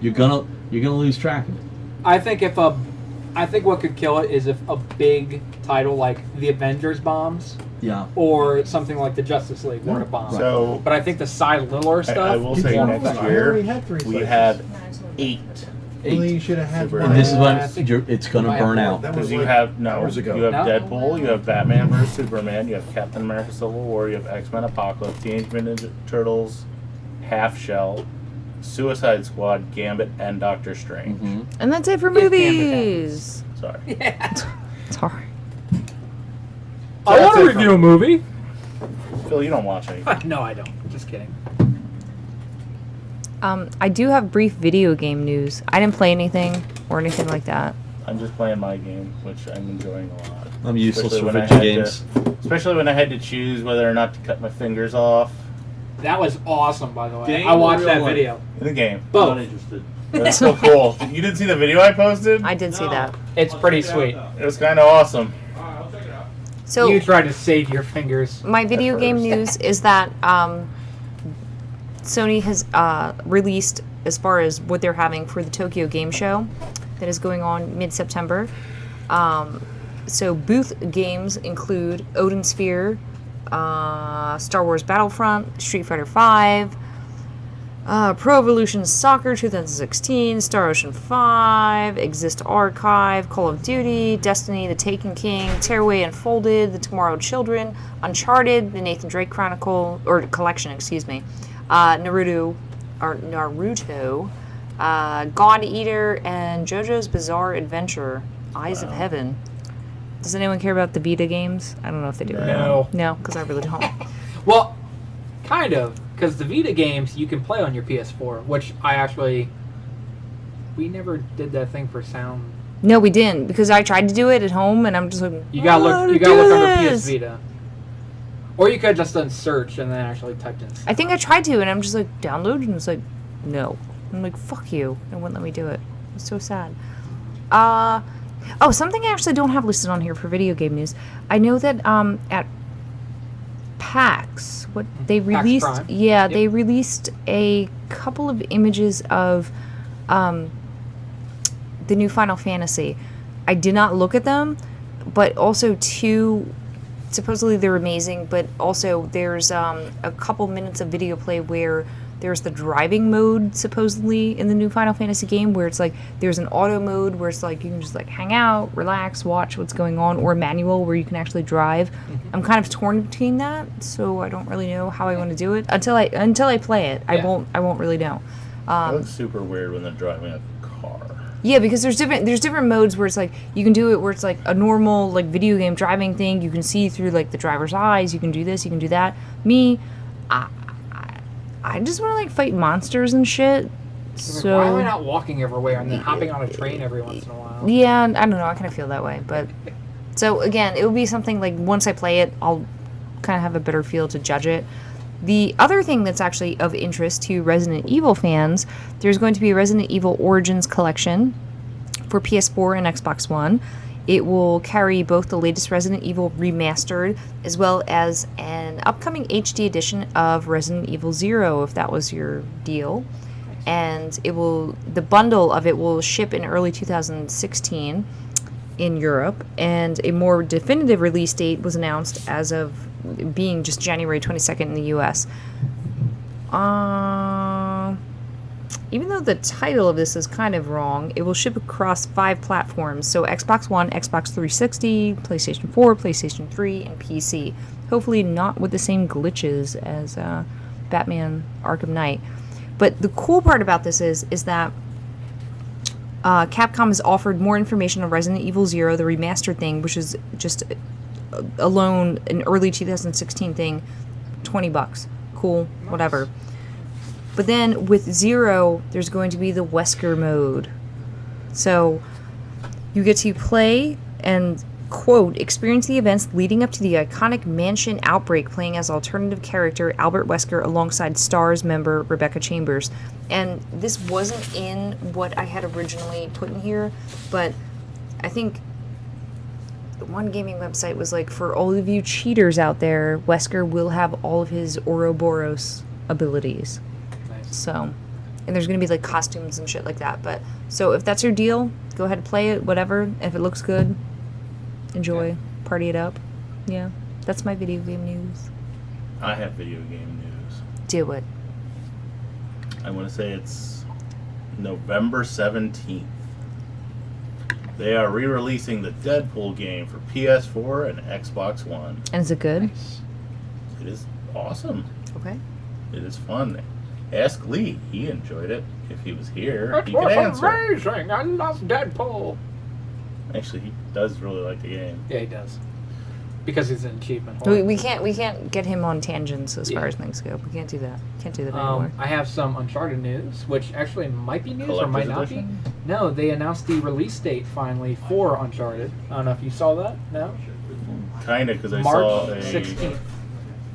You're gonna lose track of it. I think what could kill it is if a big title like The Avengers bombs, Yeah. or something like the Justice League were to bomb. So But I think the Cy Liller stuff. I will say won't next affect it. I year already had 3 we slices. had 8. Well, then you should have had Super- one. And this is when I think it's gonna I burn have out. That Because was you like have hours ago. you have No? Deadpool, you have Batman vs Superman, you have Captain America: Civil War, you have X-Men: Apocalypse, Teenage Mutant Ninja Turtles, Half Shell, Suicide Squad, Gambit, and Doctor Strange. Mhm. And that's it for If Gambit movies. Sorry. Yeah. It's hard. I that's want to it review for- a movie. Phil, you don't watch anything. No, I don't. Just kidding. I do have brief video game news. I didn't play anything or anything like that. I'm just playing my game, which I'm enjoying a lot. I'm useless Especially for when I video had games. Especially when I had to choose whether or not to cut my fingers off That was awesome, by the way. Game I or watched real that life? video. in the game. Both. interested. That's so cool. You didn't see the video I posted? I did see that. It's pretty sweet. It was kind of awesome. So You tried to save your fingers. my video game first. news is that Sony has released, as far as what they're having for the Tokyo Game Show that is going on mid-September. So booth games include Odin Sphere, Star Wars Battlefront, Street Fighter V, Pro Evolution Soccer 2016, Star Ocean 5, Exist Archive, Call of Duty, Destiny, The Taken King, Tearaway Unfolded, The Tomorrow Children, Uncharted, The Nathan Drake Chronicle, or Collection, excuse me, Naruto, God Eater, and JoJo's Bizarre Adventure, Eyes of Heaven. Does anyone care about the Vita games? I don't know if they do. No. No, because I really don't. Well, kind of, because the Vita games you can play on your PS4, which we never did that thing for sound. No, we didn't, because I tried to do it at home, and I'm just like, You gotta "Oh, look. You do gotta look under PS this." Vita, or you could have just done search and then actually typed in. I think I tried to, and I'm just like, download, and it's like, no. I'm like, fuck you. It wouldn't let me do it. It's so sad. Oh, something I actually don't have listed on here for video game news. I know that at PAX, what they PAX released, Prime. yeah, Yep. they released a couple of images of the new Final Fantasy. I did not look at them, but also supposedly they're amazing, but also there's a couple minutes of video play where there's the driving mode supposedly in the new Final Fantasy game, where it's like there's an auto mode where it's like you can just like hang out, relax, watch what's going on, or a manual where you can actually drive. I'm kind of torn between that, so I don't really know how I want to do it until I play it. I Yeah. won't really know. It looks super weird when they're driving a car. Yeah, because there's different modes where it's like you can do it where it's like a normal like video game driving thing. You can see through like the driver's eyes. You can do this. You can do that. Me, I just want to like fight monsters and shit. So Why am I not walking everywhere and then hopping on a train every once in a while? yeah, I don't know. I kind of feel that way, but so again, it would be something like once I play it, I'll kind of have a better feel to judge it. The other thing that's actually of interest to Resident Evil fans, there's going to be a Resident Evil Origins collection for PS4 and Xbox One. It will carry both the latest Resident Evil remastered as well as an upcoming HD edition of Resident Evil 0, if that was your deal. And the bundle of it will ship in early 2016 in Europe, and a more definitive release date was announced as of being just January 22nd in the US. even though the title of this is kind of wrong, it will ship across 5 platforms. So Xbox One, Xbox 360, PlayStation 4, PlayStation 3, and PC. Hopefully not with the same glitches as Batman Arkham Knight. But the cool part about this is that Capcom has offered more information on Resident Evil 0, the remastered thing, which is just alone an early 2016 thing, $20. Cool, whatever. But then with 0, there's going to be the Wesker mode. So you get to play and, quote, experience the events leading up to the iconic mansion outbreak, playing as alternative character Albert Wesker alongside STARS member Rebecca Chambers. And this wasn't in what I had originally put in here, but I think one gaming website was like, for all of you cheaters out there, Wesker will have all of his Ouroboros abilities. Nice. So, and there's going to be like costumes and shit like that. But so if that's your deal, go ahead and play it, whatever. If it looks good, enjoy, party it up. Yeah, that's my video game news. I have video game news. Do it. I want to say it's November 17th. They are re-releasing the Deadpool game for PS4 and Xbox One. And is it good? Nice. It is awesome. Okay. It is fun. Ask Lee. He enjoyed it. If he was here, It he could was answer. amazing. I love Deadpool. Actually, he does really like the game. Yeah, he does. Because he's an achievement holder. We can't get him on tangents as far Yeah. as things go. We can't do that. Can't do that anymore. I have some Uncharted news, which actually might be news or Collector's might not edition? be. No, they announced the release date finally for Uncharted. I don't know if you saw that. No? Kinda, because I March saw a 16th.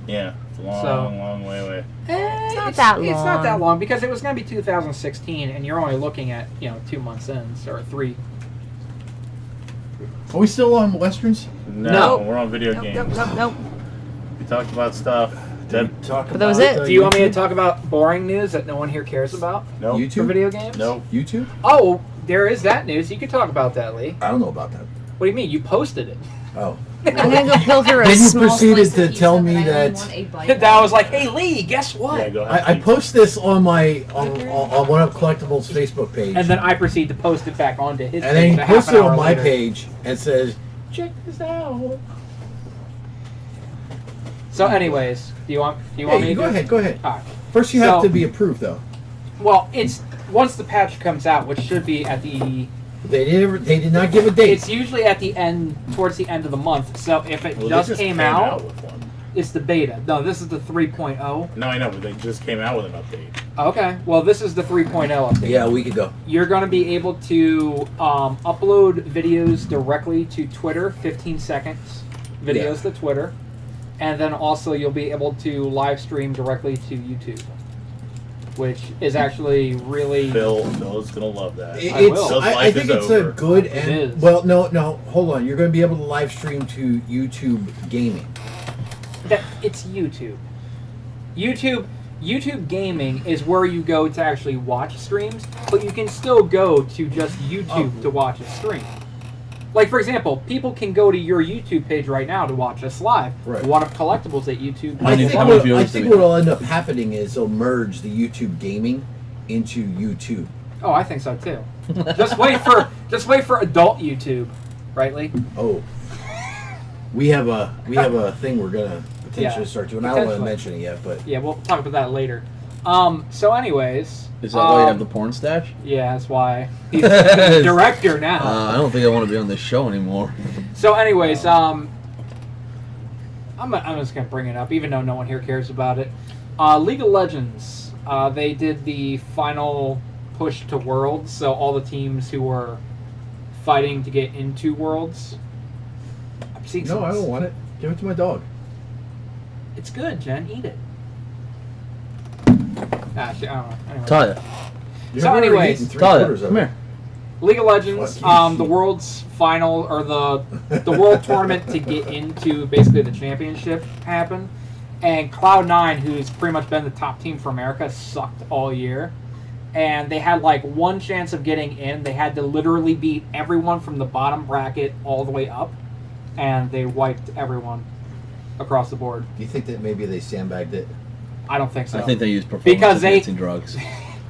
Yeah, it's a long, So- long way away. It's not that It's not that long. long because it was going to be 2016, and you're only looking at 2 months in or 3. Are we still on westerns? No, Nope. we're on video Nope, games. nope. We talked about stuff. Talk But that was about, it. Do you want me to talk about boring news that no one here cares about Nope. YouTube? for video games? Nope. YouTube? Oh, there is that news. You can talk about that, Lee. I don't know about that. What do you mean? You posted it. Oh. I'm gonna go pilfer a Then you small proceeded slice of to pizza, tell but me I only that- want a bite. That was like, hey, Lee, guess what? Yeah, go ahead. I post this on my on one of Collectibles Facebook page, And then I proceed to post it back onto his and page. then he a half posts an it hour on my later. page and says, "Check this out." So, anyways, do you want me Hey, to go ahead, go ahead. All right. First, you have So- to be approved, though. Well, it's once the patch comes out, which should be at the. They did not give a date. It's usually at the end, towards the end of the month. So if it Well, they just came out, with one. it's the beta. No, this is the 3.0. No, I know, but they just came out with an update. Okay, well, this is the 3.0 update. Yeah, a week ago. You're going to be able to upload videos directly to Twitter, 15 seconds videos to Twitter, and then also you'll be able to live stream directly to YouTube, which is actually really. Phil's gonna love that. I will. Phil's I life think is it's over. a good It and is. well, no, hold on. You're going to be able to live stream to YouTube Gaming. It's YouTube. YouTube Gaming is where you go to actually watch streams, but you can still go to just YouTube to watch a stream. Like, for example, people can go to your YouTube page right now to watch us live. Right. One of Collectibles at YouTube. How many I viewers think do we what will end up happening is they'll merge the YouTube Gaming into YouTube. Oh, I think so too. just wait for adult YouTube, right, Lee? Oh, we have a thing we're gonna potentially Yeah, start doing. I don't want to potentially. mention it yet, but Yeah, we'll talk about that later. So, anyways, Is that why you have the porn stash? Yeah, that's why he's the director now. I don't think I want to be on this show anymore. So, anyways, I'm just gonna bring it up, even though no one here cares about it. League of Legends, they did the final push to Worlds, so all the teams who were fighting to get into Worlds. I've seen no, I don't want it. Give it to my dog. It's good, Jen. Eat it. Actually, I don't know. Anyway. Talia, You've So already anyways, eaten three Talia, quarters of come it. here. League of Legends, Fuck you. the world's final or the world tournament to get into basically the championship happened, and Cloud9, who's pretty much been the top team for America, sucked all year, and they had like one chance of getting in. They had to literally beat everyone from the bottom bracket all the way up, and they wiped everyone across the board. Do you think that maybe they sandbagged it? I don't think so. I think they use performance Because they- enhancing drugs.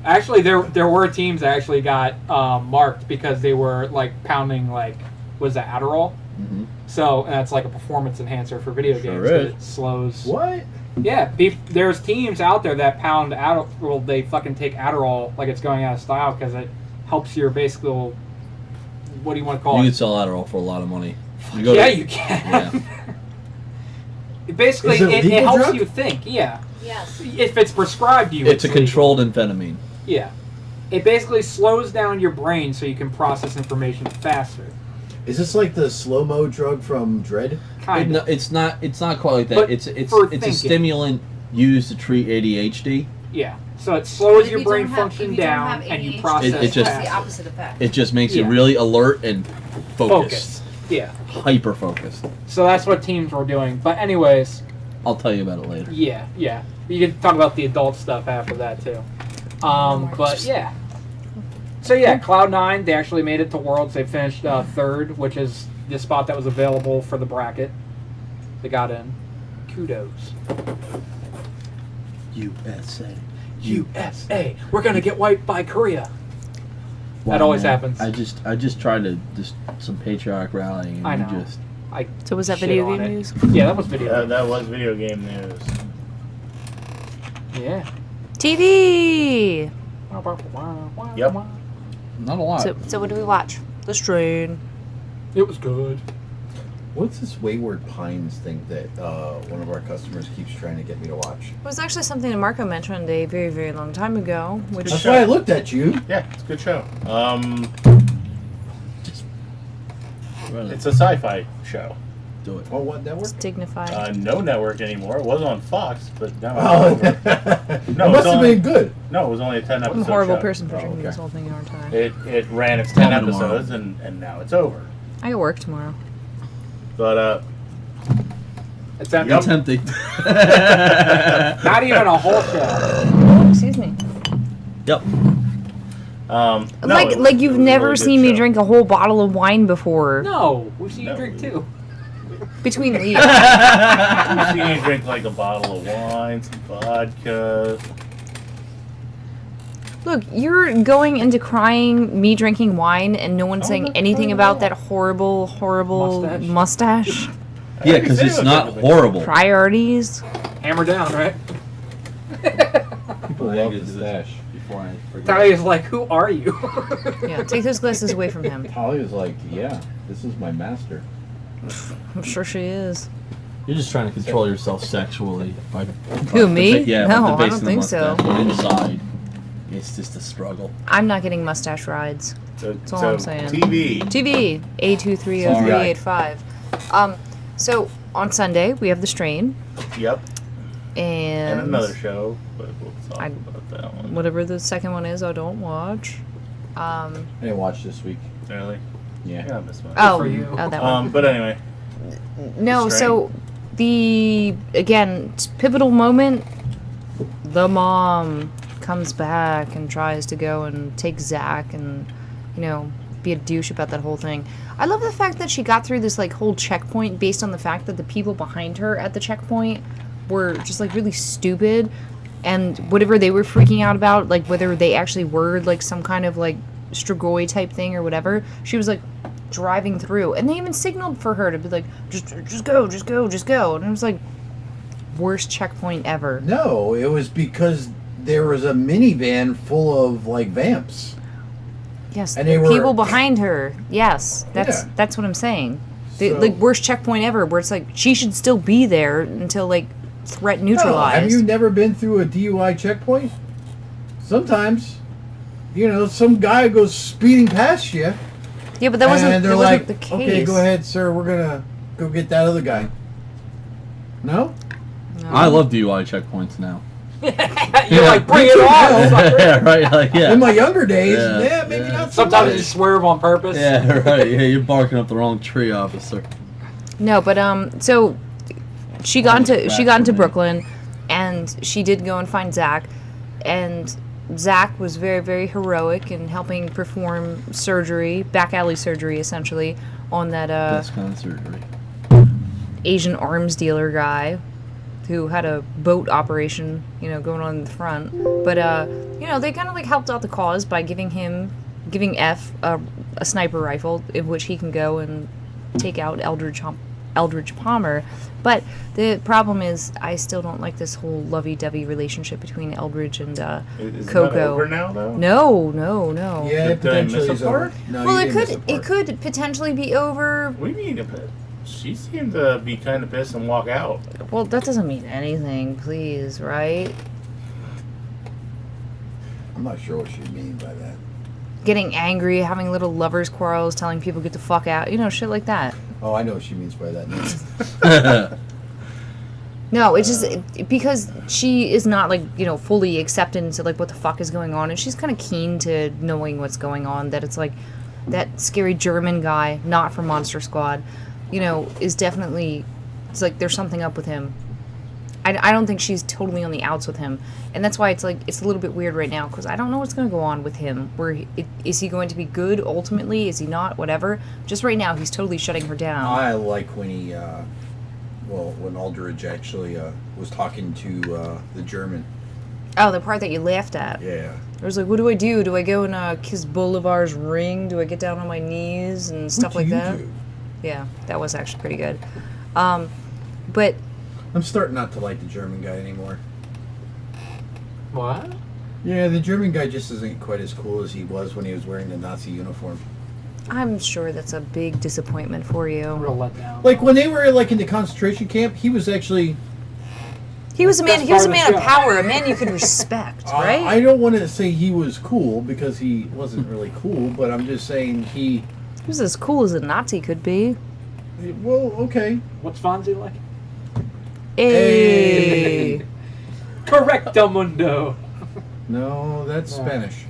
Actually, there were teams that actually got marked because they were like pounding was that Adderall? Mm-hmm. So and that's like a performance enhancer for video Sure games. 'Cause is. It slows. What? Yeah, there's teams out there that pound Adderall. Well, they fucking take Adderall like it's going out of style because it helps your basically. What do you want to call You it? can sell Adderall for a lot of money. You You can. Basically, Is it a it legal helps drug? you think. Yeah, Yes. if it's prescribed to you, It's a legal. controlled amphetamine. Yeah, it basically slows down your brain so you can process information faster. Is this like the slow mo drug from Dread? Kind of. It's not quite like that. But It's for a thinking. stimulant used to treat ADHD. Yeah. So it slows If your you brain don't have- function if you don't down have and you ADHD, process It just- that's the faster. opposite effect. It just makes Yeah. you really alert and focused. Yeah. Hyper focused. So that's what teams were doing. But anyways, I'll tell you about it later. yeah. You can talk about the adult stuff after that too. But yeah. So yeah, Cloud9, they actually made it to Worlds. They finished third, which is the spot that was available for the bracket. They got in. Kudos. USA. USA. We're gonna get wiped by Korea. That always happens. I just tried to some patriotic rallying and I you know. just So was that Shit video on game it. news? Yeah, that was video. That was video game news. Yeah. TV. Yep. not a lot. So what do we watch? The Strain. It was good. What's this Wayward Pines thing that one of our customers keeps trying to get me to watch? It was actually something that Marco mentioned a very, very long time ago, which That's why I looked at you. Yeah, it's a good show. Really, It's a sci-fi show. do it. Oh, what network? is dignified. No network anymore. It was on Fox, but now Oh, it's over. it No, must it's have only- been good. No, it was only a 10 I'm episode a horrible show. person for Oh, drinking okay. this whole thing our time. It ran its Tell 10 me tomorrow. episodes and now it's over. I got work tomorrow. But It's empty. Yep. It's empty. Not even a whole show. Oh, excuse me. Yep. no, like it was- like it you've was a never really good seen me show. drink a whole bottle of wine before. No, we've seen you No. drink too. Between leaves. I've seen you drink like a bottle of wine, some vodka. Look, you're going into crying me drinking wine and no one's Oh, saying not anything crying at about all. that horrible mustache. Yeah, because I didn't it's say it not was like- horrible. Priorities. Hammer down, right? People love the stash. Before I forget. Talia's like, who are you? Yeah, take those glasses away from him. Holly like, yeah, this is my master. I'm sure she is. You're just trying to control yourself sexually. By Who, me? Yeah, No, by I debasing don't the think so. mustache. But inside, it's just a struggle. I'm not getting mustache rides. That's all I'm saying. TV. TV A230385. So on Sunday we have The Strain Yep. and And another show, but we'll talk I- about that one. whatever the second one is, I don't watch. I didn't watch this week. Really? Yeah. Yeah, I missed one. Oh, for you. that one. But anyway, No, Strain. so the again pivotal moment. The mom comes back and tries to go and take Zach and be a douche about that whole thing. I love the fact that she got through this like whole checkpoint based on the fact that the people behind her at the checkpoint were just like really stupid, and whatever they were freaking out about, like whether they actually were like some kind of like Strigoi type thing or whatever, she was like driving through, and they even signaled for her to be like, just go, and it was like worst checkpoint ever. No, it was because there was a minivan full of like vamps. Yes, And the they were- people behind her. Yes, Yeah. that's what I'm saying. The So- like worst checkpoint ever, where it's like she should still be there until like threat No, neutralized. have you never been through a DUI checkpoint? Sometimes, some guy goes speeding past you, Yeah, but that wasn't. and they're That like, wasn't the case. "Okay, go ahead, sir. We're gonna go get that other guy." No. No. I love DUI checkpoints now. You're like, bring it on. sucker." yeah, right. Like, yeah. In my younger days, Yeah, maybe yeah. not so Sometimes much. you swerve on purpose. Yeah, right. Yeah, you're barking up the wrong tree, officer. No, but so she got into Fascinating. Brooklyn, and she did go and find Zach, and Zach was very, very heroic in helping perform surgery, back alley surgery, essentially, on that Best kind of surgery. Asian arms dealer guy, who had a boat operation, going on in the front. But they kind of like helped out the cause by giving F a sniper rifle in which he can go and take out Eldridge Palmer. But the problem is, I still don't like this whole lovey-dovey relationship between Eldridge and Is Coco. it not over now, though? No. Yeah, Did I potentially miss is a part? over. No, Well, you it didn't miss a could part. potentially be over. What do you mean? She seemed to be kind of pissed and walk out. Well, that doesn't mean anything, please, right? I'm not sure what she mean by that. Getting angry, having little lovers quarrels, telling people get the fuck out, shit like that. Oh, I know what she means by that. No, it's just because she is not like fully accepted into like what the fuck is going on, and she's kind of keen to knowing what's going on. That it's like that scary German guy, not from Monster Squad, is definitely, it's like there's something up with him. I don't think she's totally on the outs with him, and that's why it's like it's a little bit weird right now because I don't know what's going to go on with him. Is he going to be good ultimately? Is he not? Whatever. Just right now, he's totally shutting her down. I like when he, when Aldridge actually was talking to the German. Oh, the part that you laughed at. Yeah. I was like, what do I do? Do I go and kiss Bolivar's ring? Do I get down on my knees and stuff like that? Yeah, that was actually pretty good. But I'm starting not to like the German guy anymore. What? Yeah, the German guy just isn't quite as cool as he was when he was wearing the Nazi uniform. I'm sure that's a big disappointment for you. Real letdown. Like when they were like in the concentration camp, he was actually. He was a man. That's He was a part of man the of show. power, a man you could respect, right? I don't want to say he was cool because he wasn't really cool, but I'm just saying he. He was as cool as a Nazi could be. Well, okay. What's Fonzie like? Hey. Correcto mundo. No, that's Yeah. Spanish.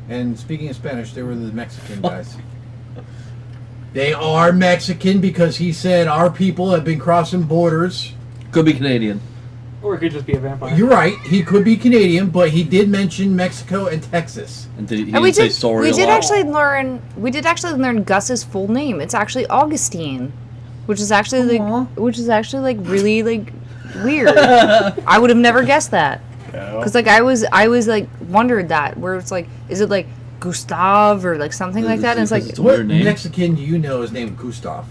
And speaking of Spanish, they were the Mexican guys. They are Mexican because he said our people have been crossing borders. Could be Canadian. Or it could just be a vampire. You're right. He could be Canadian, but he did mention Mexico and Texas. And did he And we didn't say did. sorry We a did lot? actually learn Gus's full name. It's actually Augustine, which is actually like really like weird. I would have never guessed that. No. Because like I was like wondered that where it's like, is it like Gustav or like something like that? And it's like, It's a What weird name. Mexican do you know is named Gustav?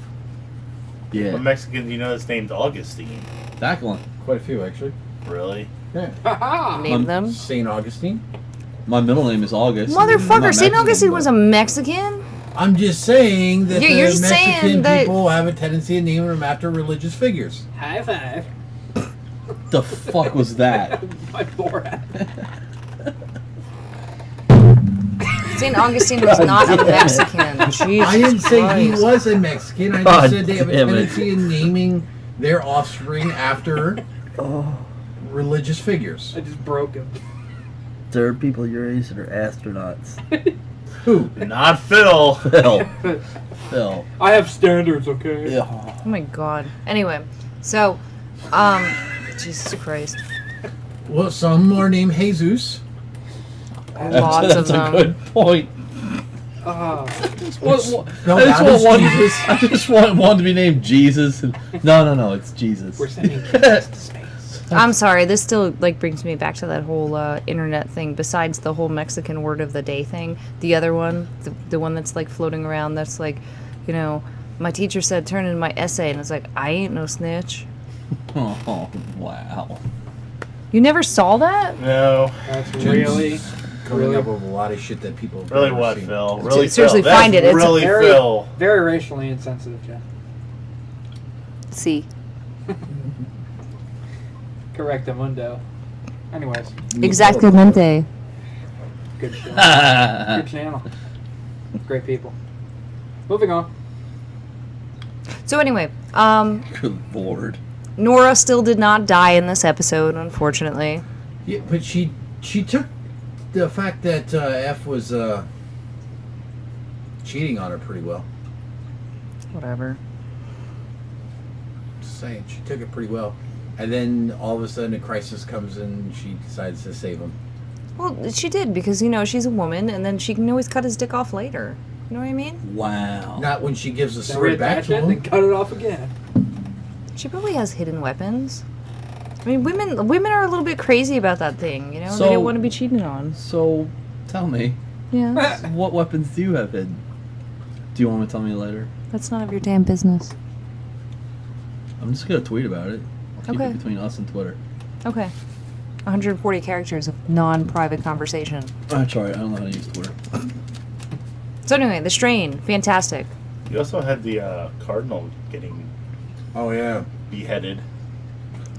Yeah, What Mexican do you know that's named Augustine? that one. Quite a few, actually. Really? Yeah. Ha name them. St. Augustine. My middle name is August. I'm Motherfucker, not St. Mexican, Augustine but- was a Mexican? I'm just saying that Yeah, you're the just Mexican saying that- people have a tendency of naming them after religious figures. High five. The fuck was that? My Borat. St. Augustine was not a Mexican. Jesus I didn't say he Christ. was a Mexican. I just God said they have a damn it. tendency in naming their offspring after religious figures. I just broke him. There are people your age that are astronauts. Who? Not Phil. Phil. Phil. I have standards, okay? Yeah. Oh my god. Anyway, so, Jesus Christ. Well, some are named Jesus. Lots That's of a them. good point. Ah. No, I that is just want Jesus. I just want one to be named Jesus. And, no, it's Jesus. We're sending kids to space. I'm sorry, this still like brings me back to that whole internet thing. Besides the whole Mexican word of the day thing, the other one, the one that's like floating around, that's like, my teacher said turn in my essay, and it's like, I ain't no snitch. Oh, wow. You never saw that? No. That's Jim's really. coming Really? up with a lot of shit that people have Really never what, seen. Phil? Really, Seriously, Phil? That's find it. It's really very, Phil. very racially insensitive, Jeff. See. Correcto mundo. Anyways, Exactamente. good show. Good channel. Great people. Moving on. So anyway, Good lord. Nora still did not die in this episode, unfortunately. Yeah, but she took the fact that F was cheating on her pretty well. Whatever. Just saying, she took it pretty well. And then all of a sudden a crisis comes and she decides to save him. Well, she did because, she's a woman, and then she can always cut his dick off later. You know what I mean? Wow. Not when she gives the Then sword back reattach to it and him. cut it off again. She probably has hidden weapons. I mean, women are a little bit crazy about that thing, you know? So- They don't want to be cheated on. So, tell me, Yeah. what weapons do you have hidden? Do you want to tell me later? That's none of your damn business. I'm just gonna tweet about it. I'll keep Okay. it between us and Twitter. Okay. 140 characters of non-private conversation. That's alright. I don't know how to use Twitter. So anyway, The Strain, fantastic. You also had the cardinal getting Oh yeah. beheaded.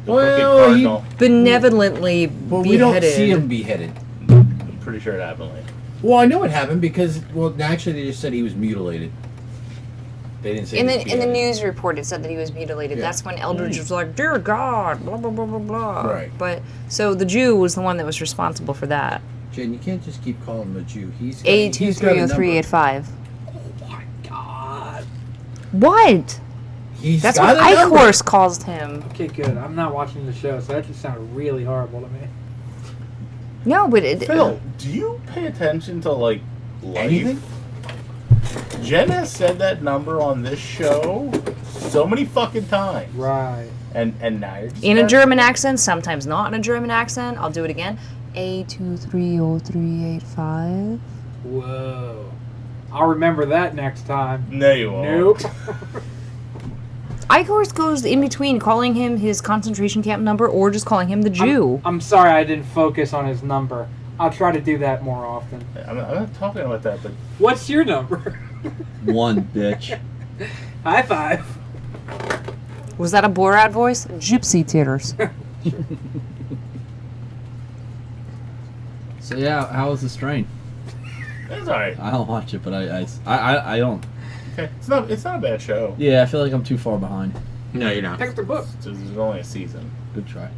The Well, crooked cardinal. Benevolently Well, we don't beheaded. see him beheaded. I'm pretty sure it happened later. Well, I know it happened because actually they just said he was mutilated. They didn't say. In he the was in the beheaded. news report, it said that he was mutilated. Yeah. That's when Eldridge was like, "Dear God," blah blah blah blah blah. Right. But so the Jew was the one that was responsible for that. Jen, you can't just keep calling him a Jew. He's got- A he's got a number. 2303885. Oh my god. What? He's That's got what a number. Ichor's calls him. Okay, good. I'm not watching the show, so that just sounded really horrible to me. No, but it. Phil, do you pay attention to like life? Anything? Jen has said that number on this show so many fucking times. Right. And now you're just In a not- German accent, sometimes not in a German accent. I'll do it again. A2303885. Whoa. I'll remember that next time. No, you won't. Nope. Ichor's goes in between calling him his concentration camp number or just calling him the Jew. I'm sorry I didn't focus on his number. I'll try to do that more often. I'm not talking about that, but What's your number? 1, bitch. High five. Was that a Borat voice? Gypsy tears. So yeah, how was the strain? it's alright. I don't watch it, but I don't. Okay. It's not a bad show. Yeah, I feel like I'm too far behind. No, you're not. Pick the book. There's only a season. Good try.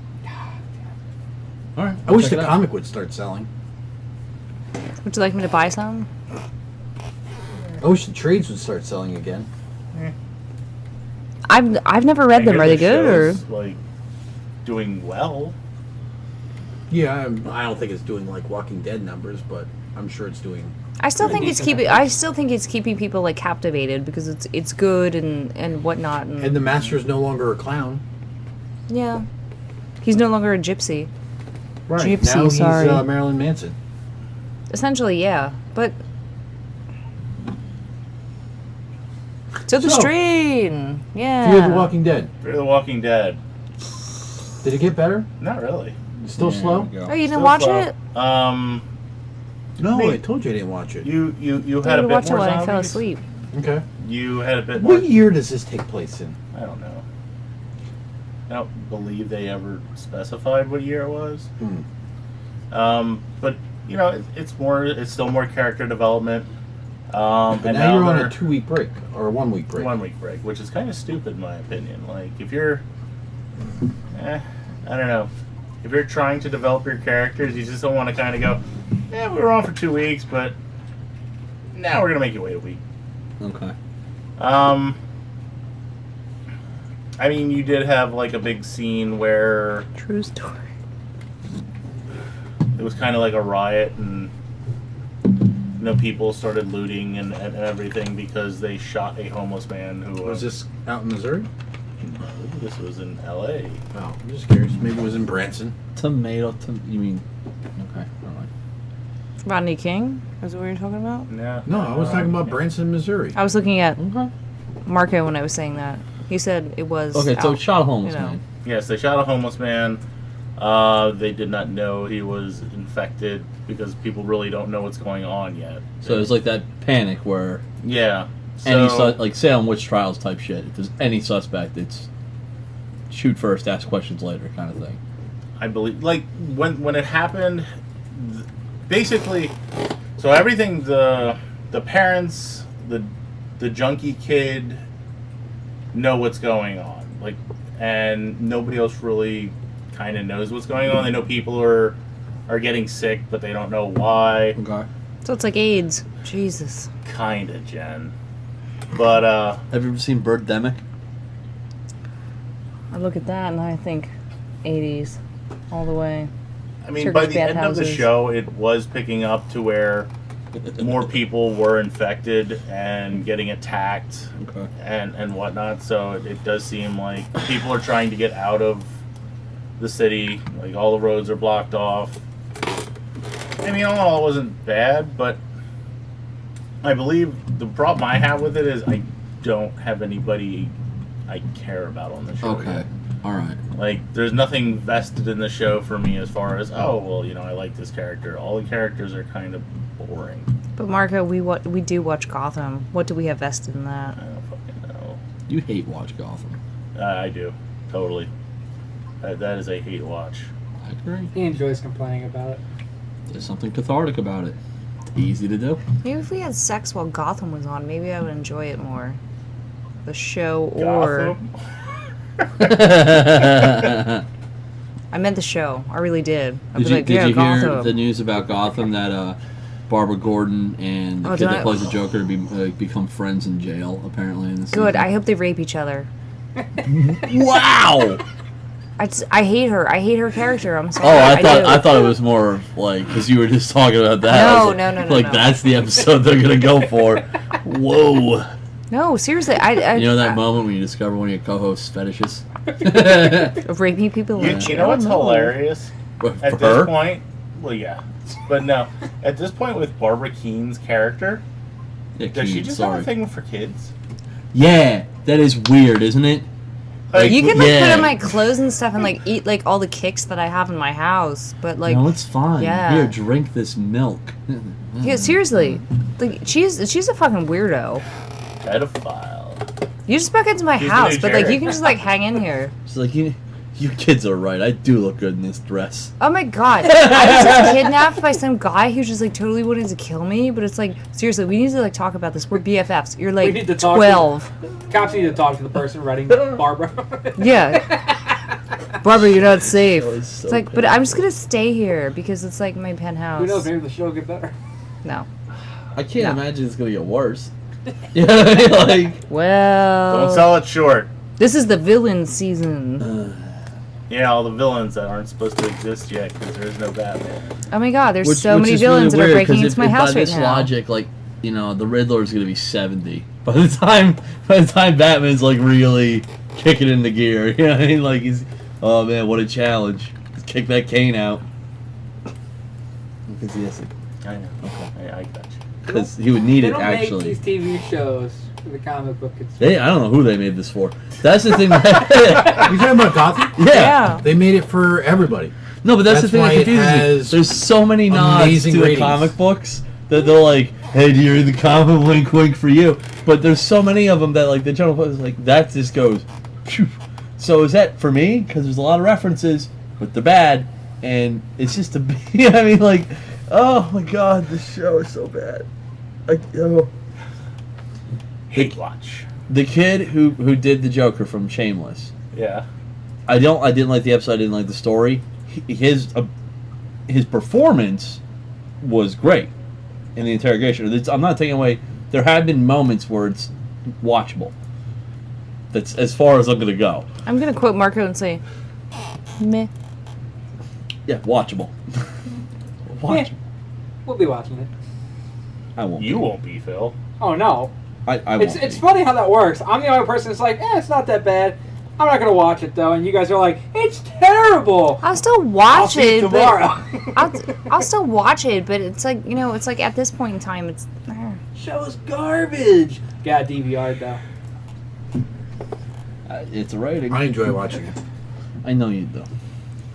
All right. I wish check the it out. comic would start selling. Would you like me to buy some? I wish the trades would start selling again. I've never read I them. hear Are they the good or? show's, like doing well. Yeah, I don't think it's doing like Walking Dead numbers, but I'm sure it's doing. I still think it's decent keeping. numbers. I still think it's keeping people like captivated because it's good and whatnot. And the master's no longer a clown. Yeah, he's no longer a gypsy. Right. Gypsy, now he's sorry. Marilyn Manson. Essentially, yeah. But so the So, strain, yeah. Fear the Walking Dead. Fear the Walking Dead. Did it get better? Not really. Still Yeah, slow? there we go. Oh, you didn't Still watch slow. it? No, Me- I told you I didn't watch it. You I had a didn't bit watch it more when I zombies. fell asleep. Okay. You had a bit more. What year does this take place in? I don't know. I don't believe they ever specified what year it was. But you know, it's still more character development. But and now you're on they're- a 2-week break or a 1-week break. 1 week break, which is kind of stupid in my opinion. Like if you're, I don't know, if you're trying to develop your characters, you just don't want to kind of go, we were on for 2 weeks, but now we're gonna make you wait a week. Okay. I mean, you did have like a big scene where True story. it was kind of like a riot, and people started looting and everything because they shot a homeless man who Was this out in Missouri? No, this was in L.A. Oh, I'm just curious. Maybe it was in Branson. You mean? Okay. All right. Rodney King? Is that what you're talking about? No, I was talking about Branson, Missouri. I was looking at Okay. Marco when I was saying that. He said it was. Okay. So out, shot a homeless you know. man. Yes, they shot a homeless man. They did not know he was infected because people really don't know what's going on yet. So it's like that panic where Yeah. any So, like Salem witch trials type shit. If there's any suspect, it's shoot first, ask questions later kind of thing. I believe, like when it happened, basically, so everything the parents, the junkie kid know what's going on, like, and nobody else really kind of knows what's going on. They know people are getting sick, but they don't know why. Okay. So it's like AIDS. Jesus. Kinda, Jen. But Have you ever seen Birdemic? I look at that and I think 80s all the way. I mean, Turkish by the end of the bathhouses. show, it was picking up to where more people were infected and getting attacked Okay. and whatnot. So it does seem like people are trying to get out of the city. Like, all the roads are blocked off. I mean, all in all, it wasn't bad, but I believe the problem I have with it is I don't have anybody I care about on the show. Okay. All right. Like, there's nothing vested in the show for me as far as, oh, well, you know, I like this character. All the characters are kind of boring. But Marco, we do watch Gotham. What do we have vested in that? I don't fucking know. You hate watch Gotham. I do. Totally. That is a hate watch. I agree. He enjoys complaining about it. There's something cathartic about it. Easy to do. Maybe if we had sex while Gotham was on, maybe I would enjoy it more. The show or... Gotham? I meant the show. I really did. I'd Did be you, like, did yeah, you hear Gotham. the news about Gotham that Barbara Gordon and the Oh, kid did that I- plays the Joker become friends in jail, apparently, in the Good. season? I hope they rape each other. Wow! I hate her. I hate her character. I'm sorry. Oh, I do. thought it was more like, because you were just talking about that. I No, was no, like, no, no, Like, no. that's the episode they're going to go for. Whoa. No, seriously. I You know that moment when you discover one of your co-hosts' fetishes? of raping people. in You jail? know what's No. hilarious? For At her? this point, well, yeah. But no, at this point with Barbara Keane's character, Yeah, does she Keane, just sorry. have a thing for kids? Yeah, that is weird, isn't it? Like, You can like Yeah. put on my clothes and stuff and like eat like all the kicks that I have in my house, but like No, it's fine. yeah. Here, drink this milk. yeah, seriously, like she's a fucking weirdo. pedophile. You just broke into my She's the house, new but like Jerry. you can just like hang in here. She's like, you kids are right. I do look good in this dress. Oh my god, I was just kidnapped by some guy who just like totally wanted to kill me. But it's like seriously, we need to like talk about this. We're BFFs. You're We need like to talk 12. Cops need to talk to the person writing Barbara. Yeah, Barbara, you're not safe. That was so It's like, but I'm just gonna stay here because it's like my penthouse. Who knows? Maybe the show will get better. No. I can't No. imagine it's gonna get worse. You know what I mean? Like, Well, Don't sell it short. this is the villain season. Yeah, all the villains that aren't supposed to exist yet because there is no Batman. Oh my god, there's so which many is villains really that are weird, breaking 'cause into my if house by right this now. logic, like, you know, the Riddler's gonna be 70 by the time Batman's like really kicking into gear. You know what I mean? Like he's, oh man, what a challenge! Let's kick that cane out. Because he has to, I know. Okay, I got you. because he would need They it don't actually. make these TV shows for the comic book. I don't know who they made this for. That's the thing. You talking about Gotham? Yeah. Yeah. They made it for everybody. No, but that's the That's thing why that it confuses me. has There's so many nods amazing to the ratings. comic books that they're like, hey, do you read the comic? Wink, wink for you. But there's so many of them that, like, the general public is like, that just goes, phew. So is that for me? Because there's a lot of references, but they're bad. And it's just a, I mean, like, oh my god, this show is so bad. Like, oh. Hate watch. The kid who did the Joker from Shameless. Yeah. I didn't like the episode. I didn't like the story. His performance was great in the interrogation. I'm not taking away. There have been moments where it's watchable. That's as far as I'm gonna go. I'm gonna quote Marco and say, meh. Yeah, watchable. Watchable. We'll be watching it. I won't. You won't be, Phil. Oh no. I won't. It's funny how that works. I'm the only person that's like, it's not that bad. I'm not gonna watch it though, and you guys are like, it's terrible. I'll still I'll watch see it, you but tomorrow. I'll still watch it, but it's like, you know, it's like at this point in time, it's. Show's garbage. Got DVR'd though. It's a rating. I enjoy watching it. I know you do.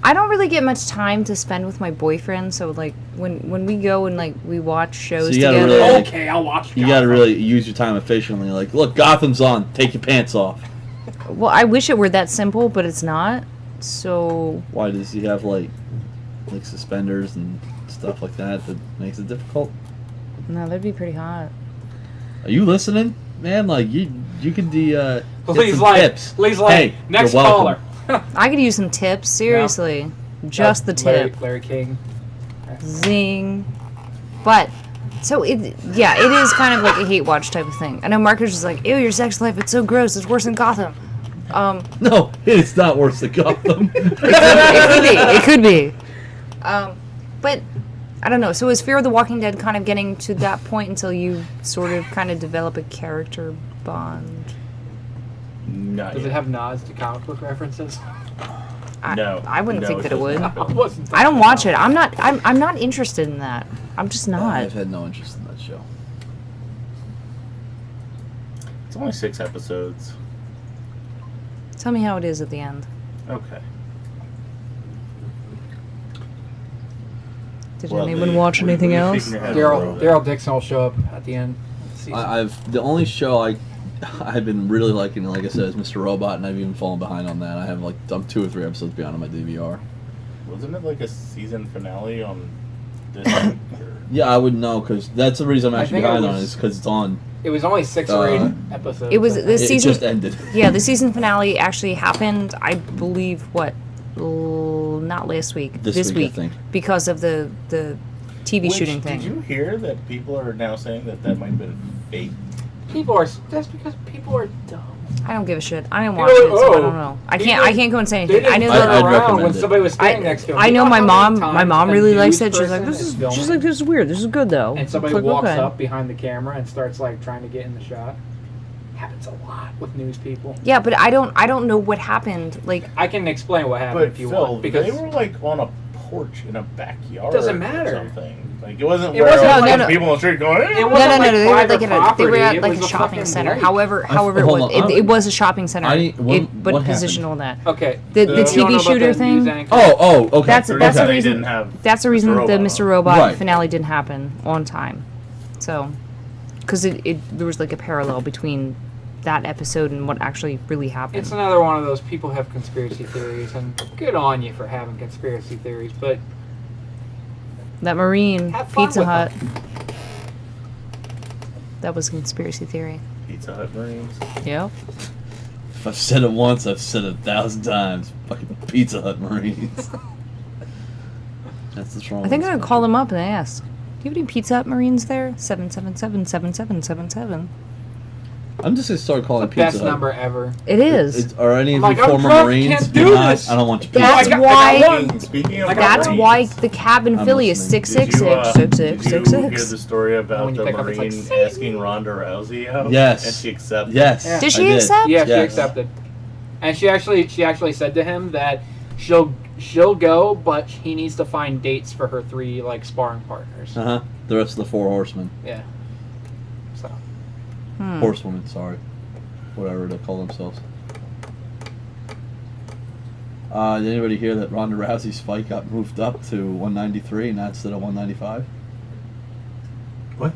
I don't really get much time to spend with my boyfriend, so like when we go and like we watch shows So you gotta together. really- Okay, I'll watch. You gotta really use your time efficiently. Like, look, Gotham's on. Take your pants off. Well, I wish it were that simple, but it's not. So Why does he have like suspenders and stuff like that makes it difficult? no, that'd be pretty hot. Are you listening, man? Like you could get Lee's some like, tips. Lee's like, Hey, next you're welcome. caller. I could use some tips, seriously. Just the tip. Larry King. Zing. But so it is kind of like a hate watch type of thing. I know Marcus is like, ew, your sex life, it's so gross, it's worse than Gotham. No, it's not worse than Gotham. It could be. But I don't know. So is Fear of the Walking Dead kind of getting to that point until you sort of kind of develop a character bond? Not Does it yet. have nods to comic book references? I wouldn't think that it would. I wasn't I don't watch it. I'm not interested in that. I'm just not. I've had no interest in that show. It's only 6 episodes. Tell me how it is at the end. Okay. Did anyone watch anything else? Daryl Dixon will show up at the end. Of the season. I've the only show I've been really liking, like I said, is Mr. Robot, and I've even fallen behind on that. I'm 2 or 3 episodes behind on my DVR. Wasn't it like a season finale on this week? Yeah, I would know, because that's the reason I'm actually think it behind on it, was- is because it's on. It was only 6 or 8 episodes. It was I think. this It season. just ended. Yeah, the season finale actually happened. I believe not last week. This week, I think. because of the TV Which, shooting thing. Did you hear that people are now saying that might have been fake? That's because people are dumb. I don't give a shit. I didn't You watch know, it, so I oh, don't know. I people- can't go and say They anything. I didn't know turn that. I'd around recommend when it. somebody was standing next to him. I You know my how mom. many My mom times really a likes news it. She's like, person this is is. filming She's like, this is weird. This is good though. and somebody It's like, walks okay. up behind the camera and starts like trying to get in the shot. Happens a lot with news people. Yeah, but I don't know what happened. Like, I can explain what happened But if you Phil, want because they were like on a porch in a backyard. Doesn't Or matter. something. Like it wasn't. It where wasn't all like- the people on the street going. It no, wasn't like they were like private at a property, like it a was shopping fucking center. lake. However it hold was, on, it was a shopping center. what But positioned on that. Okay. The You don't know TV about shooter the thing. news anchor? Okay. That's They the reason. didn't have That's the reason Mr. the Robot Mr. on. Robot Right. finale didn't happen on time. So, because there was like a parallel between that episode and what actually really happened. It's another one of those people have conspiracy theories, and good on you for having conspiracy theories, but That Marine Have fun Pizza with Hut. That was a conspiracy theory. Pizza Hut Marines. Yep. If I've said it once, I've said it 1,000 times. Fucking Pizza Hut Marines. That's the strong I think one. I'm gonna call them up and ask. Do you have any Pizza Hut Marines there? 777-7777. I'm just gonna start calling the Pizza best Hut. number ever. It is. Are any of I'm you like, I'm former drunk, Marines? can't do You're not. this. I don't want your pizza. That's I got why. one. Speaking of I got That's one. why the cabin I'm Philly is listening. 666 Did you hear the 6666. story about When you the pick up, it's like, Marine "Satan." asking Ronda Rousey out? Yes. And she accepted. Yes. Yeah. Did I she accept? Yeah, she Yes. accepted, and she actually said to him that she'll go, but he needs to find dates for her 3 like sparring partners. Uh huh. The rest of the 4 horsemen. Yeah. So Horsewomen, sorry. Whatever they call themselves. Did anybody hear that Ronda Rousey's fight got moved up to 193 not instead of 195? What?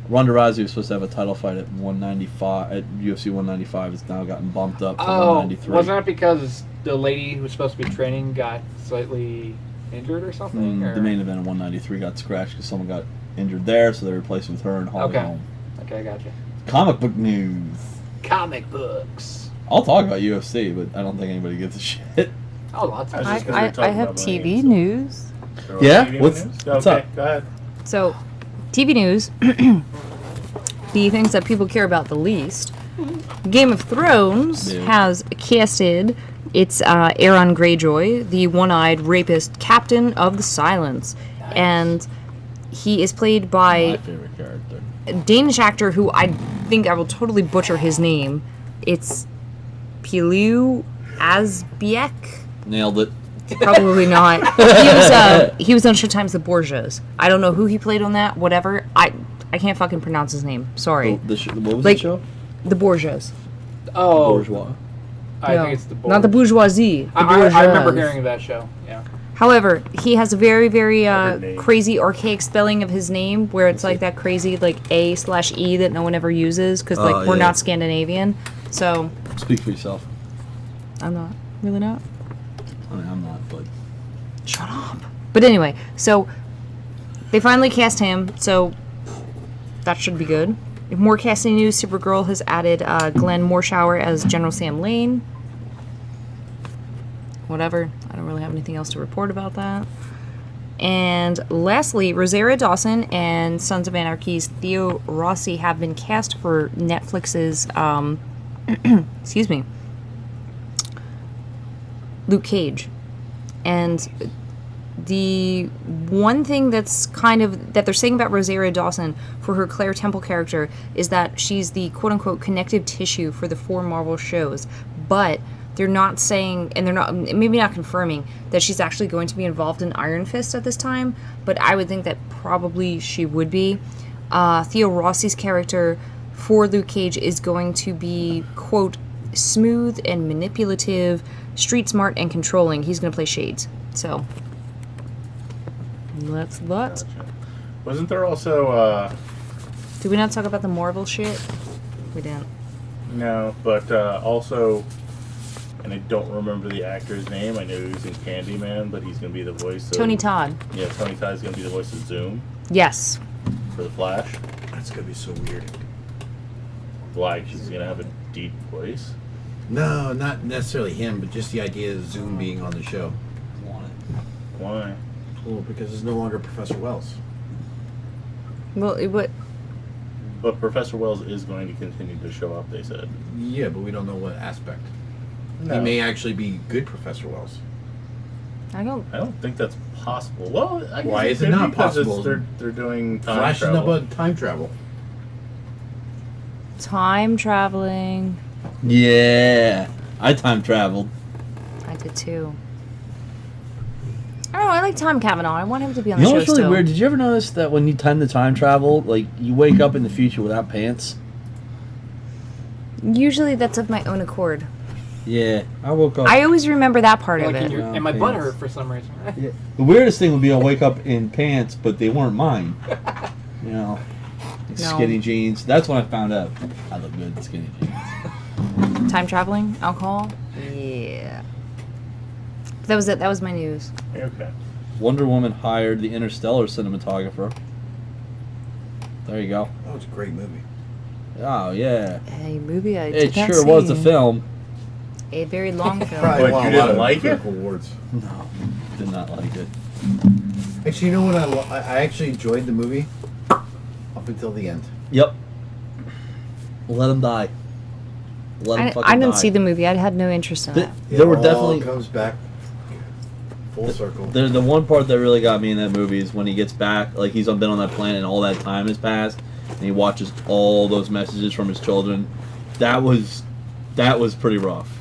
Ronda Rousey was supposed to have a title fight at 195 at UFC 195. It's now gotten bumped up to Oh, 193. wasn't it because the lady who was supposed to be training got slightly injured or something? Or? The main event at 193 got scratched because someone got injured there, so they replaced it with her and Holly Okay. Holm. Okay, I got you. Comic book news. Comic books. I'll talk about UFC, but I don't think anybody gives a shit. Oh, lots of I was just I, gonna I, talk I have about TV Marines. news. There was Yeah? TV What's- news? what's Okay, up? Go ahead. So, TV news. The things that people care about the least. Game of Thrones Yeah. has casted its Aeron Greyjoy, the one-eyed rapist captain of the Silence, and he is played My by favorite character. a Danish actor who I think I will totally butcher his name. It's Pilu Asbiek. Nailed it. Probably not. He was on Showtime's The Borgias. I don't know who he played on that. Whatever. I can't fucking pronounce his name. Sorry. What was Like- the show? The Borgias. Oh, Bourgeois. I No, think it's the not the bourgeoisie. The I remember Borgias. hearing of that show. Yeah. However, he has a very, very Weird name. crazy archaic spelling of his name, where it's like that crazy like A/E that no one ever uses because like Oh, we're yeah. not Scandinavian. So Speak for yourself. I'm not really not. I mean, I'm not, but Shut up. But anyway, so they finally cast him, so that should be good. More casting news. Supergirl has added Glenn Morshower as General Sam Lane. Whatever. I don't really have anything else to report about that. And lastly, Rosario Dawson and Sons of Anarchy's Theo Rossi have been cast for Netflix's, excuse me, Luke Cage. And the one thing that's kind of that they're saying about Rosario Dawson for her Claire Temple character is that she's the quote-unquote connective tissue for the 4 Marvel shows, but they're not saying, and they're not, maybe not confirming, that she's actually going to be involved in Iron Fist at this time, but I would think that probably she would be. Theo Rossi's character for Luke Cage is going to be, quote, smooth and manipulative, street smart and controlling. He's going to play Shades. So, that's that. Gotcha. Wasn't there also, Did we not talk about the Marvel shit? We didn't. no, but also, and I don't remember the actor's name. I know he was in Candyman, but he's going to be the voice of... Tony Todd. Yeah, Tony Todd's going to be the voice of Zoom Yes. for The Flash. That's gonna be so weird. Why? 'Cause he's going to have a deep voice? No, not necessarily him, but just the idea of Zoom being on the show. Why? Well, because it's no longer Professor Wells. Well, it would. But Professor Wells is going to continue to show up, they said. Yeah, but we don't know what aspect. No. He may actually be good Professor Wells. I don't think that's possible. Well, I guess Why is it could not because possible? They're doing time Flash is travel. about time travel. Time traveling. Yeah, I time traveled. I did too. I don't know. I like Tom Cavanaugh. I want him to be on You the know show what's really still. weird? Did you ever notice that when you time the time travel, like you wake up in the future without pants? Usually that's of my own accord. Yeah, I woke up. I always remember that part of Like it. and my butt hurt for some reason. Yeah. The weirdest thing would be I wake up in pants, but they weren't mine. You know, like No. skinny jeans. That's when I found out I look good in skinny jeans. Time traveling, alcohol. Yeah. That was it. That was my news. Okay. Wonder Woman hired the Interstellar cinematographer. There you go. That was a great movie. Oh yeah, A movie I it did not sure was the see. film. A very long film. What, won you a didn't lot of like it? critical awards. No, did not like it. Actually, you know what? I actually enjoyed the movie up until the end. Yep. Let him die. Let him I fucking didn't die. see the movie. I had no interest in it. There were It all definitely comes back full circle. the one part that really got me in that movie is when he gets back, like he's been on that planet and all that time has passed, and he watches all those messages from his children. That was pretty rough.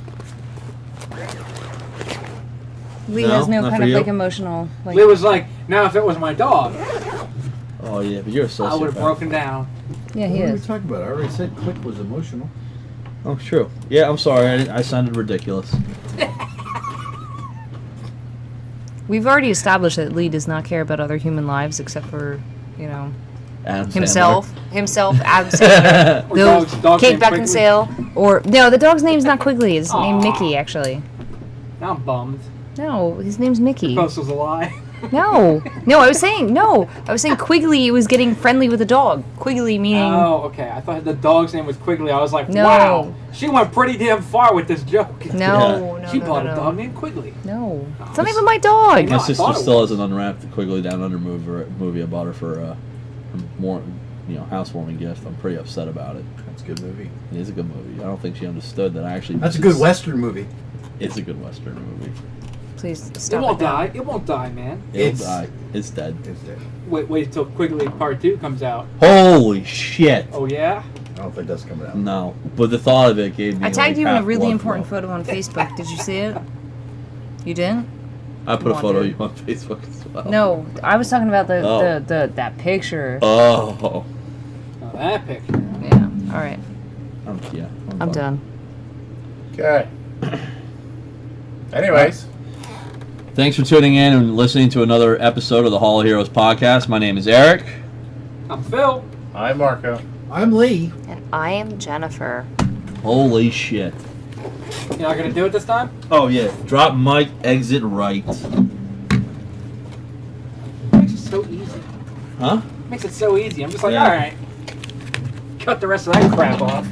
Lee No, has no not kind for of you? like emotional. Like, Lee was like, now if it was my dog, Oh yeah, but you're a I would have sociopath. broken down. yeah, he What are we is. talking about? I already said Click was emotional. Oh, true. Yeah, I'm sorry. I sounded ridiculous. We've already established that Lee does not care about other human lives except for, you know, Adam Sandler. himself, Adam Sandler, Or the dog's Kate named Quigley. Beckinsale, or no, the dog's name's not Quigley. It's named Aw. Mickey, actually. Now I'm bummed. No, his name's Mickey. Post was a lie. No, I was saying Quigley was getting friendly with the dog. Quigley meaning Oh, okay. I thought the dog's name was Quigley. I was like, No. wow, she went pretty damn far with this joke. no, She no, bought no, a no. dog named Quigley. No, it's not even my dog. No, My I sister thought it still was. hasn't unwrapped the Quigley Down Under movie I bought her for a more, housewarming gift. I'm pretty upset about it. That's a good movie. It is a good movie. I don't think she understood that I actually. That's a good Western movie. It's a good Western movie. Please It stop won't it now. die. It won't die, man. It'll It's- die. It's dead. It's there. Wait till Quigley Part 2 comes out. Holy shit! Oh, yeah? I don't think that's coming out. No, but the thought of it gave me. I tagged like, you in a half really blood important flow. photo on Facebook. Did you see it? You didn't? I put a Come on, photo of dude. you on Facebook as well. No, I was talking about Oh. the that picture. Oh. Oh, that picture. Yeah. All right. I'm fine. done. Okay. Anyways, Thanks for tuning in and listening to another episode of the Hall of Heroes podcast. My name is Eric. I'm Phil. I'm Marco. I'm Lee. And I am Jennifer. Holy shit. You're not going to do it this time? Oh yeah. Drop mic, exit right. Makes it so easy. Huh? Makes it so easy. I'm just like, Yeah. alright. Cut the rest of that crap off.